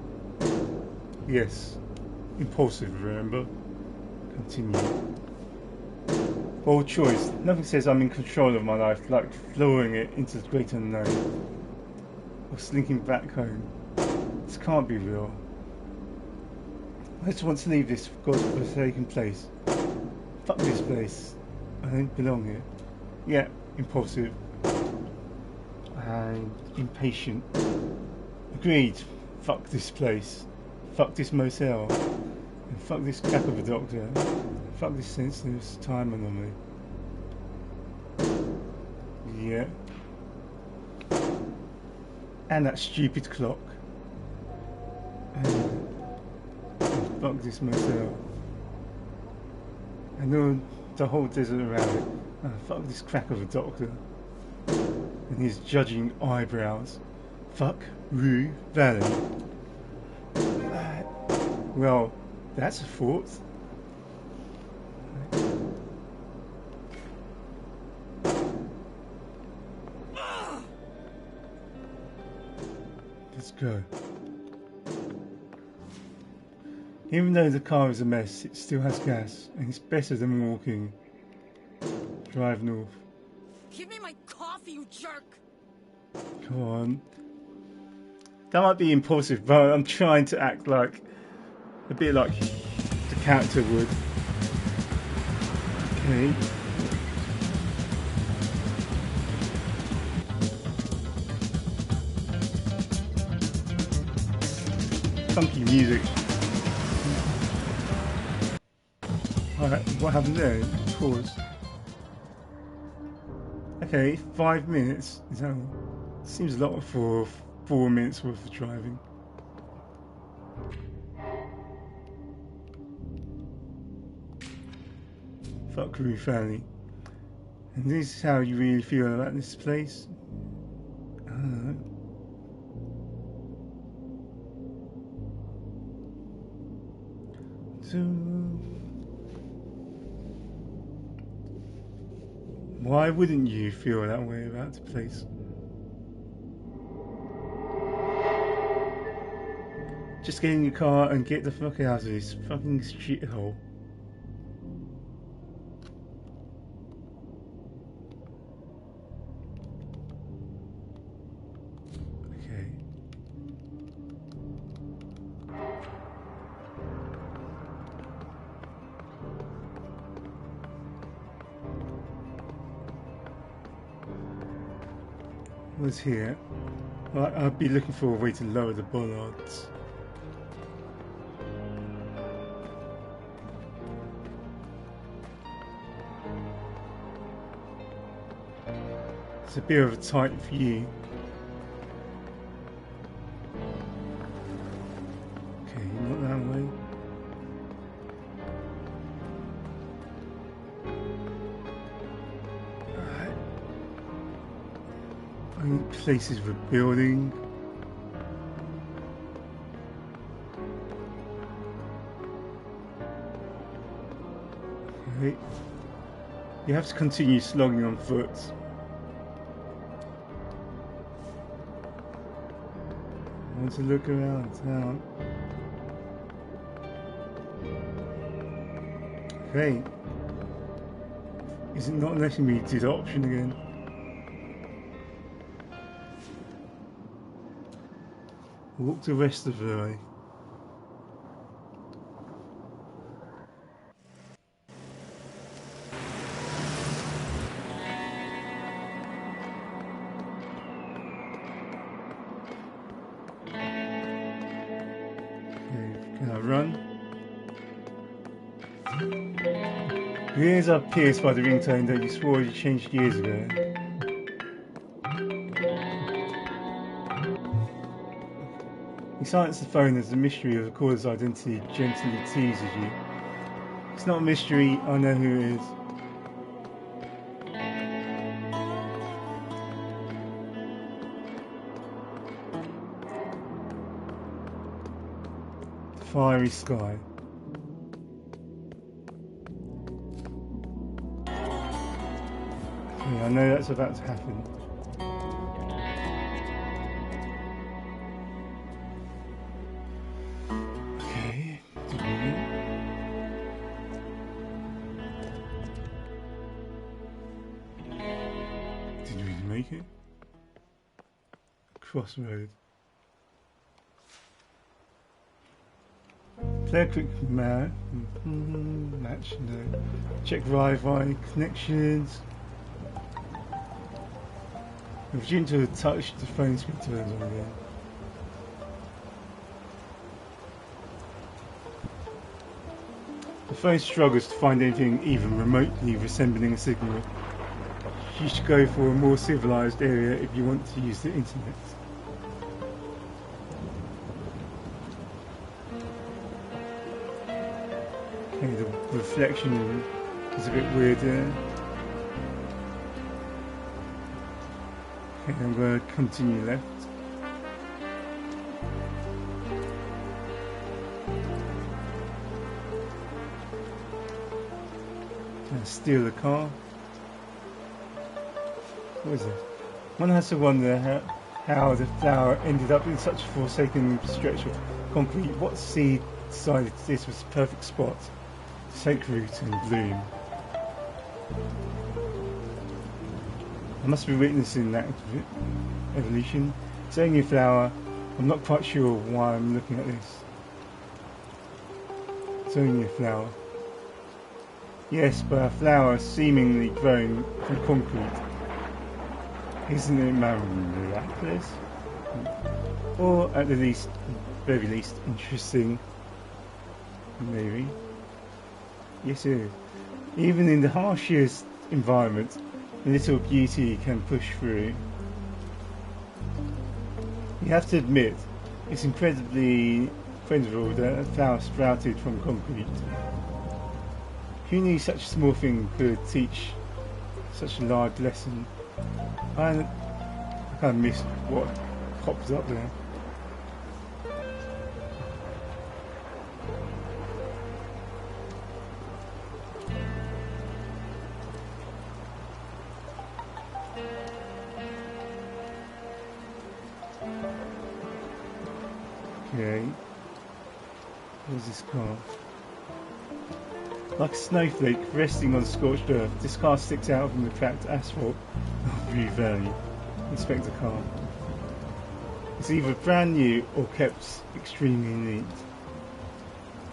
Yes. Impulsive, remember? Continue. Bold choice. Nothing says I'm in control of my life like flooring it into the great unknown. Or slinking back home. This can't be real. I just want to leave this godforsaken place. Fuck this place. I don't belong here. Yeah, impulsive. And impatient. Agreed. Fuck this place. Fuck this motel. And fuck this crap of a doctor. Fuck this senseless time anomaly. Yeah. And that stupid clock. And fuck this motel. And the whole desert around it. Fuck this crack of a doctor. And his judging eyebrows. Fuck Rue Valley. Well, that's a thought. Let's go. Even though the car is a mess, it still has gas, and it's better than walking. Drive north. Give me my coffee, you jerk! Come on. That might be impulsive, but I'm trying to act like a bit like the character would. Okay. Funky music. Alright, what happened there? Pause. Okay, 5 minutes. Is that all? Seems a lot for 4 minutes worth of driving. Fuck Rue Valley. And this is how you really feel about this place? I don't know. So, why wouldn't you feel that way about the place? Just get in your car and get the fuck out of this fucking shithole. Okay. What's here? Well, I'd be looking for a way to lower the bollards. It's a bit of a tight view. Okay, not that way. Alright. Only places we're building. Okay. You have to continue slogging on foot. I want to look around town. Okay. Is it not letting me do the option again? Walk the rest of the way. Okay, can I run? Your ears are pierced by the ringtone that you swore you changed years ago. You silence the phone as the mystery of the caller's identity gently teases you. It's not a mystery, I know who it is. The fiery sky. Okay, I know that's about to happen. Okay, did we make it? Crossroad. Play a quick match, no. Check Wi-Fi connections. If you to touch, the phone screen turns on again. The phone struggles to find anything even remotely resembling a signal. You should go for a more civilized area if you want to use the internet. Okay, the reflection is a bit weird there. Okay, I'm going to continue left. Can I steal the car? What is it? One has to wonder how the flower ended up in such a forsaken stretch of concrete. What seed decided this was the perfect spot to take root and bloom? I must be witnessing that evolution. It's only a flower. I'm not quite sure why I'm looking at this. It's only a flower. Yes, but a flower seemingly grown from concrete. Isn't it miraculous? Or at the least, very least, interesting. Maybe. Yes, it is. Even in the harshest environment, a little beauty can push through. You have to admit, it's incredible that a flower sprouted from concrete. Who knew such a small thing could teach such a large lesson? I kind of missed what pops up there. Okay, where's this car? Like a snowflake resting on scorched earth, this car sticks out from the cracked asphalt of Rue Valley. Inspect the car. It's either brand new or kept extremely neat.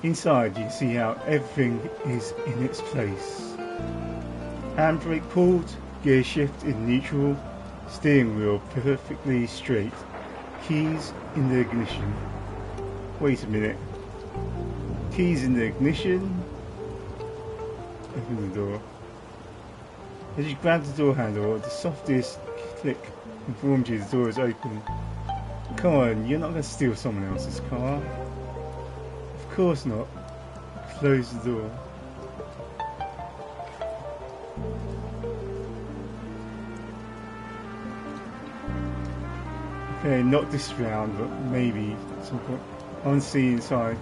Inside you see how everything is in its place. Handbrake pulled, gear shift in neutral, steering wheel perfectly straight, keys in the ignition. Wait a minute. Keys in the ignition? Open the door. As you grab the door handle, the softest click informs you the door is open. Come on, you're not going to steal someone else's car. Of course not. Close the door. Okay, not this round, but maybe at some point. I want to see inside.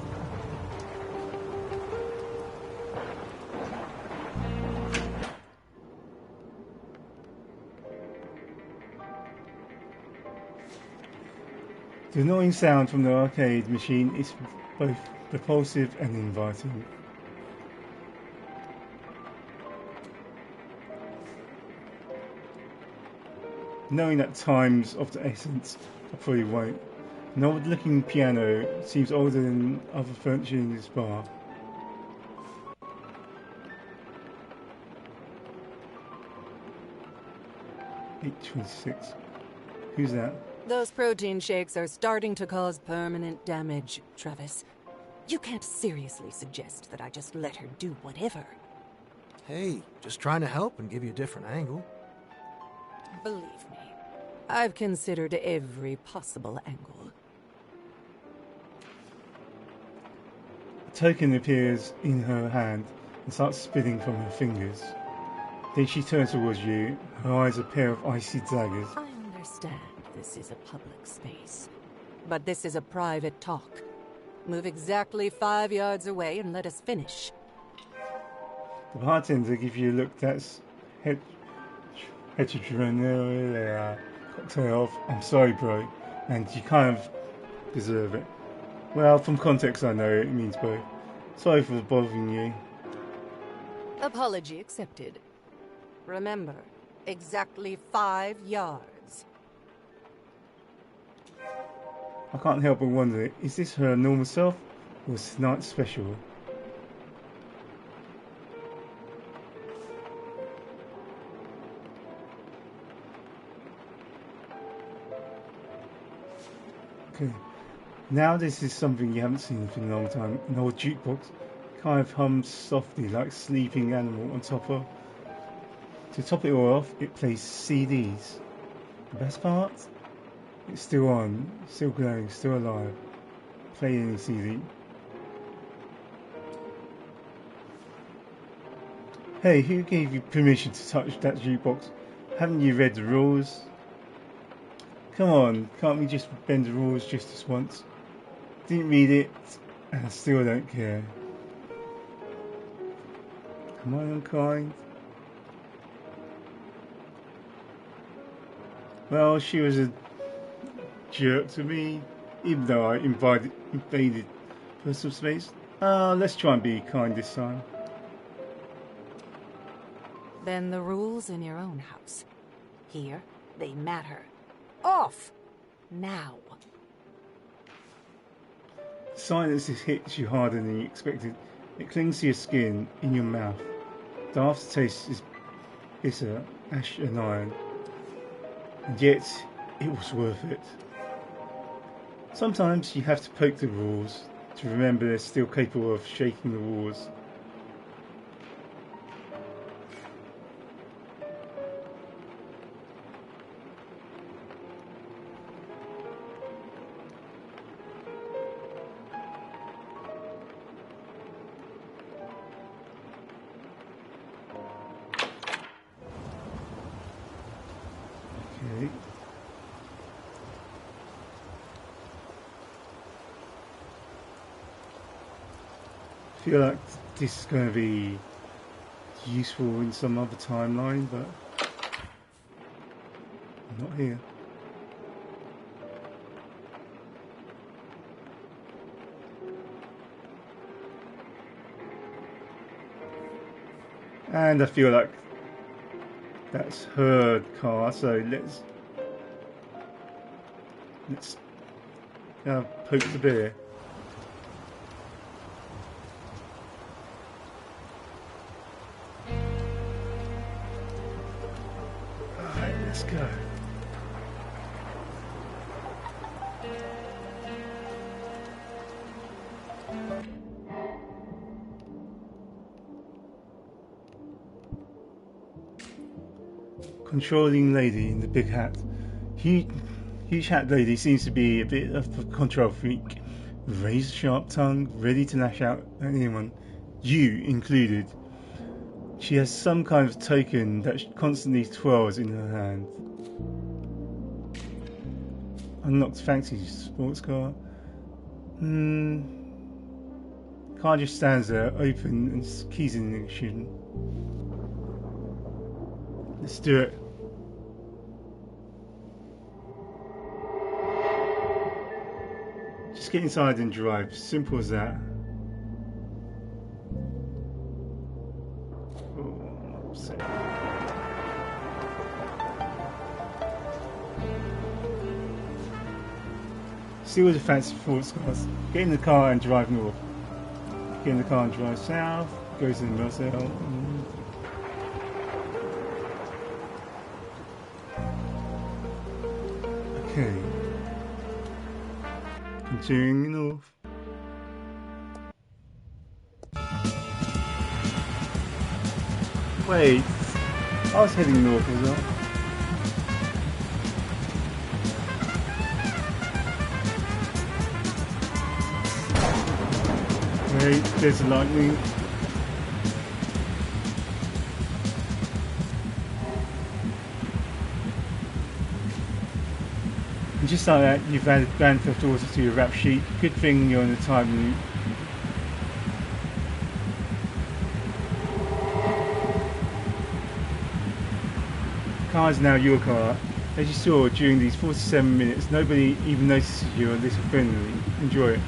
The annoying sound from the arcade machine is both repulsive and inviting. Knowing that time's of the essence, I probably won't. An old-looking piano seems older than other furniture in this bar. $8.26. Who's that? Those protein shakes are starting to cause permanent damage, Travis. You can't seriously suggest that I just let her do whatever. Hey, just trying to help and give you a different angle. Believe me, I've considered every possible angle. A token appears in her hand and starts spinning from her fingers. Then she turns towards you, her eyes a pair of icy daggers. I understand this is a public space, but this is a private talk. Move exactly 5 yards away and let us finish. The bartender gives you a look that's heterogeneous cocktail of, I'm sorry bro, and you kind of deserve it. Well, from context I know it means both. Sorry for bothering you. Apology accepted. Remember, exactly 5 yards. I can't help but wonder, is this her normal self or is tonight's special? Okay, now this is something you haven't seen for a long time. An old jukebox kind of hums softly like a sleeping animal on top of. To top it all off, it plays CDs. The best part? It's still on, still going, still alive. Play any CD. Hey, who gave you permission to touch that jukebox? Haven't you read the rules? Come on, can't we just bend the rules just this once? Didn't read it, and I still don't care. Am I unkind? Well, she was a jerk to me, even though I invaded personal space. Let's try and be kind this time. Bend the rules in your own house. Here, they matter. Off! Now. Silence hits you harder than you expected. It clings to your skin, in your mouth. The aftertaste is bitter, ash and iron. And yet, it was worth it. Sometimes you have to poke the rules to remember they're still capable of shaking the walls. Okay. I feel like this is going to be useful in some other timeline, but not here. And I feel like that's her car, so let's poke the bear. Alright, let's go. Controlling lady in the big hat. Huge hat lady seems to be a bit of a control freak. Razor sharp tongue, ready to lash out at anyone, you included. She has some kind of token that constantly twirls in her hand. Unlocked fancy sports car. Car just stands there, open and keys in ignition. Let's do it. Just get inside and drive. Simple as that. Oh, I'm upset. See all the fancy sports cars. Get in the car and drive north. Get in the car and drive south. Go to the Marcel. Okay. Continuing north. Wait, I was heading north as well. Wait, there's lightning. And just like that, you've added Grand Theft Auto to your rap sheet. Good thing you're on the Timeloop. Car is now your car. As you saw during these 47 minutes, nobody even notices you are this friendly. Enjoy it.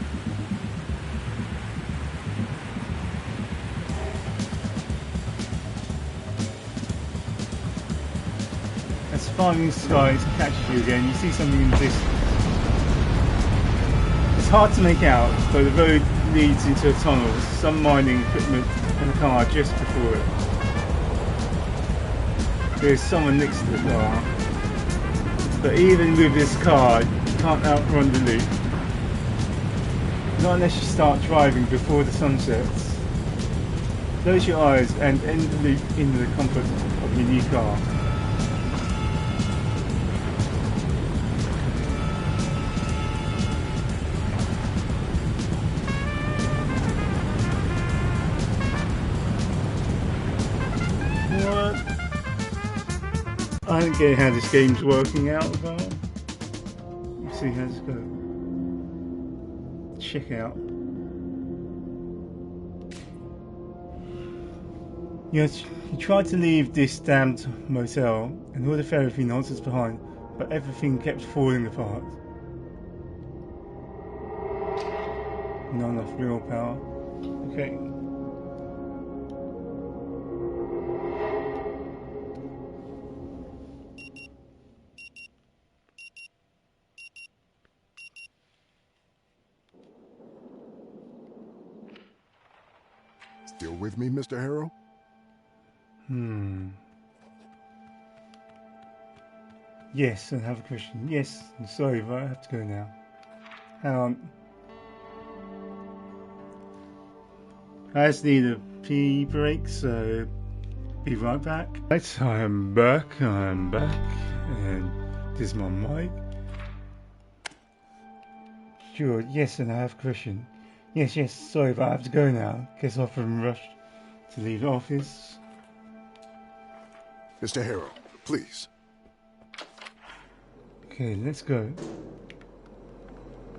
As the farming skies catches you again, you see something in the distance. It's hard to make out, but the road leads into a tunnel with some mining equipment and a car just before it. There's someone next to the car, but even with this car, you can't outrun the loop. Not unless you start driving before the sun sets. Close your eyes and end the loop in the comfort of your new car. I don't get how this game's working out, but let's see how this goes. Check out. Yes, you tried to leave this damned motel and all the therapy nonsense behind, but everything kept falling apart. Not enough willpower. Okay. Still with me, Mr. Harrow? Yes, I have a question. Yes, I'm sorry, but I have to go now. Hang on. I just need a pee break, so be right back. Right, I am back, and this is my mic. Sure, yes, and I have a question. Yes, sorry, but I have to go now. Guess I've been rushed to leave the office. Mr. Harrow, please. Okay, let's go.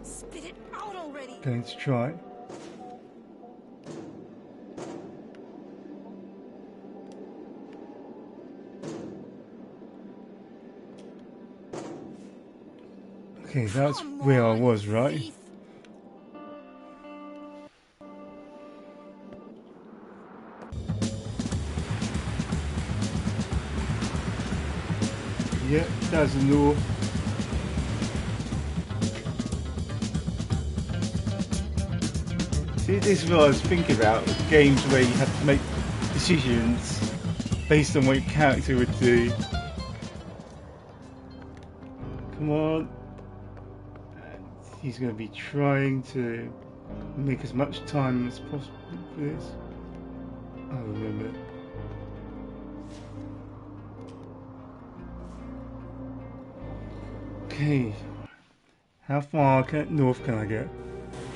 Spit it out already. Going to try. Okay, that's where I was, right? Thief. Yep, that's the north. See, this is what I was thinking about, with games where you have to make decisions based on what your character would do. Come on. And he's going to be trying to make as much time as possible for this. I remember. Okay. How far north can I get?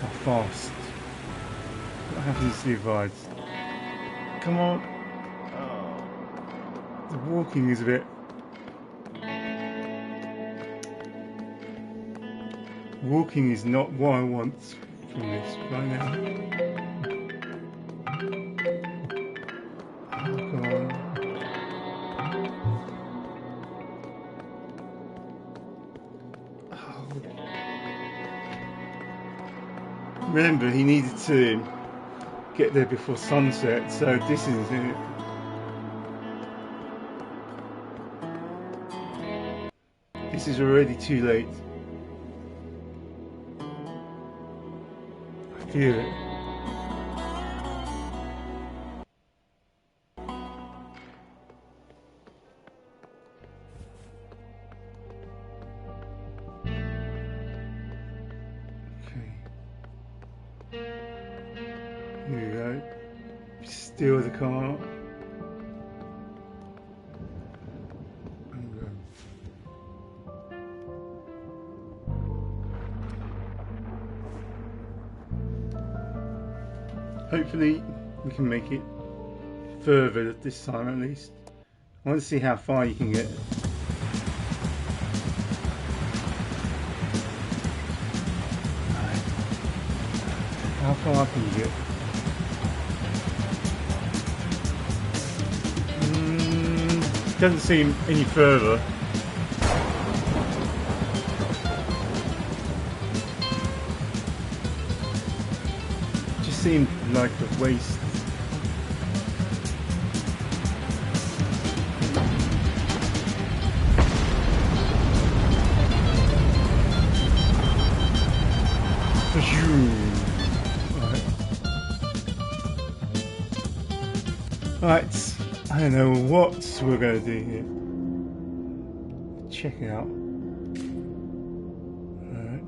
How fast? What happens to the advice? Come on. Oh. The walking is a bit... Walking is not what I want from this right now. Oh, come on. Oh. Remember, he needed to get there before sunset, so this is it. This is already too late. feel it. Here we go. Steal the car. And go. Hopefully we can make it further this time at least. I want to see how far you can get. How far can you get? Doesn't seem any further. Just seemed like a waste. Right, I don't know what we're going to do here. Check it out. Alright.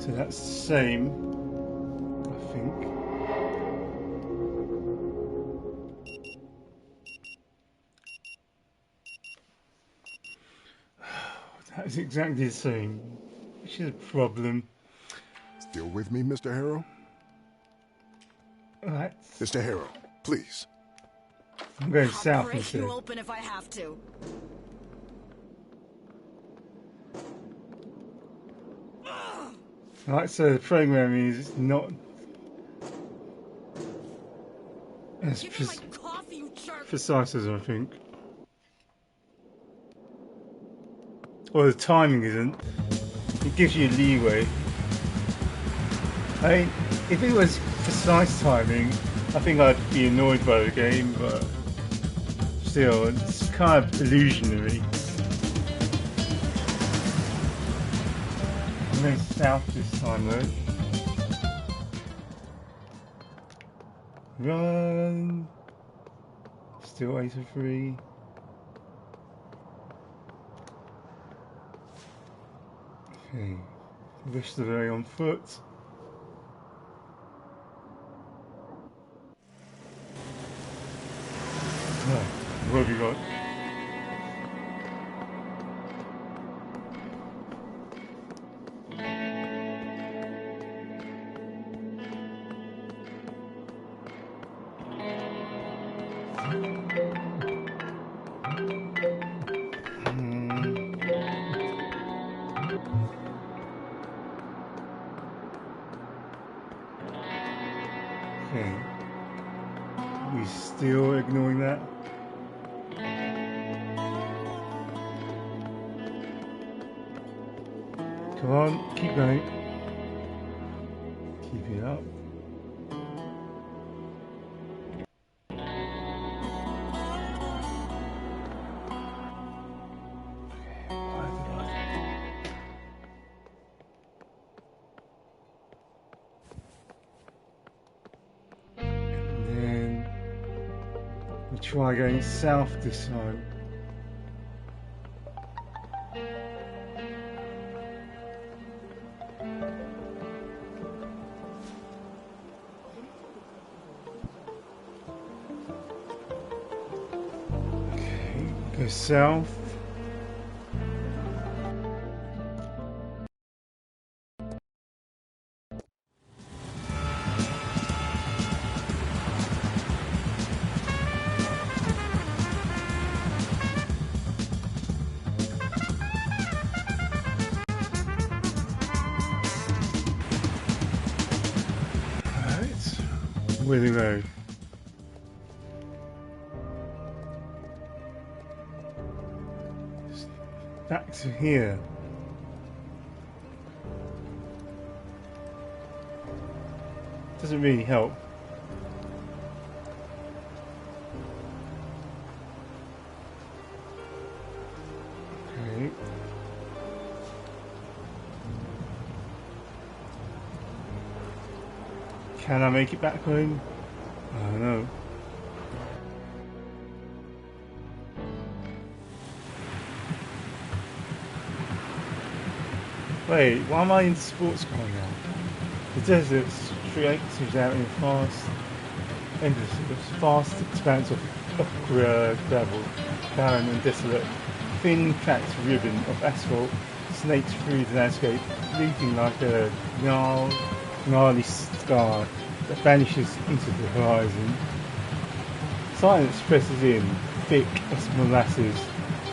So that's the same, I think. That's exactly the same, which is a problem. Still with me, Mr. Harrow? Right. Mr. Harrow, please. I'm going I'll south break instead. you open if I have to. Right, so the programming is not as Give me my coffee, you jerk. precise as I think. Or the timing isn't. It gives you leeway. I mean, if it was precise timing, I think I'd be annoyed by the game, but still, it's kind of illusionary. I'm going south this time though. Run! Still 83. Okay, the rest of the way on foot. Right, what have you got? Okay. We still ignoring that? Come on, keep going. Keep it up. Try going south this time. Okay, go south. Where do we go? Back to here. Doesn't really help. Can I make it back home? I don't know. Wait, why am I in sports car now? The desert stretches out in vast expanse of gravel, barren and desolate. Thin, cracked ribbon of asphalt snakes through the landscape, leaping like a gnarly scar that vanishes into the horizon. Silence presses in, thick as molasses,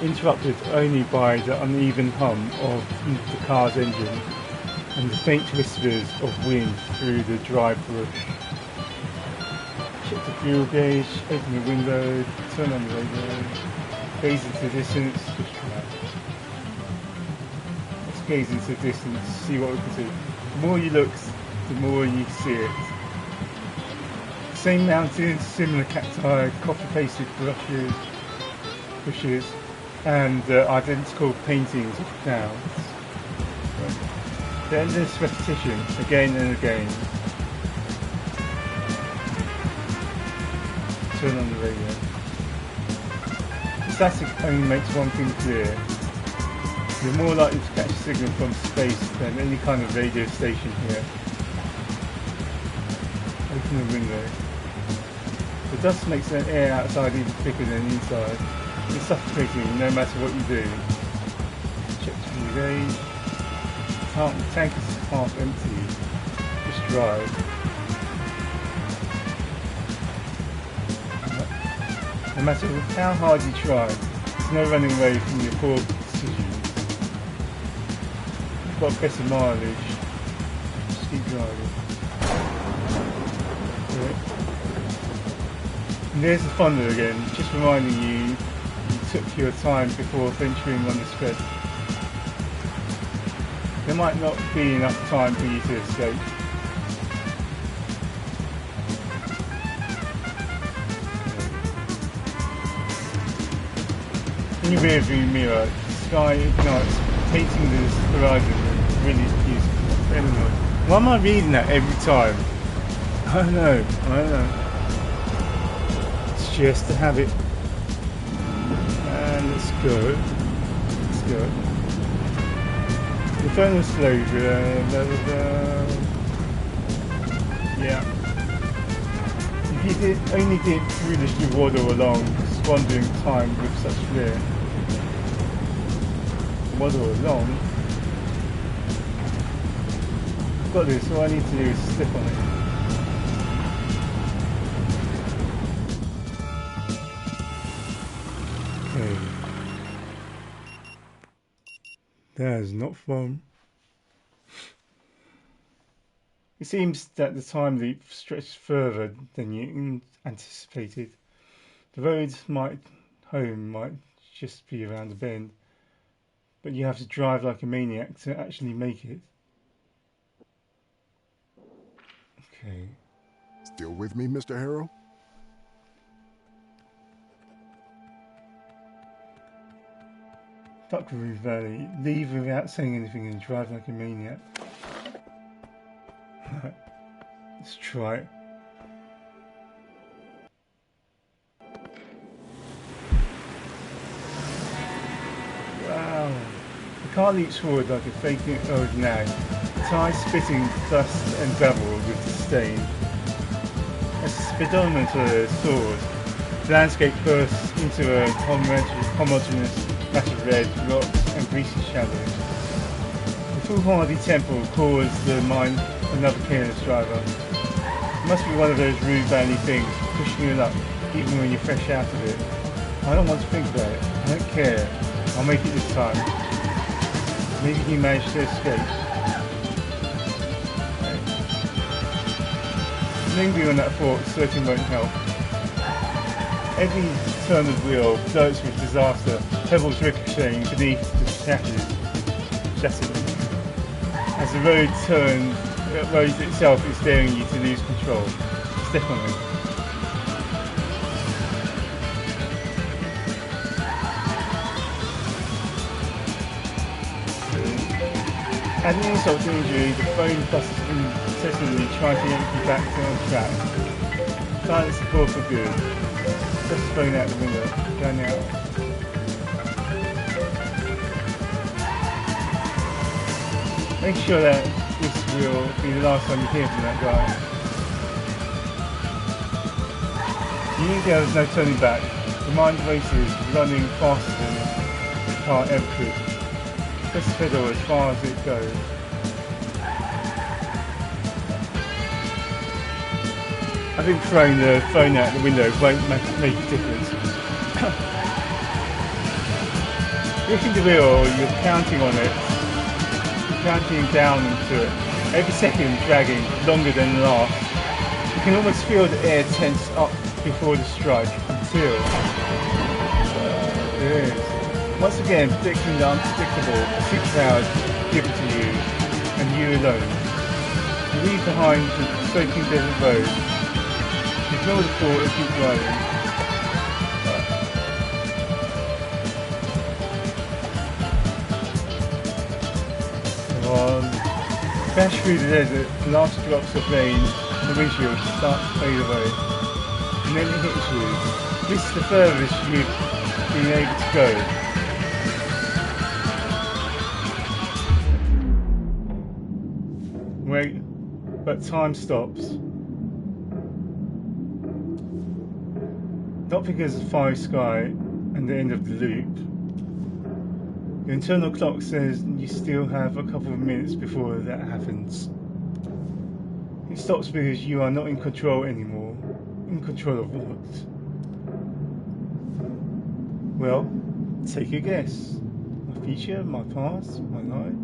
interrupted only by the uneven hum of the car's engine and the faint whispers of wind through the dry brush. Check the fuel gauge, open the window, turn on the radio, gaze into the distance. Let's gaze into the distance, see what we can see. The more you look, the more you see it. Same mountains, similar cacti, copy-pasted bushes, and identical paintings of clouds. The endless repetition, again and again. Turn on the radio. Static only makes one thing clear. You're more likely to catch a signal from space than any kind of radio station here. Open the window. The dust makes the air outside even thicker than inside. It's suffocating no matter what you do. Check the fuel gauge. The tank is half empty. Just drive. No matter how hard you try, there's no running away from your poor decisions. You've got better mileage. Just keep driving. Okay. And there's the thunder again, just reminding you took your time before venturing on the spread. There might not be enough time for you to escape. In your rearview mirror, the sky ignites, painting the horizon really beautiful. Why am I reading that every time? I don't know. It's just a habit. And let's go. The phone was slow. Yeah. If you only did foolishly waddle along, squandering time with such flair. Waddle along? I've got this, all I need to do is slip on it. Okay. That is not fun. It seems that the time leap stretched further than you anticipated. The road home might just be around the bend, but you have to drive like a maniac to actually make it. Okay. Still with me, Mr. Harrow? Fuck Rue Valley. Leave without saying anything and drive like a maniac. Let's try it. Wow. The car leaps forward like a faking old nag, tires spitting dust and gravel with disdain. As the speedometer soars, the landscape bursts into a homogeneous mass of red rocks and greasy shadows. The foolhardy temple calls the mind another careless driver. It must be one of those Rue Valley things, pushing you up, even when you're fresh out of it. I don't want to think about it. I don't care. I'll make it this time. Maybe he managed to escape. Lingering on that thought certainly won't help. Every turn of the wheel flirts with disaster, pebbles ricocheting beneath the chassis. As the road itself is daring you to lose control. Step on it. Adding insult to injury, the phone busts incessantly trying to yank you back on track. Silence the call for good. Just thrown out the window. Go now. Make sure that this will be the last time you hear from that guy. You knew there was no turning back. The mind races, running faster than the car ever could. Press the pedal as far as it goes. I think throwing the phone out the window won't make a difference. Looking the wheel, you're counting on it. You're counting down to it. Every second dragging longer than the last. You can almost feel the air tense up before the strike until there is. Once again, predicting the unpredictable, a thick cloud given to you, and you alone. You leave behind the soaking desert road. Ignore the thought and keep driving. Crash through the desert, the last drops of rain on the windshield start to fade away. And then it hits you. This is the furthest you've been able to go. Wait, but time stops. Not because of fiery sky and the end of the loop. Your internal clock says you still have a couple of minutes before that happens. It stops because you are not in control anymore. In control of what? Well, take a guess. My future, my past, my life?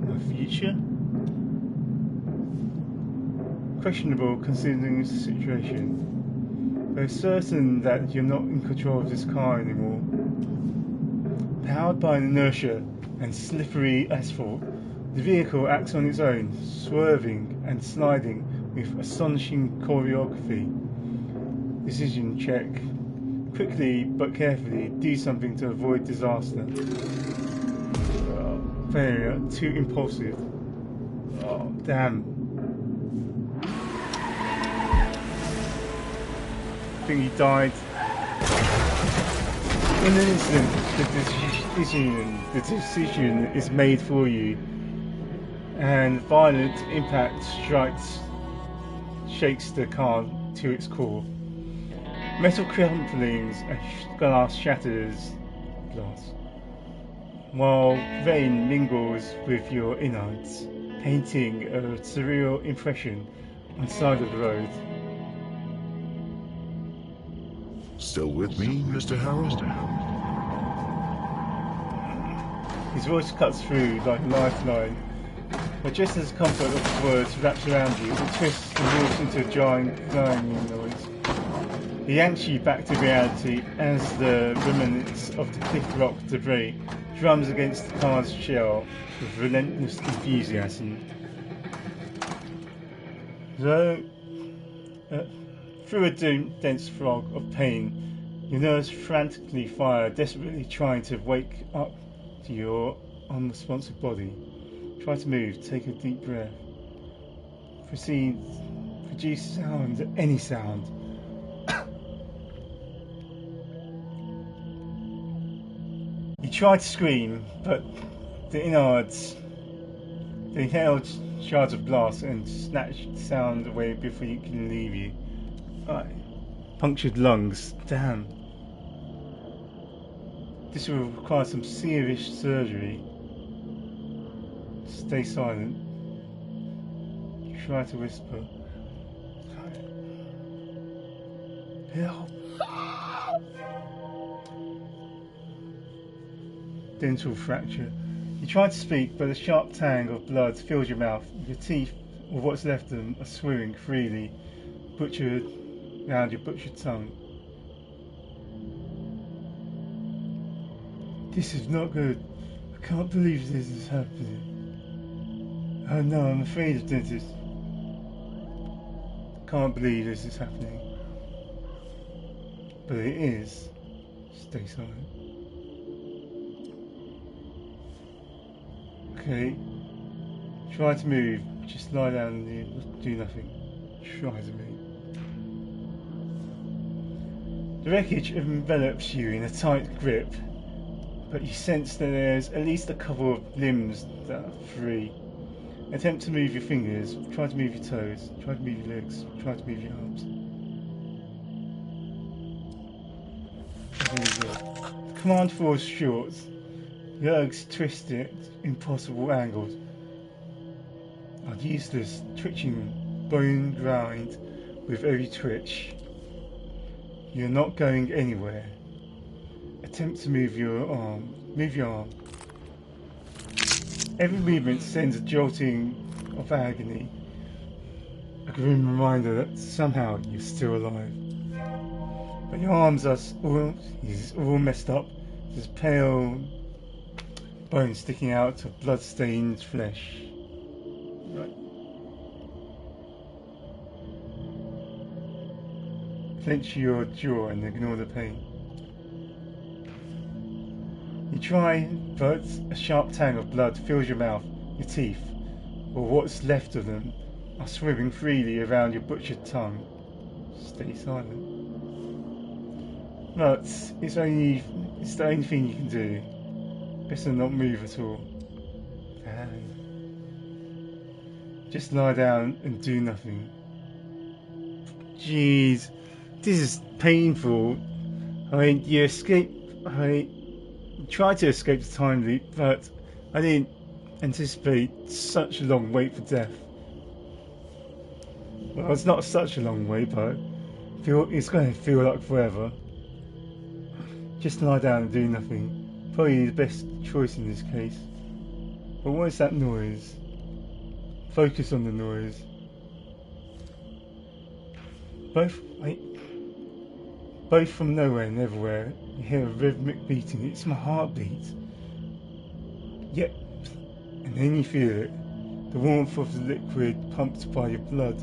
My future? Questionable considering the situation. But it's certain that you're not in control of this car anymore. Powered by inertia and slippery asphalt, the vehicle acts on its own, swerving and sliding with astonishing choreography. Decision check. Quickly but carefully do something to avoid disaster. Failure, too impulsive. Oh, damn. I think he died. In an instant, the decision is made for you, and violent impact shakes the car to its core. Metal crumplings and glass shatters, while rain mingles with your innards, painting a surreal impression on the side of the road. Still with me, Mr. Harrow? His voice cuts through like a lifeline, but just as the comfort of the words wraps around you, it twists and morphs into a jarring, grinding noise. He yanks you back to reality as the remnants of the cliff rock debris drums against the car's shell with relentless enthusiasm. Though, through a dense fog of pain, your nerves frantically fire, desperately trying to wake up to your unresponsive body. Try to move, take a deep breath. Proceed, produce sound, any sound. You try to scream, but the innards, the inhaled shards of glass and snatch the sound away before it can leave you. Punctured lungs, damn. This will require some serious surgery. Stay silent. Try to whisper. Help. Dental fracture. You try to speak, but a sharp tang of blood fills your mouth. Your teeth, or what's left of them, are swimming freely, butchered round your butchered tongue. This is not good. I can't believe this is happening. Oh no, I'm afraid of dentists. Can't believe this is happening. But it is. Stay silent. Okay, Try to move. Just lie down and do nothing. Try to move. The wreckage envelops you in a tight grip, but you sense that there's at least a couple of limbs that are free. Attempt to move your fingers. Try to move your toes. Try to move your legs. Try to move your arms. The command falls short. Your legs twist at impossible angles. I'd useless, twitching bone grind with every twitch. You're not going anywhere. Attempt to move your arm. Move your arm. Every movement sends a jolting of agony. A grim reminder that somehow you're still alive. But your arms are all messed up. There's pale bone sticking out of blood-stained flesh. Right. Clench your jaw and ignore the pain. You try, but a sharp tang of blood fills your mouth. Your teeth, or what's left of them, are swimming freely around your butchered tongue. Stay silent. But it's the only thing you can do. Better not move at all. Just lie down and do nothing. Jeez, this is painful. I mean, you escape. I tried to escape the time loop, but I didn't anticipate such a long wait for death. Well, it's not such a long wait, but it's going to feel like forever. Just lie down and do nothing. Probably the best choice in this case. But what is that noise? Focus on the noise. Both from nowhere and everywhere, you hear a rhythmic beating. It's my heartbeat. Yep. And then you feel it. The warmth of the liquid pumped by your blood,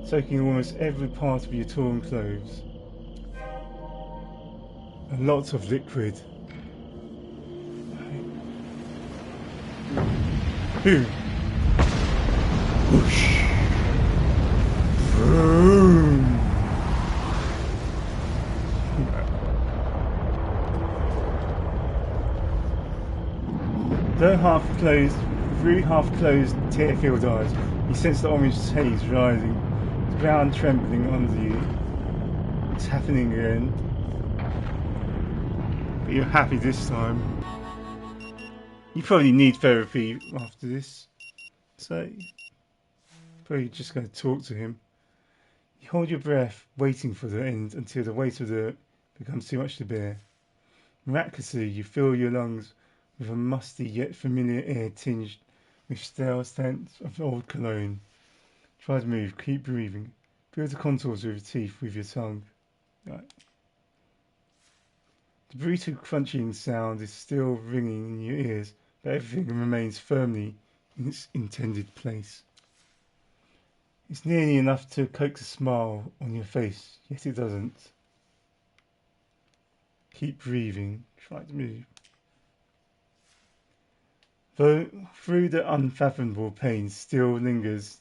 soaking almost every part of your torn clothes. A lot of liquid. Boom. Whoosh. Boom. Through half-closed, tear-filled eyes, you sense the orange haze rising, the ground trembling under you. It's happening again. But you're happy this time. You probably need therapy after this, so probably just going to talk to him. You hold your breath, waiting for the end until the weight of the becomes too much to bear. Miraculously, you fill your lungs with a musty yet familiar air tinged with stale scents of old cologne. Try to move, keep breathing. Feel the contours of your teeth with your tongue. Right. The brutal crunching sound is still ringing in your ears, but everything remains firmly in its intended place. It's nearly enough to coax a smile on your face, yet it doesn't. Keep breathing, try to move. Though the unfathomable pain still lingers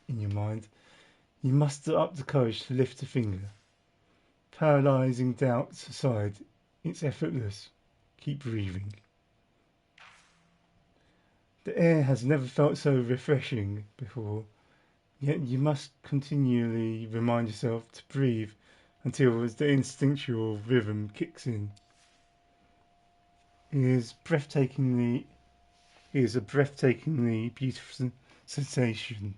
in your mind, you muster up the courage to lift a finger. Paralyzing doubts aside, it's effortless. Keep breathing. The air has never felt so refreshing before, yet you must continually remind yourself to breathe until the instinctual rhythm kicks in. It is a breathtakingly beautiful sensation.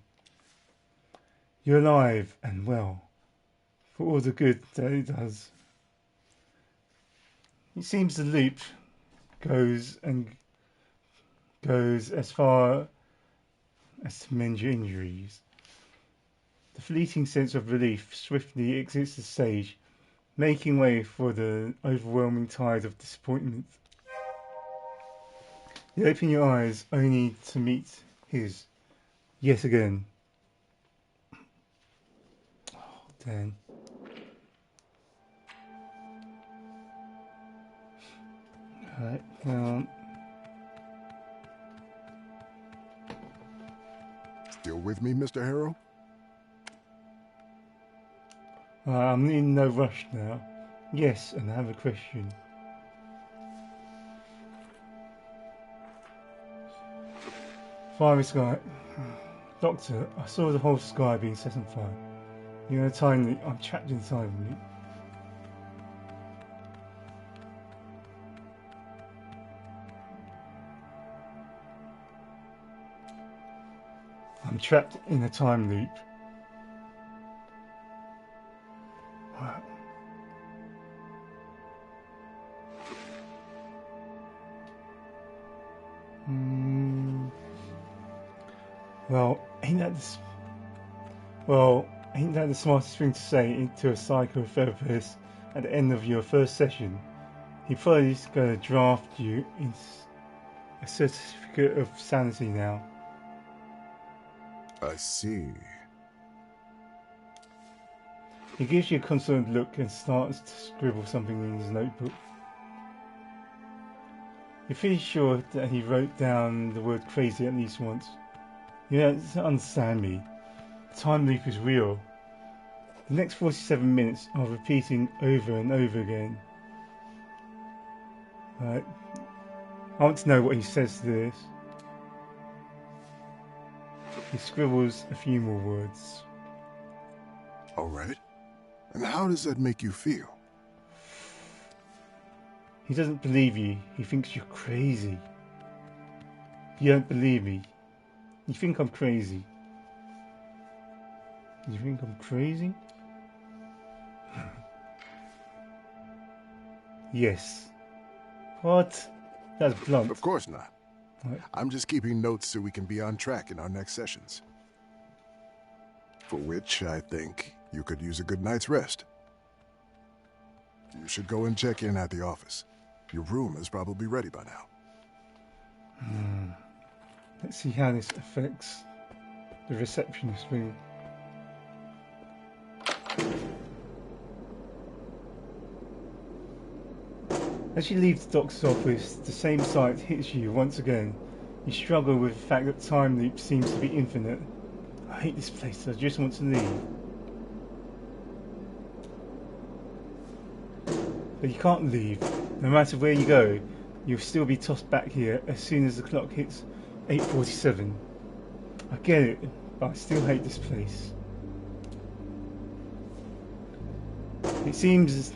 You're alive and well, for all the good that it does. It seems the loop goes as far as to mend your injuries. The fleeting sense of relief swiftly exits the stage, making way for the overwhelming tide of disappointment. You open your eyes only to meet his yet again. Oh, damn. Alright, now Still with me, Mr. Harrow? I'm in no rush now. Yes, and I have a question. Fire sky. Doctor, I saw the whole sky being set on fire. You know, time I'm trapped in time loop. I'm trapped in a time loop. Wow. Ain't that the smartest thing to say to a psychotherapist at the end of your first session? He probably is going to draft you in a certificate of sanity now. I see. He gives you a concerned look and starts to scribble something in his notebook. You're pretty sure that he wrote down the word crazy at least once. You don't understand me. The time loop is real. The next 47 minutes are repeating over and over again. Right. I want to know what he says to this. He scribbles a few more words. Alright. And how does that make you feel? He doesn't believe you. He thinks you're crazy. You don't believe me. You think I'm crazy. You think I'm crazy? Yes. What? That's blunt. Of course not. What? I'm just keeping notes so we can be on track in our next sessions. For which I think you could use a good night's rest. You should go and check in at the office. Your room is probably ready by now. Let's see how this affects the receptionist room. As you leave the doctor's office, the same sight hits you once again. You struggle with the fact that time loop seems to be infinite. I hate this place, I just want to leave. But you can't leave. No matter where you go, you'll still be tossed back here as soon as the clock hits 8:47. I get it, but I still hate this place. It seems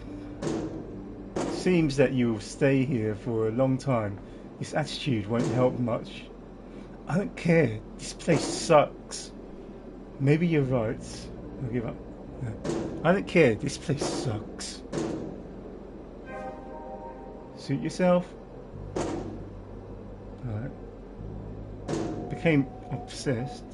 that you'll stay here for a long time. This attitude won't help much. I don't care. This place sucks. Maybe you're right. I'll give up. No. I don't care. This place sucks. Suit yourself. Alright. Became obsessed.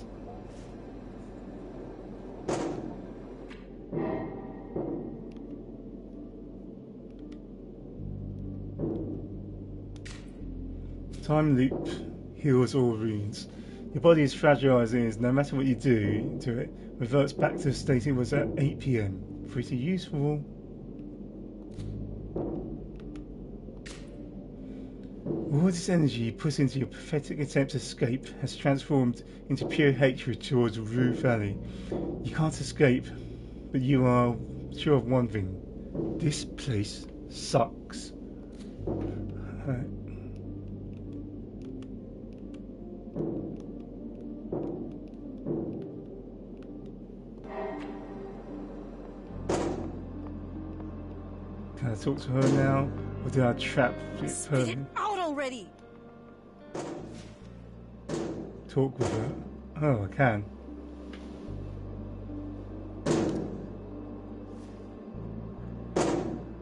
Time loop heals all wounds. Your body is fragile as it is. No matter what you do to it, reverts back to the state it was at 8 PM. Pretty useful. All this energy you put into your pathetic attempt to escape has transformed into pure hatred towards Rue Valley. You can't escape, but you are sure of one thing. This place sucks. Can I talk to her now? Or did I trap it Spit it out already! Talk with her? Oh, I can.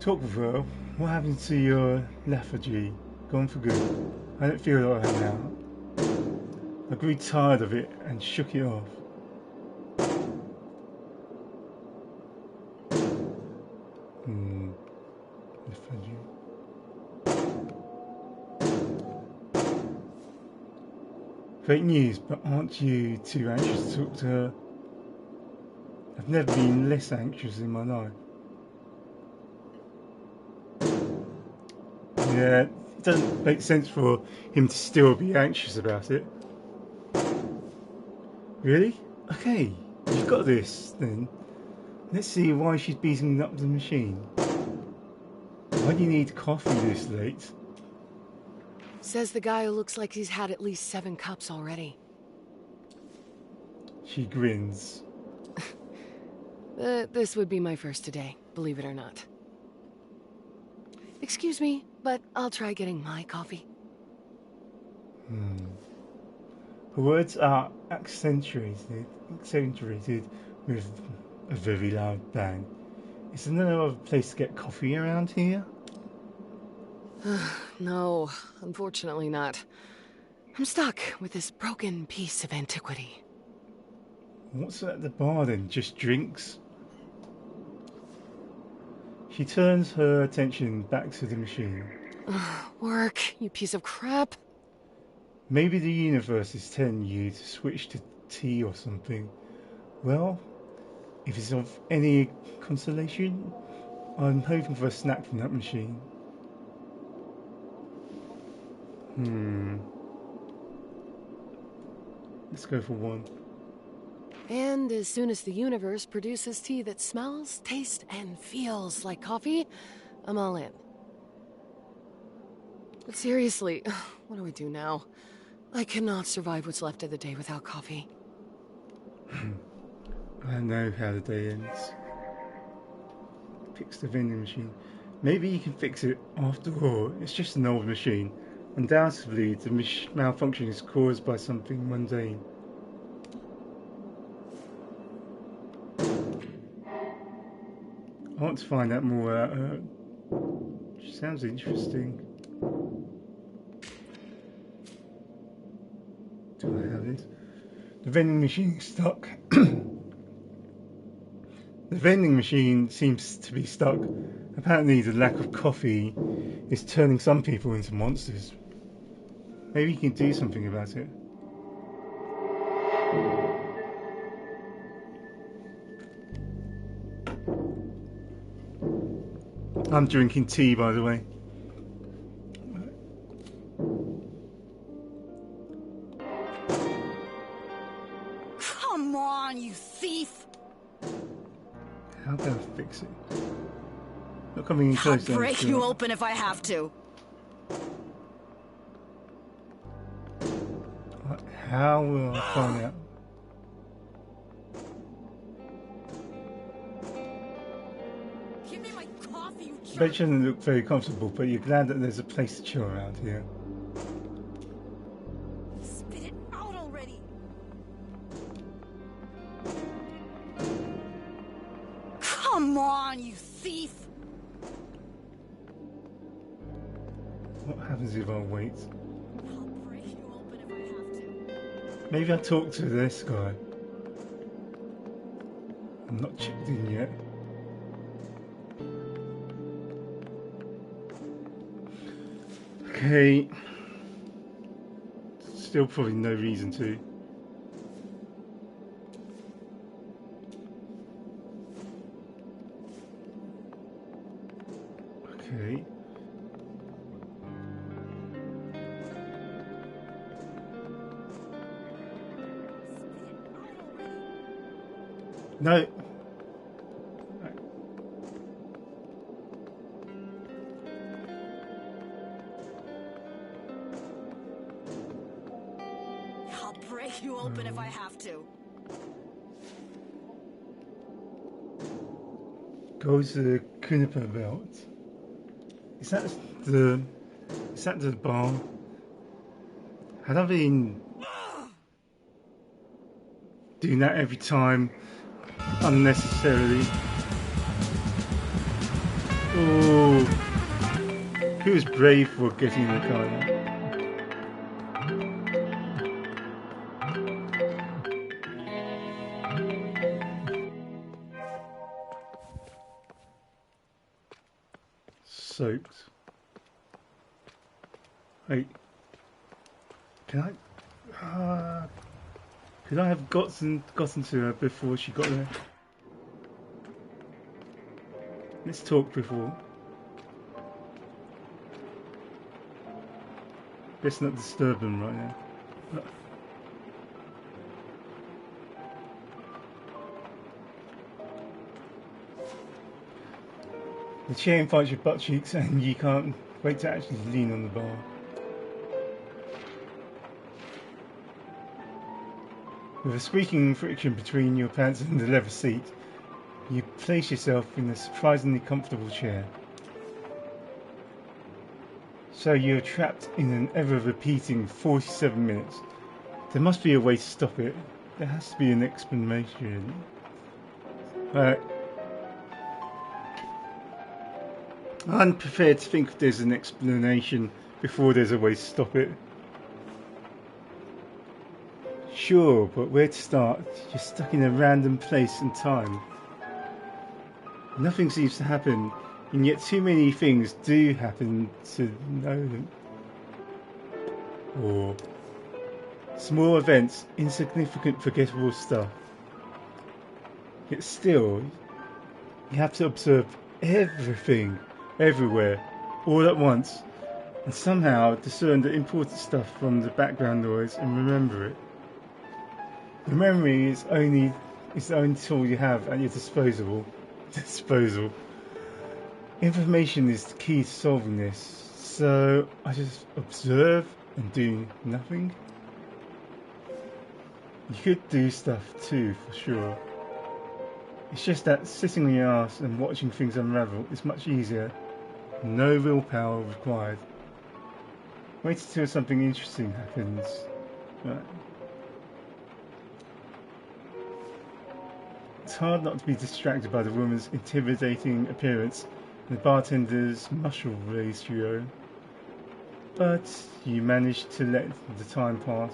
Talk with her. What happened to your lethargy? Gone for good. I don't feel like that now. I grew tired of it and shook it off. Lethargy. Great news, but aren't you too anxious to talk to her? I've never been less anxious in my life. Yeah, it doesn't make sense for him to still be anxious about it. Really? Okay, you've got this then. Let's see why she's beating up the machine. Why do you need coffee this late? Says the guy who looks like he's had at least 7 cups already. She grins. This would be my first today, believe it or not. Excuse me, but I'll try getting my coffee. Her words are accentuated with a very loud bang. Is there no other place to get coffee around here? No, unfortunately not. I'm stuck with this broken piece of antiquity. What's at the bar then? Just drinks? She turns her attention back to the machine. Work, you piece of crap. Maybe the universe is telling you to switch to tea or something. Well, if it's of any consolation, I'm hoping for a snack from that machine. Let's go for one. And as soon as the universe produces tea that smells, tastes, and feels like coffee, I'm all in. But seriously, what do I do now? I cannot survive what's left of the day without coffee. I know how the day ends. Fix the vending machine. Maybe you can fix it after all. It's just an old machine. Undoubtedly, the malfunction is caused by something mundane. I want to find out more about her. She sounds interesting. Do I have this? The vending machine is stuck. The vending machine seems to be stuck. Apparently the lack of coffee is turning some people into monsters. Maybe you can do something about it. I'm drinking tea, by the way. Come on, you thief! How can I fix it? Not coming in close. I'll break you open if I have to. How will I find out? Give me my coffee, you jerk! Bed doesn't look very comfortable, but you're glad that there's a place to chill around here. Spit it out already! Come on, you thief! What happens if I wait? I'll break you open if I have to. Maybe I'll talk to this guy. I'm not checked in yet. Okay. Still probably no reason to. Okay. No. I'll break you open if I have to. Go to the Kunipa belt. Is that the bar? Had I been doing that every time unnecessarily? Oh, he was brave for getting in the car now. Soaked. Wait, can I? Could I have gotten to her before she got there? Let's talk before. Let's not disturb them right now. The chair invites your butt cheeks and you can't wait to actually lean on the bar. With a squeaking friction between your pants and the leather seat, you place yourself in a surprisingly comfortable chair. So you're trapped in an ever-repeating 47 minutes. There must be a way to stop it. There has to be an explanation. I'm prepared to think there's an explanation before there's a way to stop it. Sure, but where to start? You're stuck in a random place and time. Nothing seems to happen, and yet too many things do happen to know them. Or small events, insignificant, forgettable stuff. Yet still, you have to observe everything, everywhere, all at once, and somehow discern the important stuff from the background noise and remember it. Your memory is the only tool you have at your disposal. Information is the key to solving this, so I just observe and do nothing. You could do stuff too, for sure. It's just that sitting on your ass and watching things unravel is much easier. No willpower required. Wait until something interesting happens. Right. It's hard not to be distracted by the woman's intimidating appearance and the bartender's muscle ratio, but you manage to let the time pass.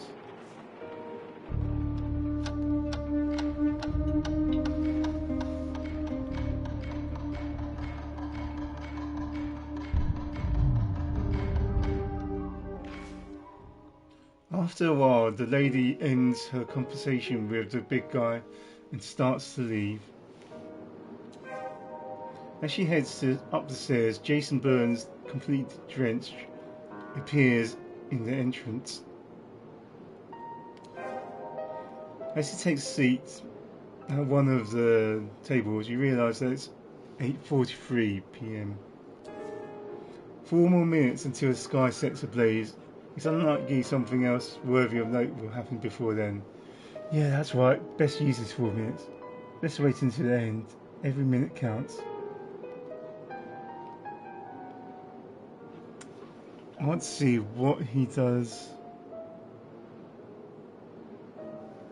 After a while, the lady ends her conversation with the big guy and starts to leave. As she heads up the stairs, Jason Burns, completely drenched, appears in the entrance. As he takes a seat at one of the tables, you realise that it's 8:43 p.m. 4 more minutes until the sky sets ablaze. It's unlikely something else worthy of note will happen before then. Yeah, that's right. Best use is 4 minutes. Let's wait until the end. Every minute counts. I want to see what he does.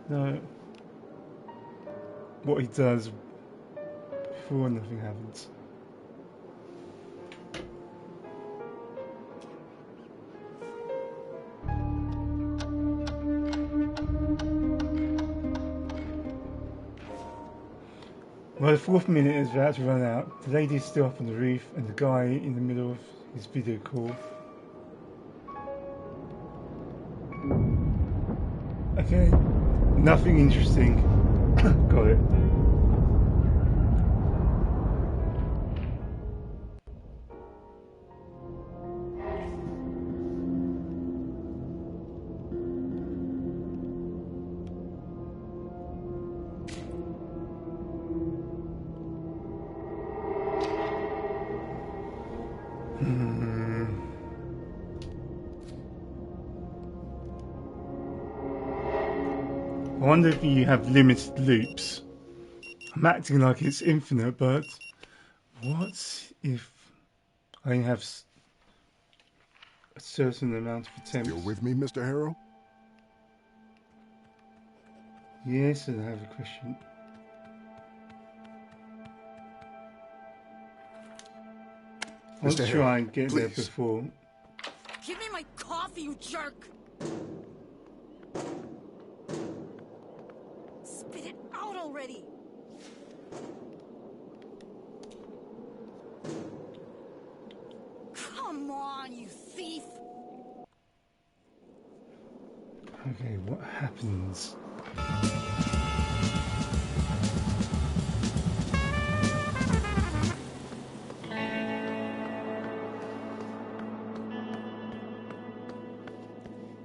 No. What he does before nothing happens. Well, the 4th minute is about to run out. The lady is still up on the roof and the guy in the middle of his video call. Okay, nothing interesting. Got it. I wonder if you have limited loops. I'm acting like it's infinite, but what if I have a certain amount of attempts? Still with me, Mr. Harrow? Yes, and I have a question. Let's try and get there before. Give me my coffee, you jerk! Spit it out already! Come on, you thief! Okay, what happens?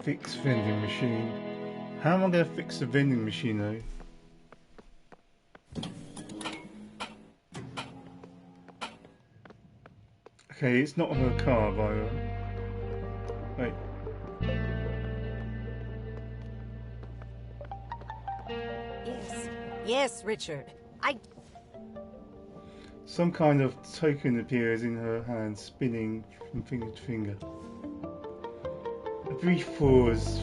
Fix vending machine. How am I going to fix the vending machine though? Okay, it's not her car, by the way. Wait. Yes. Yes, Richard. Some kind of token appears in her hand, spinning from finger to finger. A brief pause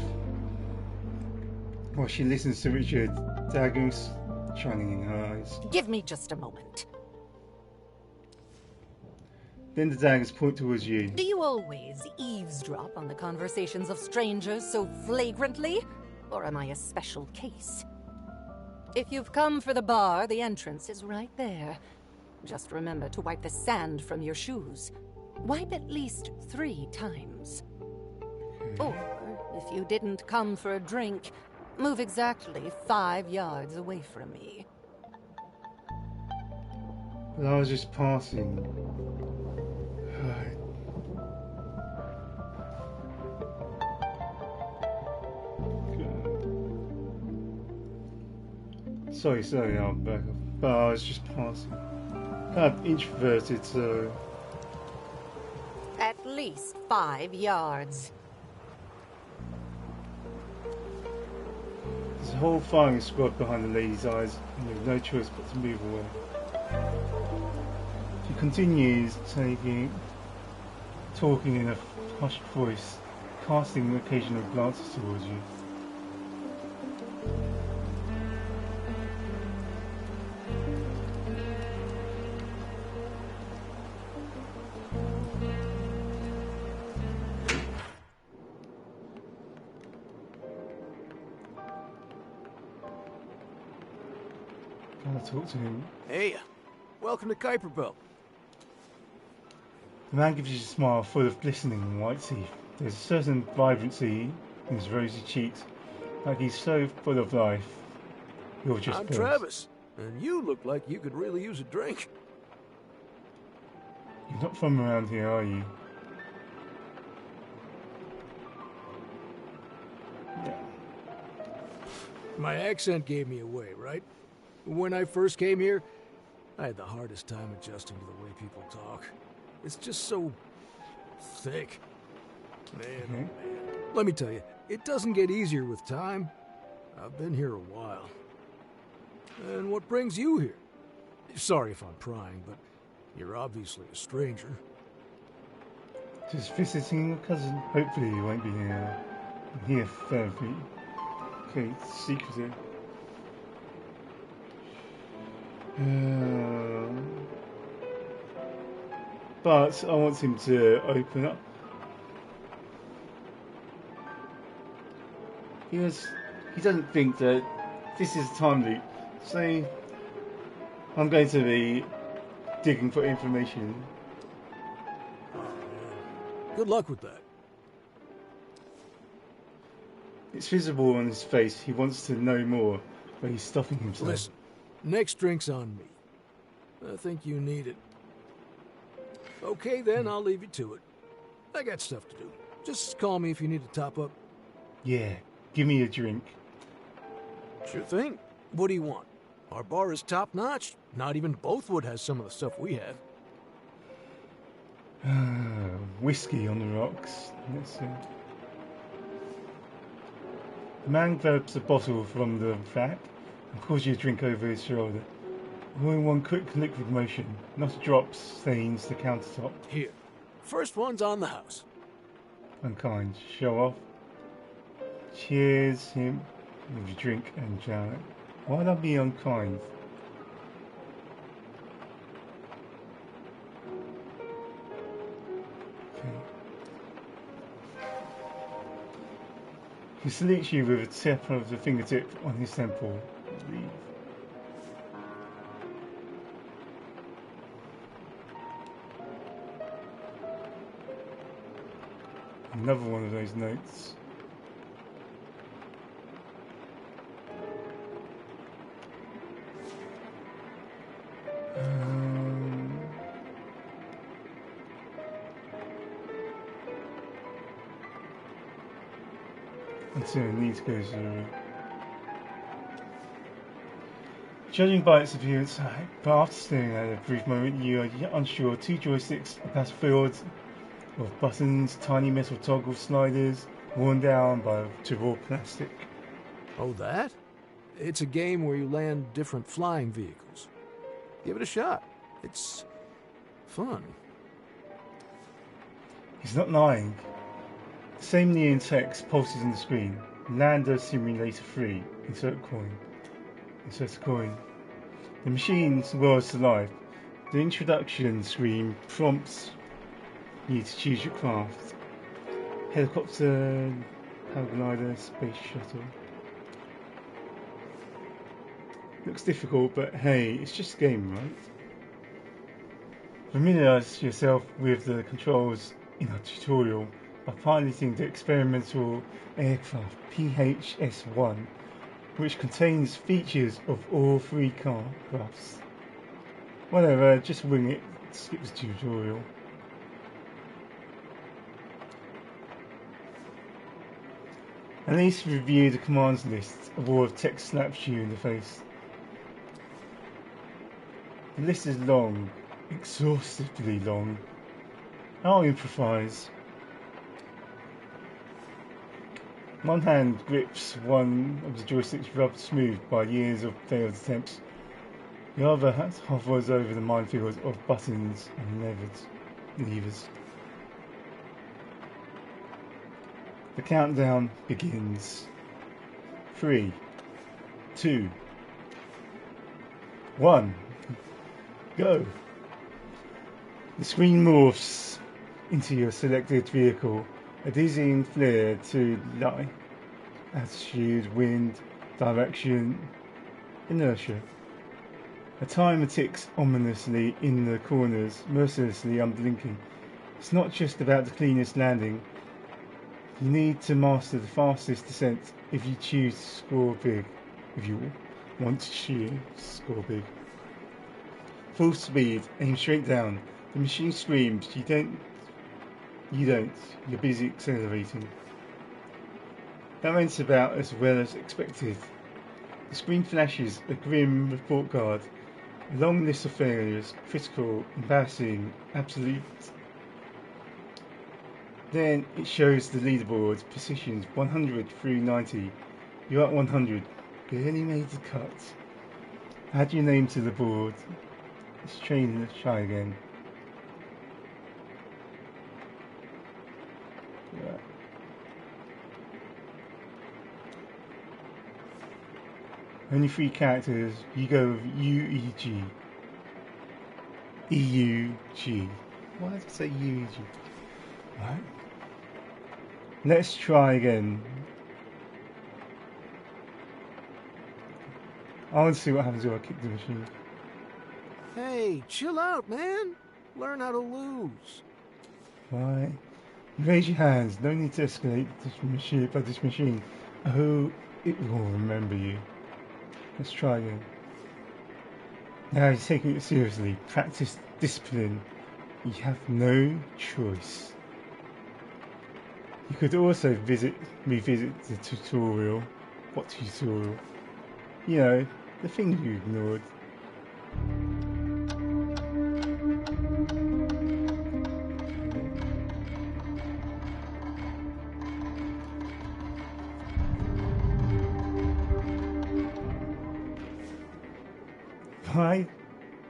while she listens to Richard, daggers shining in her eyes. Give me just a moment. Then the daggers point towards you. Do you always eavesdrop on the conversations of strangers so flagrantly? Or am I a special case? If you've come for the bar, the entrance is right there. Just remember to wipe the sand from your shoes. Wipe at least 3 times. Or, if you didn't come for a drink, move exactly 5 yards away from me. But I was just passing. Sorry, I'll back up. But I was just passing. Kind of introverted, so... At least 5 yards. There's a whole firing squad behind the lady's eyes, and we have no choice but to move away. She continues talking in a hushed voice, casting occasional glances towards you. Talk to him. Hey, welcome to Kuiperbelt. The man gives you a smile full of glistening white teeth. There's a certain vibrancy in his rosy cheeks, like he's so full of life. You're just I'm burst. Travis, and you look like you could really use a drink. You're not from around here, are you? Yeah. My accent gave me away, right? When I first came here, I had the hardest time adjusting to the way people talk. It's just so thick. Man, oh man. Let me tell you, it doesn't get easier with time. I've been here a while. And what brings you here? Sorry if I'm prying, but you're obviously a stranger. Just visiting a cousin. Hopefully you won't be here therapy. Okay, secretive. But I want him to open up. He doesn't think that this is a time loop, so I'm going to be digging for information. Good luck with that. It's visible on his face. He wants to know more, but he's stopping himself. Listen, next drink's on me. I think you need it. Okay, then, I'll leave you to it. I got stuff to do. Just call me if you need to top up. Yeah, give me a drink. Sure thing. What do you want? Our bar is top-notch. Not even Bothwood has some of the stuff we have. Whiskey on the rocks. Let's see. The man grabs a bottle from the rack and pours you a drink over his shoulder. All in one quick liquid motion. Not a drop stains the countertop. Here. First one's on the house. Unkind. Show off. Cheers him with your drink and Janet. Why'd I be unkind? He salutes you with a tip of the fingertip on his temple. Leave. Another one of those notes. Until I need to go to Judging by its appearance, but after staring at it a brief moment, you are yet unsure. Two joysticks are past filled of buttons, tiny metal toggle sliders, worn down to raw plastic. Oh, that? It's a game where you land different flying vehicles. Give it a shot. It's fun. He's not lying. The same neon text pulses on the screen. Lander Simulator 3. Insert coin. Insert a coin. The machine whirls to life. The introduction screen prompts you to choose your craft. Helicopter, paraglider, space shuttle. Looks difficult, but hey, it's just a game, right? Familiarise yourself with the controls in our tutorial by piloting the experimental aircraft PHS-1, which contains features of all three crafts. Whatever, just wing it, skip the tutorial. At least review the commands list. A wall of text slaps you in the face. The list is long, exhaustively long. I'll improvise. One hand grips one of the joysticks rubbed smooth by years of failed attempts. The other hovers over the minefield of buttons and levers. The countdown begins. 3, 2, 1, go! The screen morphs into your selected vehicle, a dizzying flare to light, attitude, wind, direction, inertia. A timer ticks ominously in the corners, mercilessly unblinking. It's not just about the cleanest landing. You need to master the fastest descent if you choose to score big. If you want to score big. Full speed, aim straight down. The machine screams. You don't. You're busy accelerating. That went about as well as expected. The screen flashes a grim report card. A long list of failures. Critical, embarrassing, absolute. Then it shows the leaderboard, positions 100 through 90. You're at 100. Barely made the cut. Add your name to the board. Let's try again. Yeah. Only 3 characters. You go with UEG. EUG. Why did I say UEG? Right. Let's try again. I want to see what happens when I kick the machine. Hey, chill out, man. Learn how to lose. Right. Raise your hands. No need to escalate this machine. Oh, it will remember you. Let's try again. Now you're taking it seriously. Practice discipline. You have no choice. You could also revisit the tutorial. What tutorial? You know, the thing you ignored.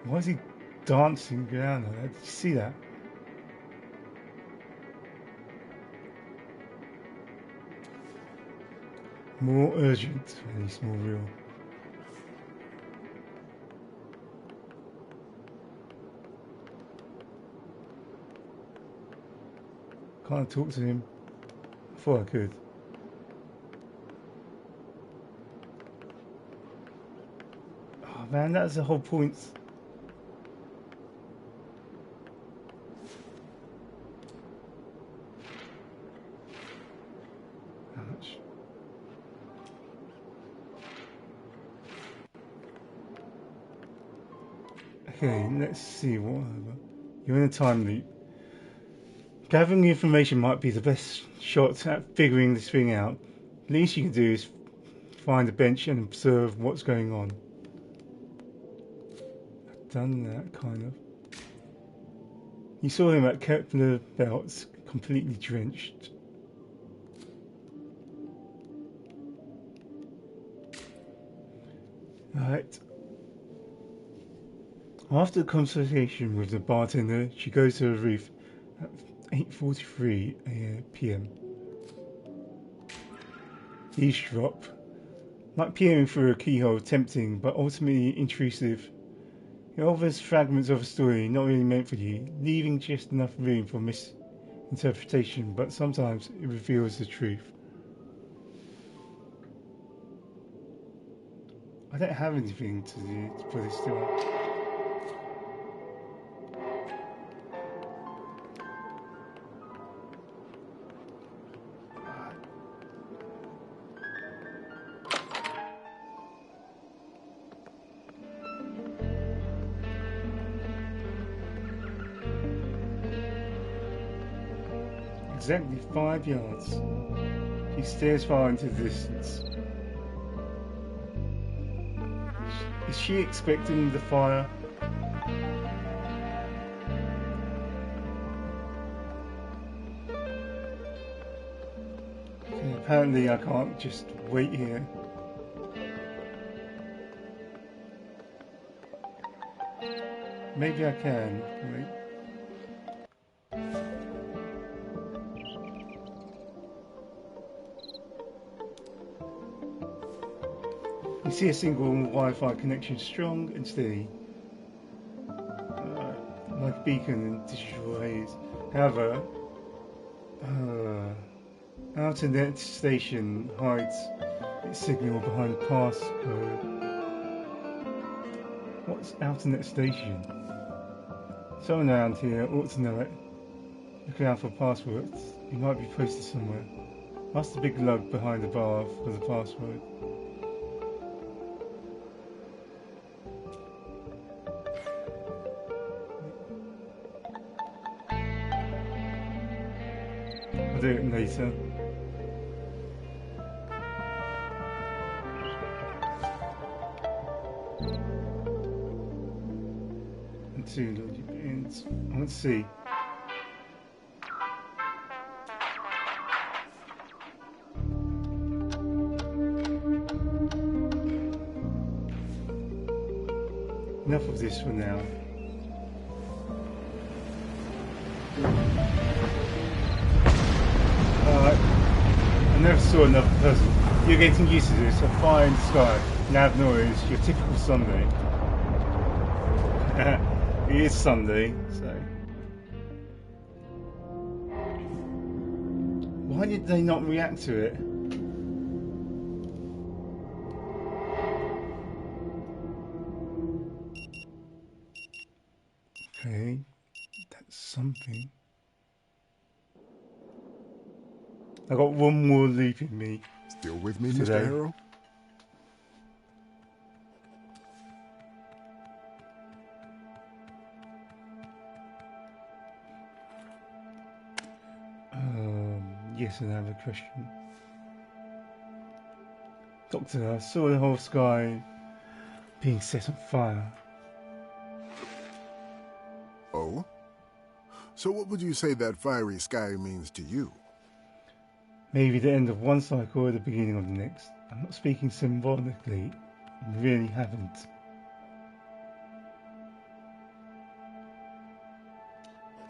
Why is he dancing around like that? Did you see that? More urgent, at least more real. Can't talk to him. I thought I could. Oh man, that's the whole point. Ouch. Okay, let's see what. You're in a time loop. Gathering information might be the best shot at figuring this thing out. The least you can do is find a bench and observe what's going on. done that, kind of. You saw him at Kepler Belts, completely drenched. Right. After the consultation with the bartender, she goes to the roof at 8:43 p.m. Eavesdrop. Like peering through a keyhole, tempting but ultimately intrusive. It offers fragments of a story not really meant for you, leaving just enough room for misinterpretation, but sometimes it reveals the truth. I don't have anything to do to put this to. Exactly 5 yards. He stares far into the distance. Is she expecting the fire? Okay, apparently I can't just wait here. Maybe I can. Wait. You see a single Wi-Fi connection, strong and steady, like a beacon in digital haze. However, Internet station hides its signal behind a passcode. What's Internet station? Someone around here ought to know it. Look out for passwords. It might be posted somewhere. Ask the big lug behind the bar for the password. I'll do it later. And two logic ends. Let's see. Enough of this for now. I never saw another person. You're getting used to this. A fire in the sky, loud noise, your typical Sunday. It is Sunday, so. Why did they not react to it? Okay, that's something. I got one more leap in me. Still with me, today. Mr. Harrow? Yes, and I have a question. Doctor, I saw the whole sky being set on fire. Oh? So what would you say that fiery sky means to you? Maybe the end of one cycle or the beginning of the next. I'm not speaking symbolically. I really haven't.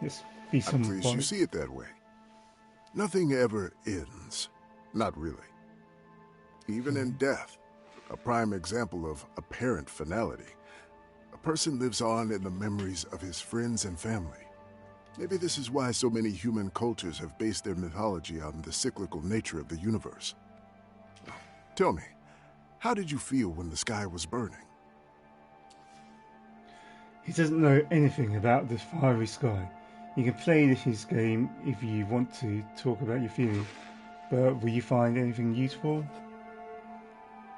Let's be I'm pleased symbolic. you see it that way. Nothing ever ends. Not really. Even in death, a prime example of apparent finality, a person lives on in the memories of his friends and family. Maybe this is why so many human cultures have based their mythology on the cyclical nature of the universe. Tell me, how did you feel when the sky was burning? He doesn't know anything about this fiery sky. You can play his game if you want to talk about your feelings, but will you find anything useful?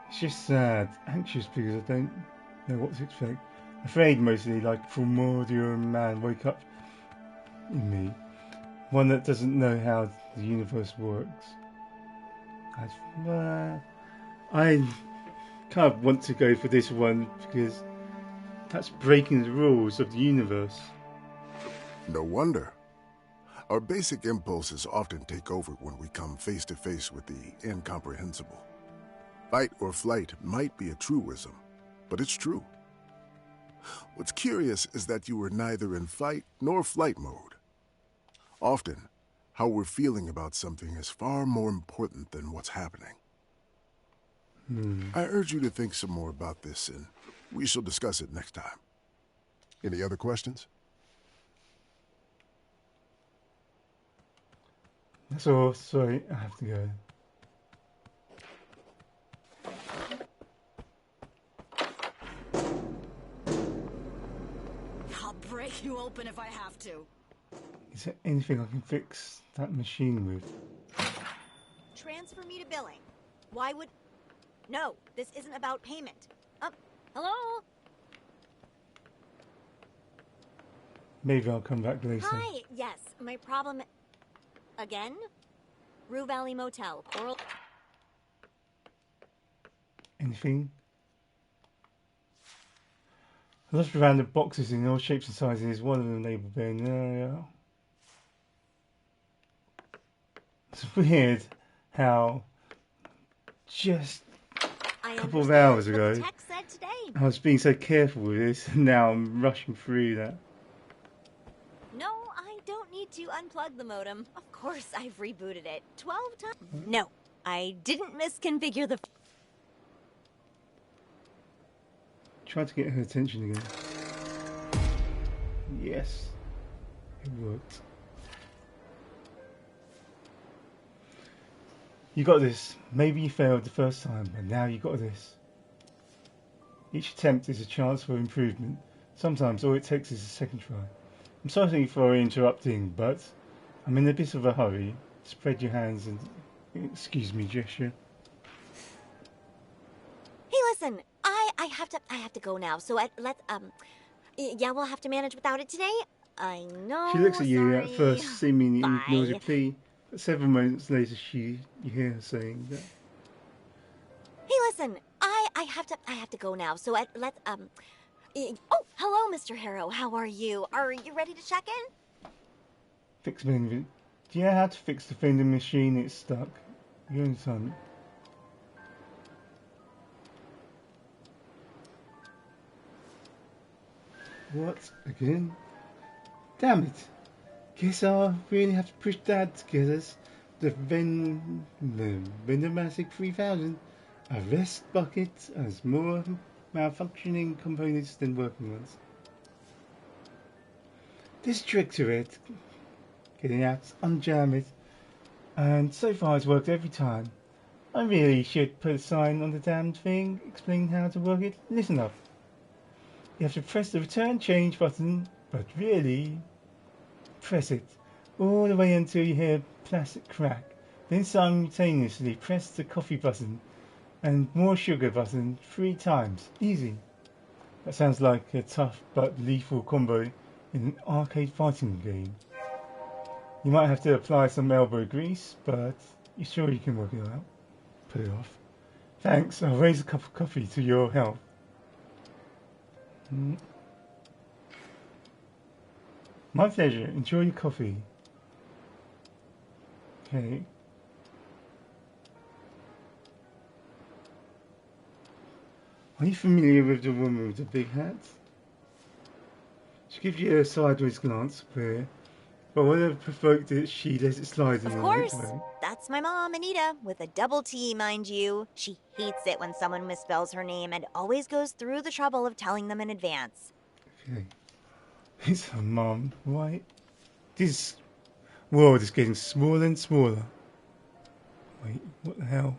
It's just sad, anxious because I don't know what to expect. Afraid mostly, like a primordial man wake up in me. One that doesn't know how the universe works. I kind of want to go for this one because That's breaking the rules of the universe. No wonder. Our basic impulses often take over when we come face to face with the incomprehensible. Fight or flight might be a truism, but it's true. What's curious is that you were neither in fight nor flight mode. Often, how we're feeling about something is far more important than what's happening. I urge you to think some more about this, and we shall discuss it next time. Any other questions? That's all. Sorry, I have to go. I'll break you open if I have to. Is there anything I can fix that machine with? Transfer me to billing. Why would... No, this isn't about payment. Hello? Maybe I'll come back later. Hi, yes, my problem... Again? Rue Valley Motel, Coral... Anything? Lots of random boxes in all shapes and sizes, one of them labeled being area. It's weird how just a couple of hours ago I was being so careful with this and now I'm rushing through that. No, I don't need to unplug the modem. Of course I've rebooted it 12 times. No, I didn't misconfigure the... Try to get her attention again. Yes, it worked. You got this. Maybe you failed the first time, but now you got this. Each attempt is a chance for improvement. Sometimes all it takes is a second try. I'm sorry for interrupting, but I'm in a bit of a hurry. Spread your hands and excuse me gesture. Hey, listen, I have to go now. So yeah, we'll have to manage without it today. I know. She looks at you sorry. at first, seemingly Bye. ignores your plea. But several moments later, you hear her saying that. Hey, listen, I have to go now. So oh, hello, Mr. Harrow. How are you? Are you ready to check in? Fix vending. Do you know how to fix the vending machine? It's stuck. You're in time. What? Again? Damn it. Guess I'll really have to push Dad to get us the enigmatic 3000. A rest bucket has more malfunctioning components than working ones. This trick to it, getting out, unjam it, and so far it's worked every time. I really should put a sign on the damned thing explaining how to work it. Listen up. You have to press the return change button, but really press it all the way until you hear a plastic crack. Then simultaneously press the coffee button and more sugar button 3 times. Easy. That sounds like a tough but lethal combo in an arcade fighting game. You might have to apply some elbow grease, but you're sure you can work it out. Put it off. Thanks, I'll raise a cup of coffee to your health. My pleasure. Enjoy your coffee. Okay. Are you familiar with the woman with the big hat? She gives you a sideways glance, but whatever provoked it, she lets it slide. Of course. That's my mom, Anita, with a double T, mind you. She hates it when someone misspells her name and always goes through the trouble of telling them in advance. Okay. It's her mom, right? This world is getting smaller and smaller. Wait, what the hell?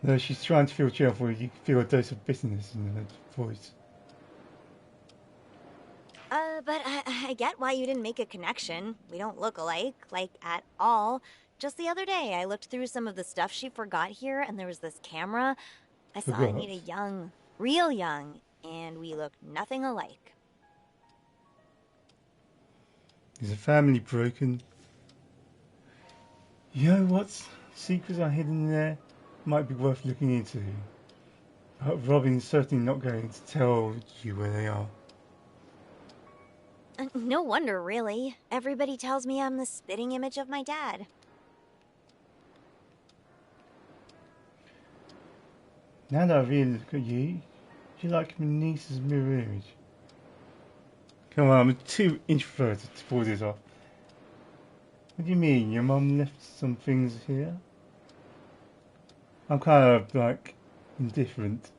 No, she's trying to feel cheerful. You can feel a dose of bitterness in her voice. But I get why you didn't make a connection. We don't look alike, like, at all. Just the other day, I looked through some of the stuff she forgot here, and there was this camera. I saw Anita young, real young, and we look nothing alike. Is the family broken? You know what secrets are hidden there? might be worth looking into. But Robin's certainly not going to tell you where they are. No wonder, really. Everybody tells me I'm the spitting image of my dad. Now that I really look at you, you're like my niece's mirror image. Come on, I'm too introverted to pull this off. What do you mean? Your mum left some things here? I'm kind of like indifferent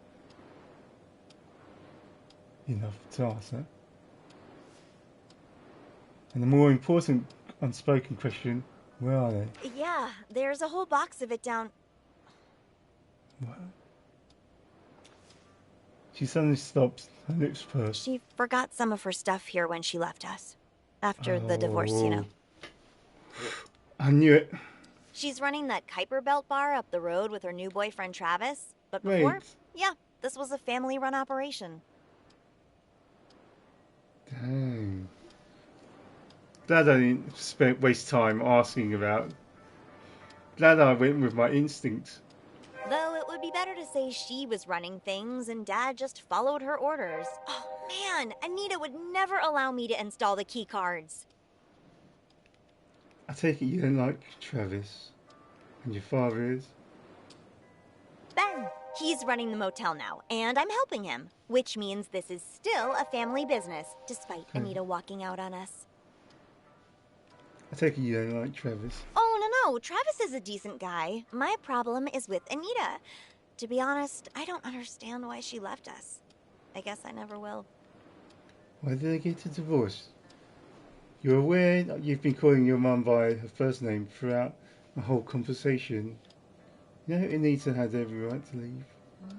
enough to ask that. And the more important unspoken question, where are they? Yeah, there's a whole box of it down. What? She suddenly stops, her lips pursed. She forgot some of her stuff here when she left us. After the divorce, you know. I knew it. She's running that Kuiper Belt bar up the road with her new boyfriend Travis. But before, yeah, this was a family-run operation. Dang. Glad I didn't waste time asking about. Glad I went with my instinct. Though it would be better to say she was running things and Dad just followed her orders. Oh man, Anita would never allow me to install the key cards. I take it you don't like Travis. And your father is? Ben, he's running the motel now, and I'm helping him. Which means this is still a family business, despite Anita walking out on us. I take it you don't like Travis. Oh, no, Travis is a decent guy. My problem is with Anita. To be honest, I don't understand why she left us. I guess I never will. Why did they get a divorce? You're aware that you've been calling your mum by her first name throughout the whole conversation. You know Anita had every right to leave. What?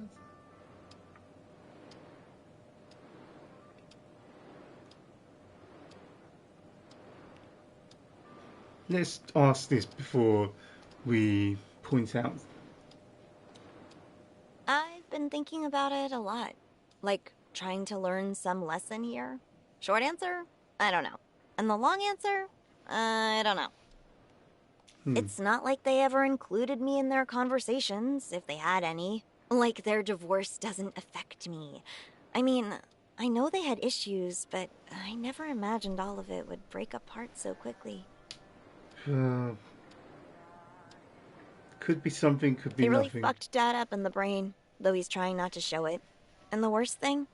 Let's ask this before we point out. I've been thinking about it a lot. Like, trying to learn some lesson here. Short answer? I don't know. And the long answer? I don't know. It's not like they ever included me in their conversations, if they had any. Like their divorce doesn't affect me. I mean, I know they had issues, but I never imagined all of it would break apart so quickly. Could be something, could be nothing. They really fucked Dad up in the brain, though he's trying not to show it. And the worst thing?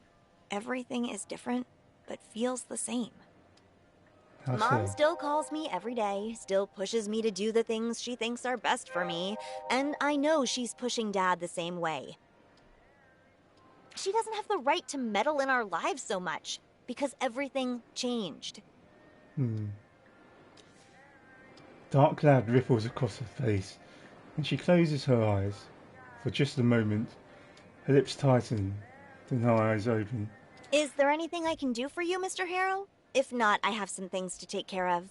Everything is different, but feels the same. Mom still calls me every day, still pushes me to do the things she thinks are best for me, and I know she's pushing Dad the same way. She doesn't have the right to meddle in our lives so much, because everything changed. Dark cloud ripples across her face, and she closes her eyes. For just a moment, her lips tighten, then her eyes open. Is there anything I can do for you, Mr. Harrow? If not, I have some things to take care of.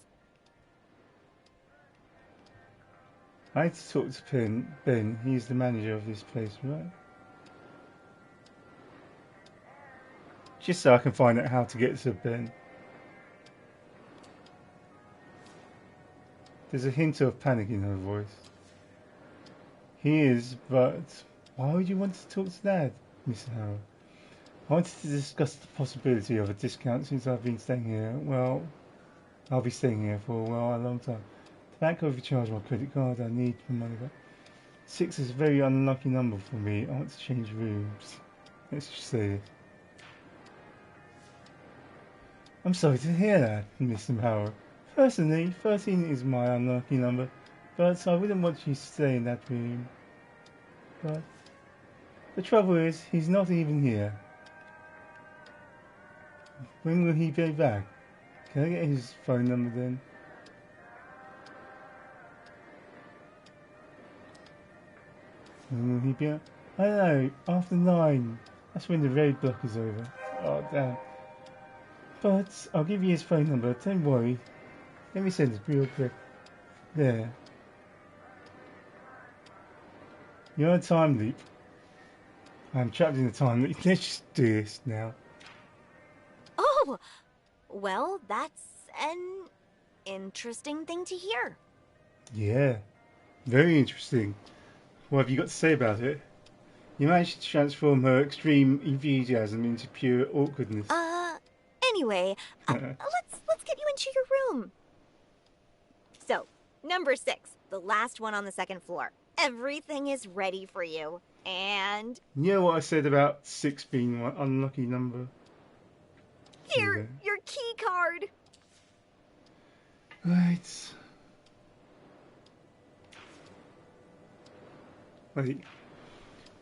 I had to talk to Ben. He's the manager of this place, right? Just so I can find out how to get to Ben. There's a hint of panic in her voice. He is, but why would you want to talk to Dad, Miss Harrow? I wanted to discuss the possibility of a discount since I've been staying here. Well, I'll be staying here for a long time. The bank overcharged my credit card. I need my money back. 6 is a very unlucky number for me. I want to change rooms. Let's just say it. I'm sorry to hear that, Mr. Harrow. Personally, 13 is my unlucky number, but I wouldn't want you to stay in that room. But the trouble is, he's not even here. When will he be back? Can I get his phone number then? When will he be back? I don't know, after 9. That's when the roadblock is over. Oh, damn. But I'll give you his phone number, don't worry. Let me send it real quick. There. You're on Timeloop. I'm trapped in a time loop. Let's just do this now. Oh! Well, that's an interesting thing to hear. Yeah. Very interesting. What have you got to say about it? You managed to transform her extreme enthusiasm into pure awkwardness. Anyway, let's get you into your room. So, number 6, the last one on the second floor. Everything is ready for you. And you know what I said about 6 being my unlucky number? Here, your key card. Right. Wait.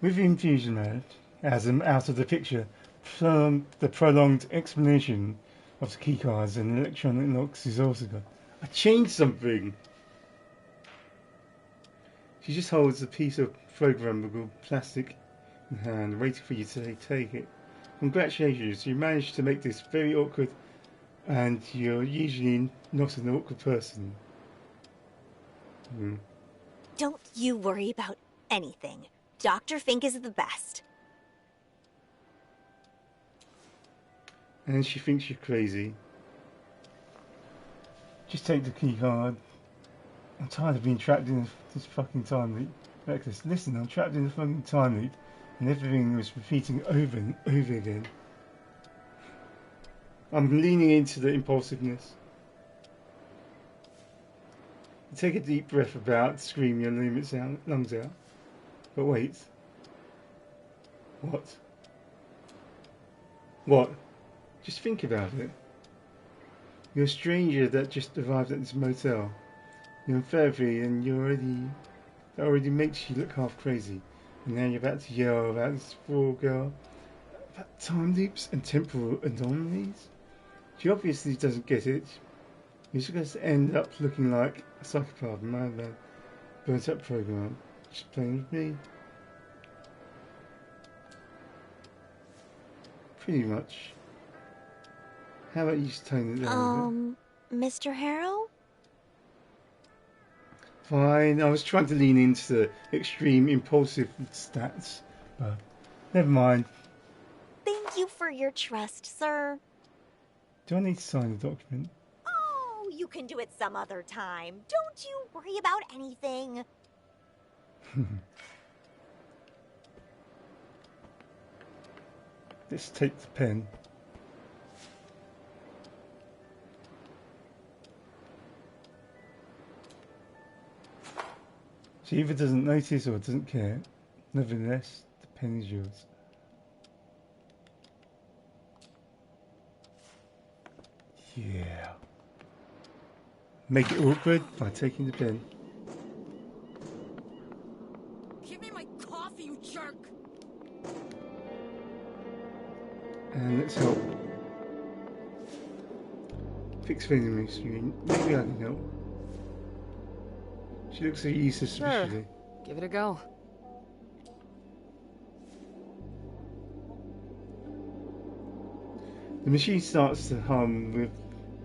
With the infusion mode, as I'm out of the picture, from the prolonged explanation of the keycards and electronic locks is also gone. I changed something. She just holds a piece of programmable plastic in hand, waiting for you to take it. Congratulations, you managed to make this very awkward, and you're usually not an awkward person. Don't you worry about anything. Dr. Fink is the best. And she thinks you're crazy. Just take the key card. I'm tired of being trapped in this fucking time loop. Reckless, listen, I'm trapped in a fucking time loop, and everything was repeating over and over again. I'm leaning into the impulsiveness. You take a deep breath about, scream your lungs out. But wait. What? What? Just think about it. You're a stranger that just arrived at this motel. You're in therapy and that already makes you look half crazy. And now you're about to yell about this poor girl, about time loops and temporal anomalies? She obviously doesn't get it. You're just going to end up looking like a psychopath, madman, burnt up program. Just playing with me. Pretty much. How about you just tone it down a bit? Mr. Harrow? Fine, I was trying to lean into the extreme impulsive stats, but never mind. Thank you for your trust, sir. Do I need to sign the document? Oh, you can do it some other time. Don't you worry about anything. Let's take the pen. She either doesn't notice or doesn't care. Nevertheless, the pen is yours. Yeah. Make it awkward by taking the pen. Give me my coffee, you jerk! And let's help. Fix vending machine. Maybe I can help. She looks at you suspiciously. Sure. Give it a go. The machine starts to hum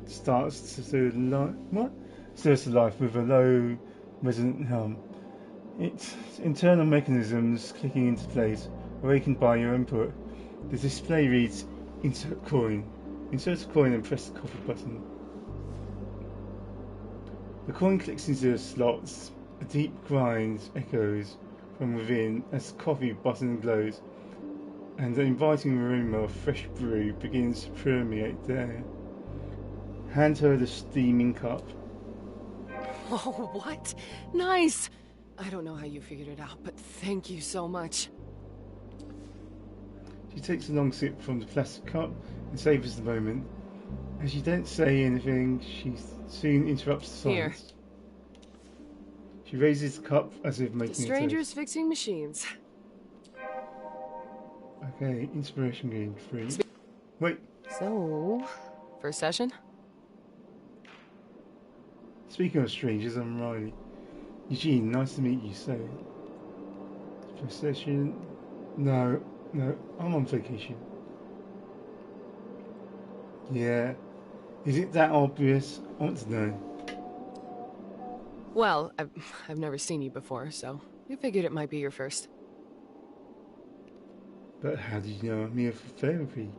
starts to life with a low resonant hum. Its internal mechanisms clicking into place, awakened by your input. The display reads, insert coin. Insert a coin and press the coffee button. The coin clicks into the slots. A deep grind echoes from within as the coffee button glows, and the inviting aroma of fresh brew begins to permeate the air. Hand her the steaming cup. Oh, what? Nice! I don't know how you figured it out, but thank you so much. She takes a long sip from the plastic cup and savours the moment. As you don't say anything, she soon interrupts the silence. Here. She raises the cup as if making Strangers fixing machines. Okay, inspiration gain 3. Wait. So, first session? Speaking of strangers, I'm Riley. Eugene, nice to meet you, so... First session... No, I'm on vacation. Yeah. Is it that obvious? I want to know. Well, I've never seen you before, so I figured it might be your first. But how did you know I'm here for therapy?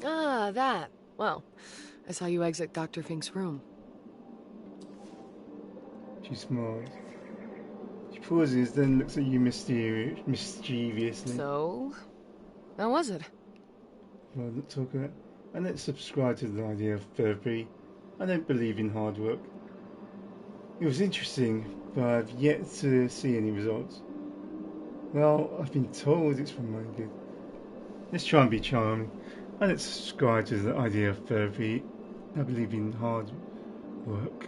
Ah, that. Well, I saw you exit Dr. Fink's room. She smiles. She pauses, then looks at you mischievously. So, how was it? Well, let's talk about it. I don't subscribe to the idea of therapy. I don't believe in hard work. It was interesting, but I've yet to see any results. Well, I've been told it's for my good. Let's try and be charming. I don't subscribe to the idea of therapy. I believe in hard work.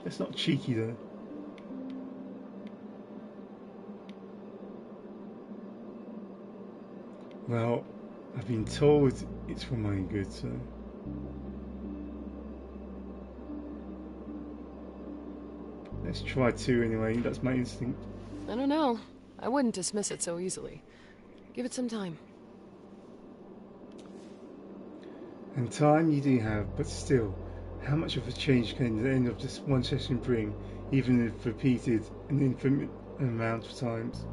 That's not cheeky though. Well, I've been told it's for my good, so... Let's try 2 anyway, that's my instinct. I don't know. I wouldn't dismiss it so easily. Give it some time. And time you do have, but still, how much of a change can the end of just one session bring, even if repeated an infinite amount of times?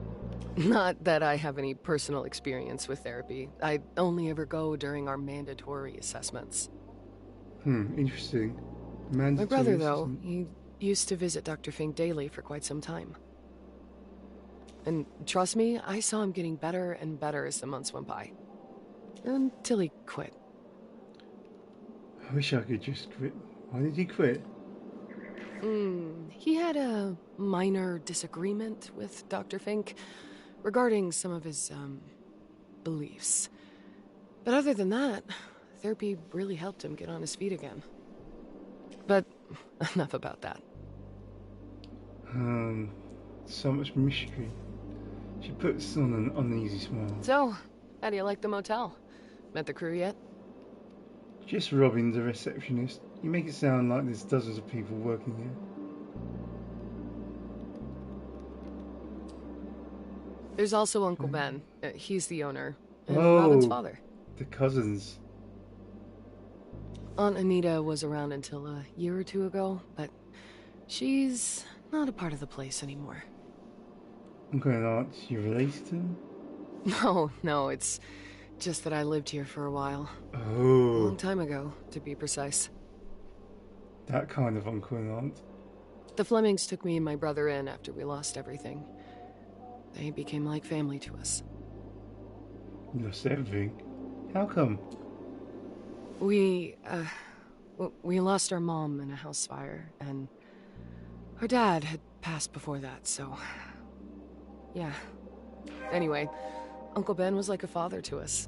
Not that I have any personal experience with therapy. I only ever go during our mandatory assessments. Interesting. My brother, though, he used to visit Dr. Fink daily for quite some time. And trust me, I saw him getting better and better as the months went by. Until he quit. I wish I could just quit. Why did he quit? He had a minor disagreement with Dr. Fink regarding some of his, beliefs. But other than that, therapy really helped him get on his feet again. But enough about that. So much mystery. She puts on an uneasy smile. So, how do you like the motel? Met the crew yet? Just Robin, the receptionist. You make it sound like there's dozens of people working here. There's also Uncle Ben. He's the owner. And Robin's father. The cousins. Aunt Anita was around until a year or 2 ago, but she's not a part of the place anymore. Uncle and Aunt, you related to them? No, it's just that I lived here for a while. Oh. A long time ago, to be precise. That kind of uncle and aunt. The Flemings took me and my brother in after we lost everything. They became like family to us. You lost everything? How come? We lost our mom in a house fire, and our dad had passed before that, so... Yeah. Anyway, Uncle Ben was like a father to us.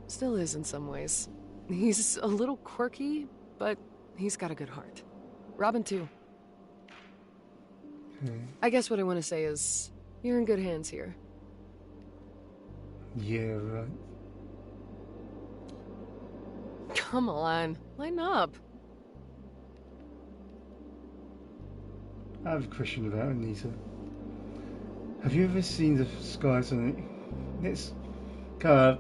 Still is in some ways. He's a little quirky, but he's got a good heart. Robin, too. I guess what I want to say is, you're in good hands here. Yeah, right. Come on, lighten up. I have a question about Anita. Have you ever seen the skies on it? It's kind of...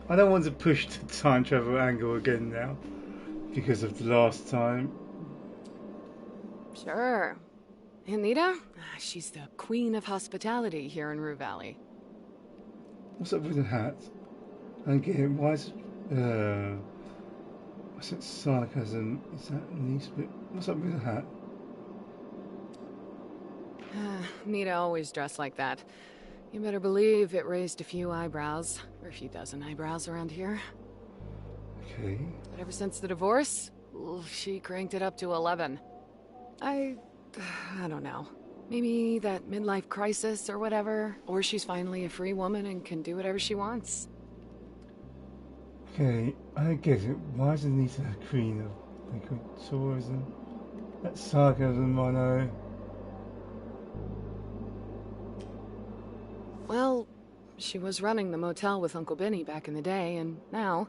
I don't want to push the time travel angle again now, because of the last time. Sure. Anita? She's the queen of hospitality here in Rue Valley. What's up with the hat? I don't get it. Why is... what's it sarcasm? Is that nice? But what's up with the hat? Nita always dressed like that. You better believe it raised a few eyebrows, or a few dozen eyebrows around here. Okay. But ever since the divorce, she cranked it up to 11. I don't know. Maybe that midlife crisis or whatever, or she's finally a free woman and can do whatever she wants. Okay, I don't get it. Why is Anita a queen of liquid tourism? That's sarcasm, I know. Well, she was running the motel with Uncle Benny back in the day, and now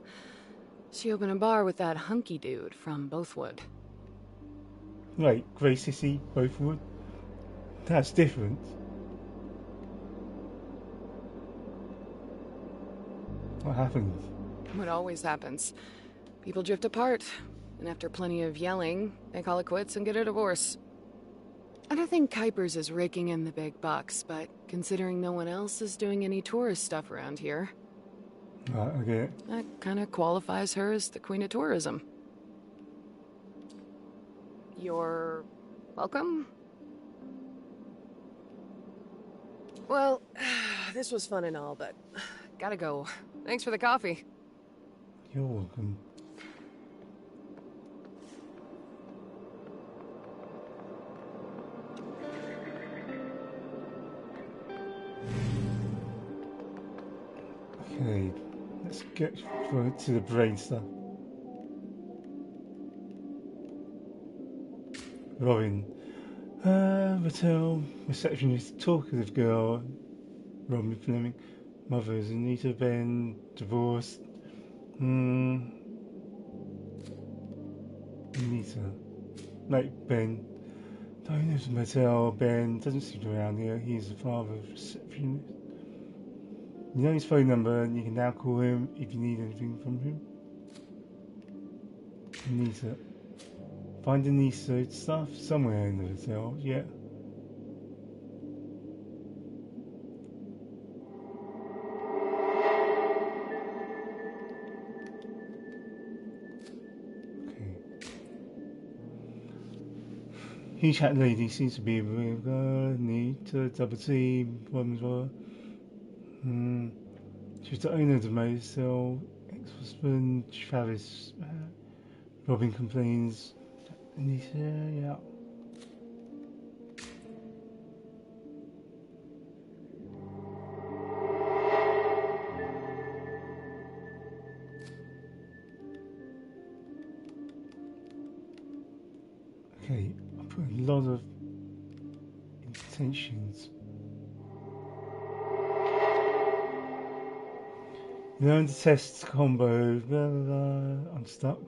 she opened a bar with that hunky dude from Bothwood. Wait, Grey Sissy, Bothwood? That's different. What happened? What always happens. People drift apart, and after plenty of yelling, they call it quits and get a divorce. I don't think Kuiper's is raking in the big bucks, but considering no one else is doing any tourist stuff around here... Right, I get it. That kind of qualifies her as the queen of tourism. Your Welcome. Well, this was fun and all, but gotta go. Thanks for the coffee. You're welcome. Okay, let's get to the brain stuff. Robin. Hotel receptionist, talkative girl. Robin Fleming. Mother is Anita Ben. Divorced. Anita. Mate Ben. Don't live in the motel. Ben doesn't seem around here. He's the father of receptionist. You know his phone number and you can now call him if you need anything from him. Anita. Find Anita stuff somewhere in the hotel. Yeah. Okay. Huge hat lady seems to be with Anita, double team, problems were. She's the owner of the motel. Ex-husband, Travis. Robin complains. Anita, yeah. Okay, I put a lot of intentions. Learn to test combo. Blah, blah, blah. I'm stuck.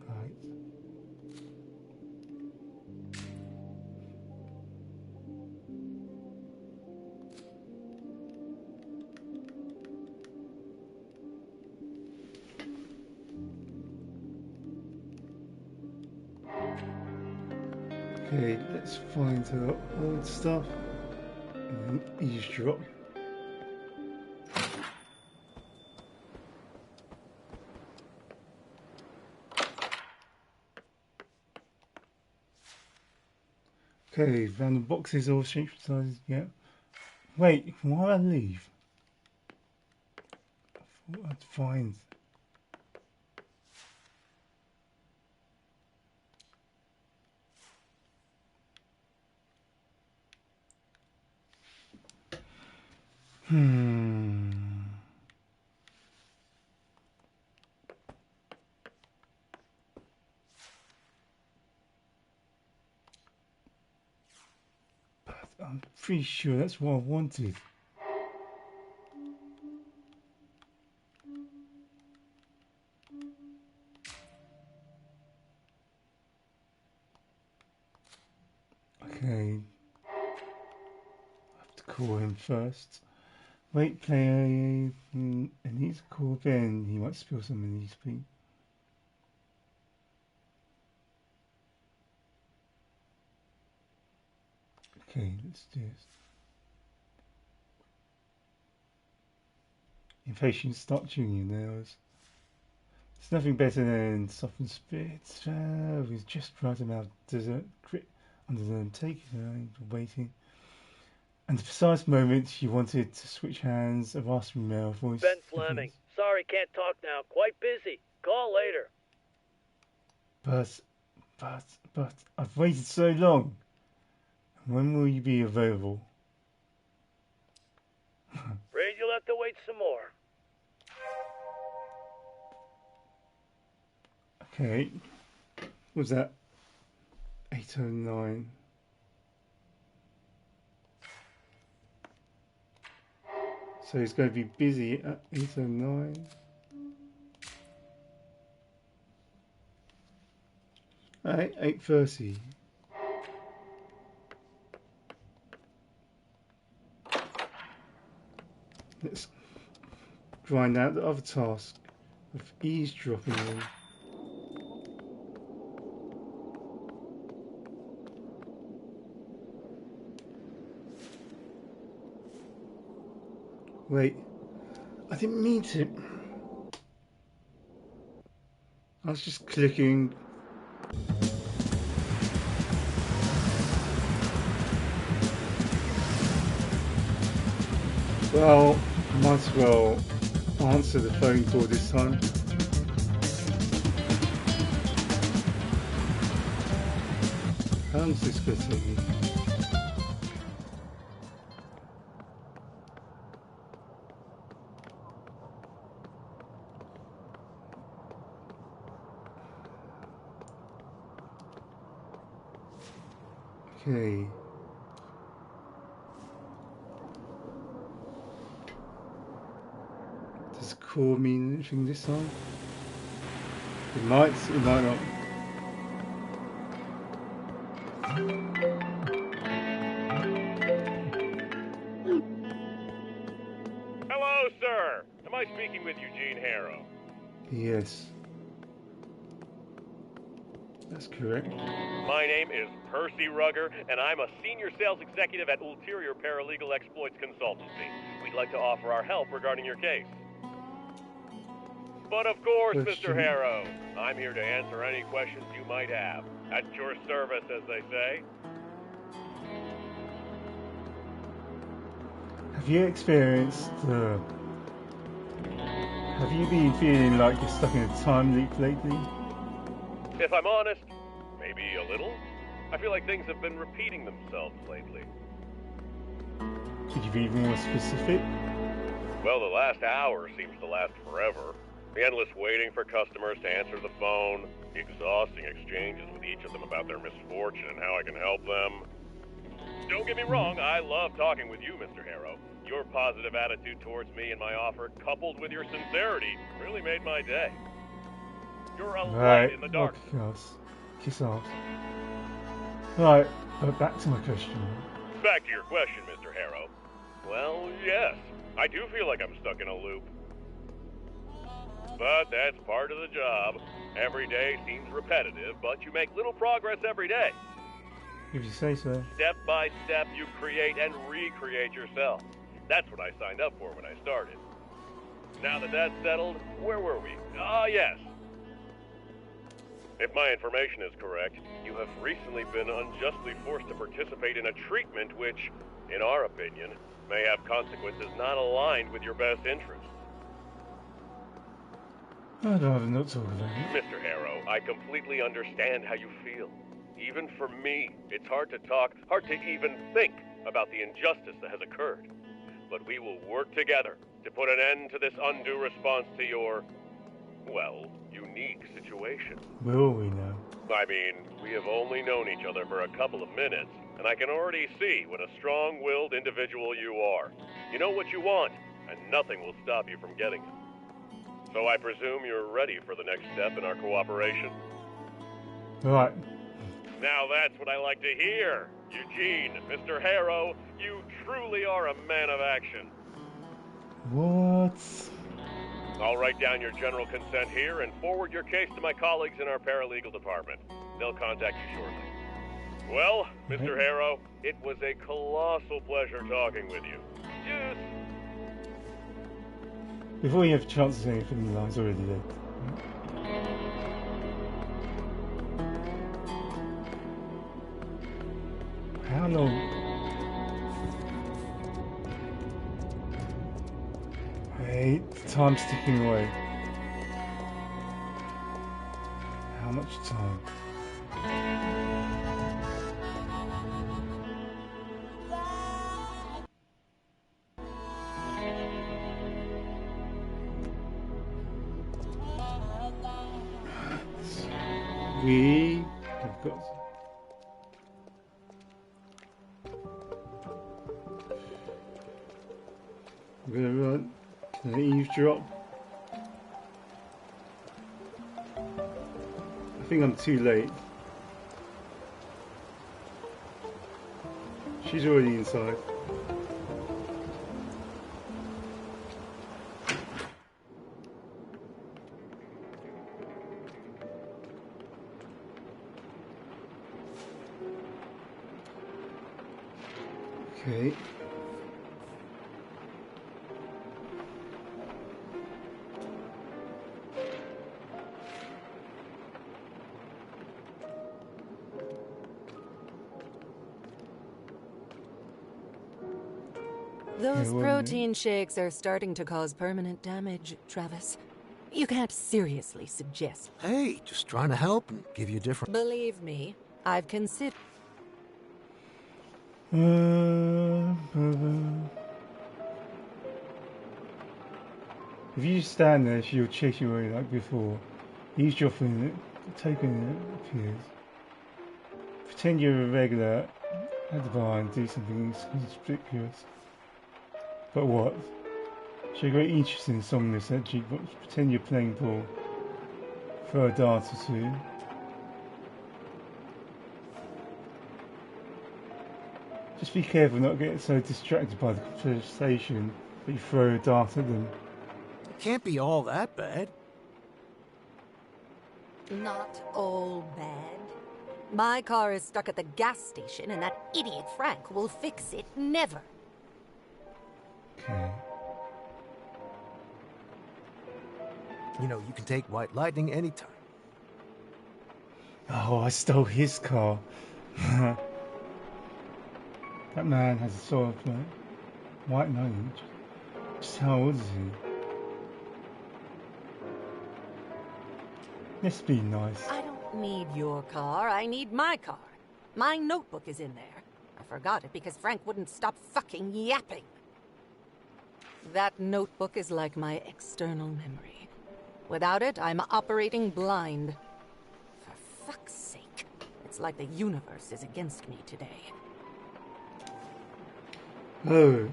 Right. Okay, let's find the old stuff and then eavesdrop. Okay, found the boxes all shaped sizes, yeah. Wait, why did I leave? I thought I'd find. But I'm pretty sure that's what I wanted. Okay. I have to call him first. Wait, player, and he's to call Ben. He might spill some of these things. Okay, let's do this. Impatient, start tuning your nails. There's nothing better than softened spirits with just right amount of dessert grit under the take, waiting. And the precise moment you wanted to switch hands, a rasping male voice. Ben Fleming. Sorry, can't talk now. Quite busy. Call later. But, I've waited so long. When will you be available? Afraid you'll have to wait some more. Okay. What was that? 8:09. So he's going to be busy at 8:09. Alright, 8:30. Let's grind out the other task of eavesdropping in. Wait, I didn't mean to. I was just clicking. Well, might as well answer the phone call this time. How long is this going to take me? Okay. Does call mean anything this time? It might not. Hello, sir. Am I speaking with Eugene Harrow? Yes. That's correct. My name is Percy Rugger, and I'm a senior sales executive at Ulterior Paralegal Exploits Consultancy. We'd like to offer our help regarding your case. But of course, Mr. Harrow, I'm here to answer any questions you might have. At your service, as they say. Have you experienced have you been feeling like you're stuck in a time loop lately? If I'm honest, maybe a little. I feel like things have been repeating themselves lately. Could you be more specific? Well, the last hour seems to last forever. The endless waiting for customers to answer the phone, the exhausting exchanges with each of them about their misfortune and how I can help them. Don't get me wrong, I love talking with you, Mr. Harrow. Your positive attitude towards me and my offer, coupled with your sincerity, really made my day. You're a light in the dark. Kiss off. Right, back to my question. Back to your question, Mr. Harrow. Well, yes, I do feel like I'm stuck in a loop. But that's part of the job. Every day seems repetitive, but you make little progress every day. If you say so. Step by step, you create and recreate yourself. That's what I signed up for when I started. Now that that's settled, where were we? Ah, yes. If my information is correct, you have recently been unjustly forced to participate in a treatment which, in our opinion, may have consequences not aligned with your best interests. I'd rather not talk about it. Mr. Harrow, I completely understand how you feel. Even for me, it's hard to talk, hard to even think about the injustice that has occurred. But we will work together to put an end to this undue response to your, well, unique situation. Will we now? I mean, we have only known each other for a couple of minutes, and I can already see what a strong-willed individual you are. You know what you want, and nothing will stop you from getting it. So I presume you're ready for the next step in our cooperation? Right. Now that's what I like to hear. Eugene, Mr. Harrow, you truly are a man of action. What? I'll write down your general consent here and forward your case to my colleagues in our paralegal department. They'll contact you shortly. Well, Mr. Harrow, it was a colossal pleasure talking with you. Yes. Before you have a chance to say anything, the line's already dead. How long? Hey, the time's ticking away. How much time? We have got. I'm gonna run. Can I eavesdrop? I think I'm too late. She's already inside. Okay. Those protein shakes are starting to cause permanent damage, Travis. You can't seriously suggest. Hey, just trying to help and give you a different... Believe me, I've considered... If you stand there, she'll chase you away like before. Use your thing, take it appears. Pretend you're a regular at the bar and do something conspicuous. But what? Show great interest in someone this at jukebox. Pretend you're playing ball. Throw a dart or two. Just be careful not to get so distracted by the conversation that you throw a dart at them. It can't be all that bad. Not all bad. My car is stuck at the gas station and that idiot Frank will fix it. Never. Okay. You know, you can take White Lightning anytime. Oh, I stole his car. That man has a sword plate. White Lightning. Just how old is he? Let's be nice. I don't need your car. I need my car. My notebook is in there. I forgot it because Frank wouldn't stop fucking yapping. That notebook is like my external memory. Without it, I'm operating blind. For fuck's sake. It's like the universe is against me today. Oh.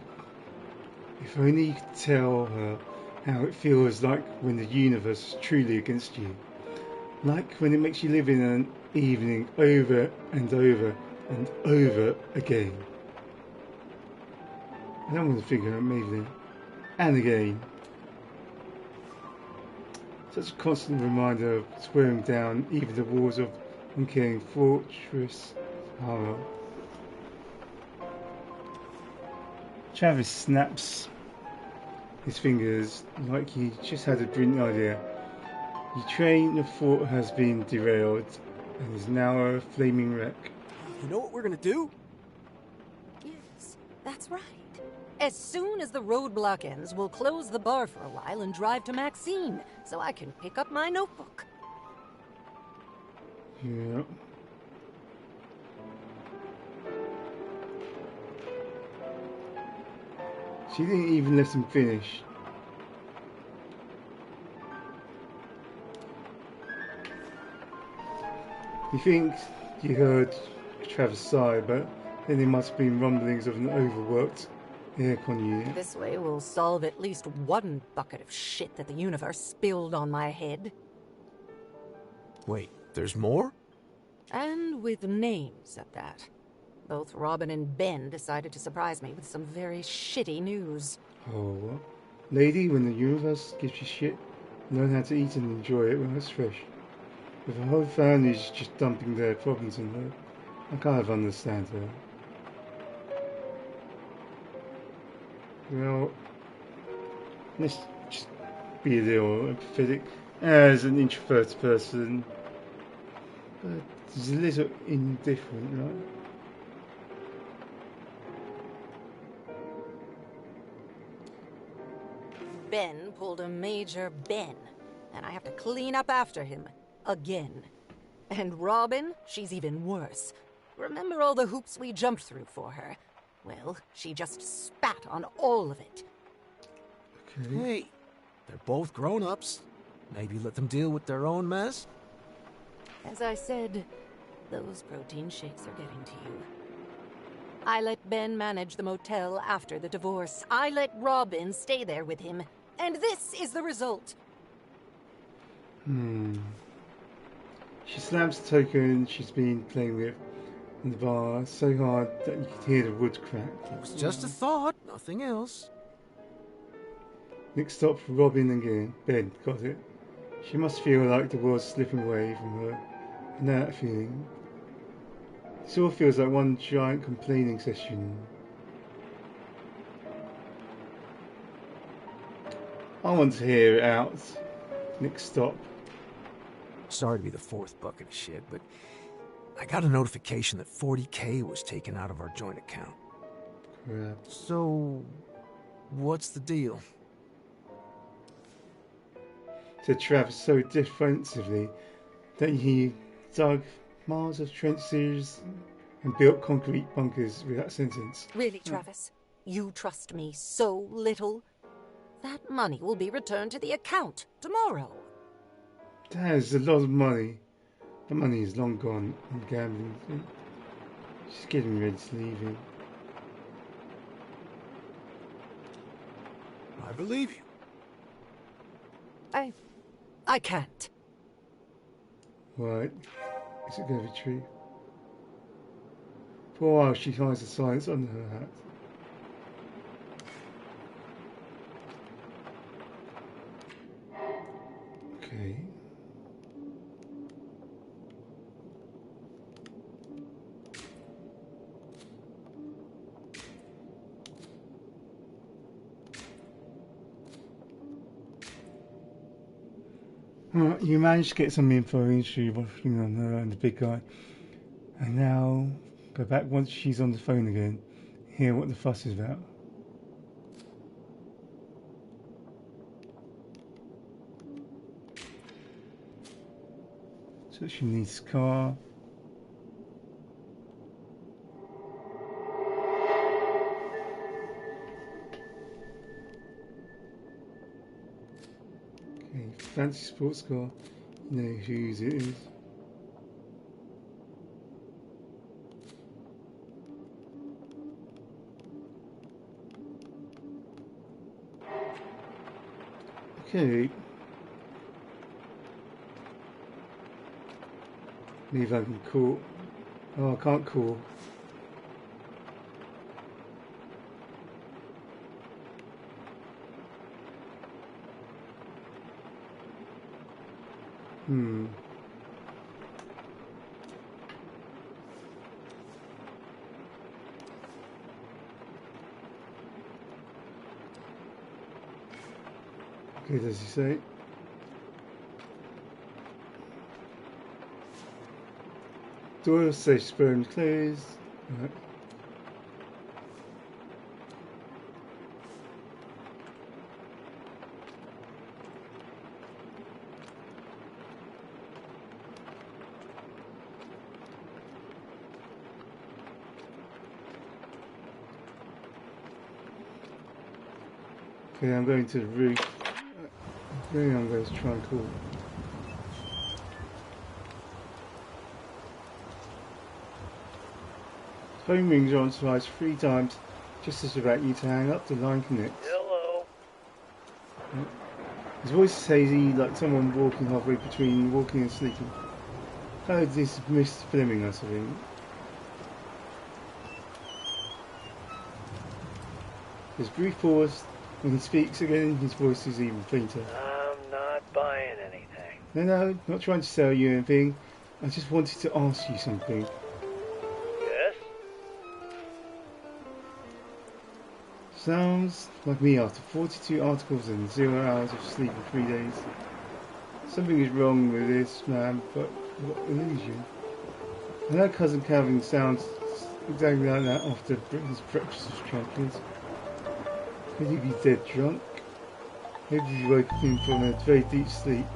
If only you could tell her how it feels like when the universe is truly against you. Like when it makes you live in an evening over and over and over again. I don't want to figure out maybe. And again. Such a constant reminder of swearing down even the walls of uncaring fortress horror. Travis snaps his fingers like he just had a brilliant idea. The train of thought has been derailed and is now a flaming wreck. You know what we're gonna do? Yes, that's right. As soon as the roadblock ends, we'll close the bar for a while and drive to Maxine, so I can pick up my notebook. Yeah. She didn't even let him finish. You think you heard Travis sigh, but then there must have been rumblings of an overworked aircon unit. This way we'll solve at least one bucket of shit that the universe spilled on my head. Wait, there's more? And with names at that. Both Robin and Ben decided to surprise me with some very shitty news. Oh, what? Lady, when the universe gives you shit, learn how to eat and enjoy it when it's fresh. If her whole family's just dumping their problems on her, I kind of understand her. Well, let's just be a little empathetic as an introverted person, but it's a little indifferent, right? Ben pulled a major Ben, and I have to clean up after him. Again. And Robin, she's even worse. Remember all the hoops we jumped through for her? Well, she just spat on all of it. Okay. Hey, they're both grown-ups. Maybe let them deal with their own mess? As I said, those protein shakes are getting to you. I let Ben manage the motel after the divorce. I let Robin stay there with him. And this is the result. She slams the token she's been playing with in the bar so hard that you could hear the wood crack. It was just a thought, nothing else. Next stop for Robin again. Ben, got it. She must feel like the world's slipping away from her. And that feeling. This all feels like one giant complaining session. I want to hear it out. Next stop. Sorry to be the fourth bucket of shit, but I got a notification that $40K was taken out of our joint account. Crap. So, What's the deal? Said Travis so defensively that he dug miles of trenches and built concrete bunkers with that sentence. Really, Travis? You trust me so little? That money will be returned to the account tomorrow. That is a lot of money. The money is long gone on gambling. She's getting ready to leave him. I believe you. I can't. Right. Is it going to be true? For a while she hides the silence under her hat. Okay. Alright, you managed to get some info into working on her and the big guy. And now go back once she's on the phone again. Hear what the fuss is about. So she needs a car. Okay, fancy sports car. You know whose it is. Okay. Maybe I can call. Oh, I can't call. Okay, does he say? Door safe sperm closed. Right. Okay, I'm going to the roof. Maybe I'm going to try and call. Phone rings on twice 3 times, just as about you to hang up. The line connects. Hello. His voice is hazy, like someone walking halfway between walking and sleeping. Oh, this is Mr. Fleming, I think. There's a brief pause. When he speaks again, his voice is even fainter. I'm not buying anything. No, not trying to sell you anything. I just wanted to ask you something. Yes? Sounds like me after 42 articles and 0 hours of sleep in 3 days. Something is wrong with this man, but what illusion? I know Cousin Calvin sounds exactly like that after his breakfast of champions. Could he be dead drunk? Maybe he woke him from a very deep sleep.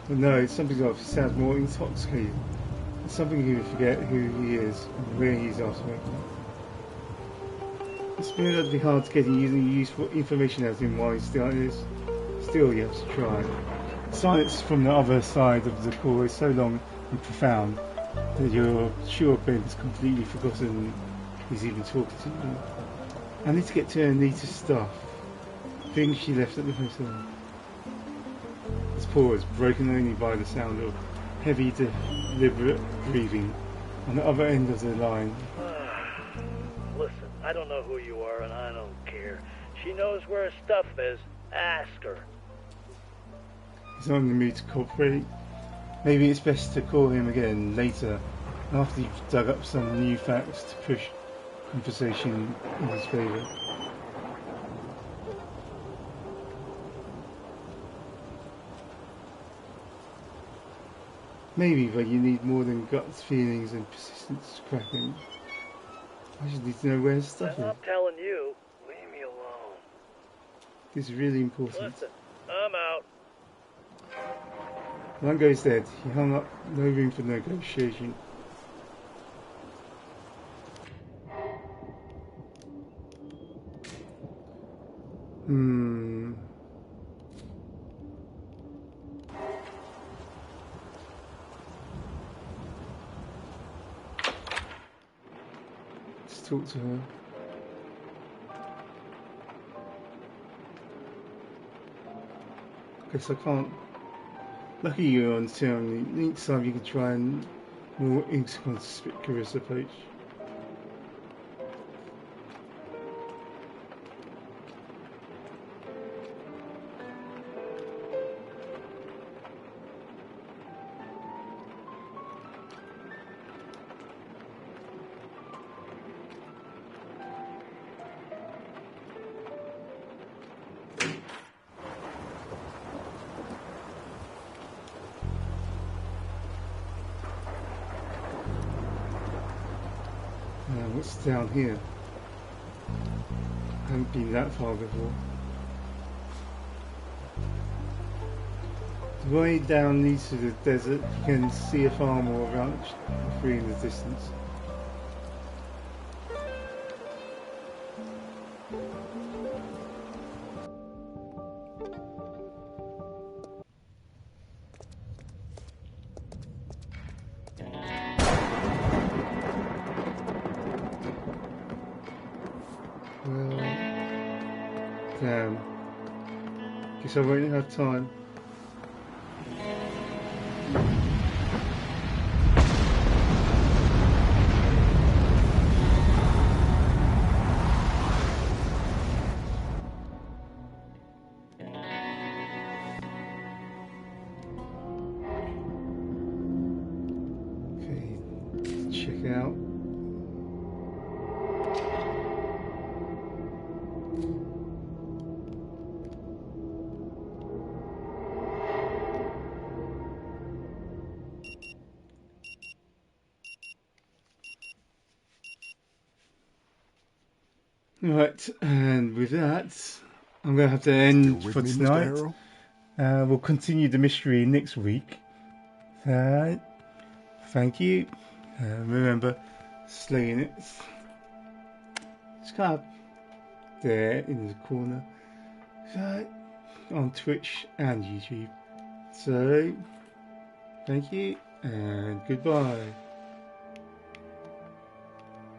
But no, it's something else. He sounds more intoxicated. It's something he would forget who he is and where he is after waking up. It's been a little bit hard to get useful information out of him while he's still like this. Still, you have to try. Silence from the other side of the call is so long and profound that you're sure Ben has completely forgotten he's even talking to you. I need to get to Anita's stuff. Things she left at the hotel. This pause, broken only by the sound of heavy, deliberate breathing on the other end of the line. Listen, I don't know who you are and I don't care. She knows where her stuff is. Ask her. He's not in the mood to cooperate. Maybe it's best to call him again later, after you've dug up some new facts to push conversation in his favour. Maybe, but you need more than guts, feelings, and persistence cracking. I just need to know where the stuff is. I'm telling you, leave me alone. This is really important. Listen, I'm out. Mungo's dead. He hung up. No room for negotiation. Let's talk to her. Guess I can't. Lucky you're on town. Next time you can try a more inconspicuous approach. What's down here? I haven't been that far before. The way down leads to the desert. You can see a farm or a ranch free in the distance. Damn. Guess I won't have time. Okay, check out. Right, and with that, I'm going to have to end for tonight. We'll continue the mystery next week. Thank you. Remember, slaying it. It's kind of there in the corner. On Twitch and YouTube. So, thank you and goodbye.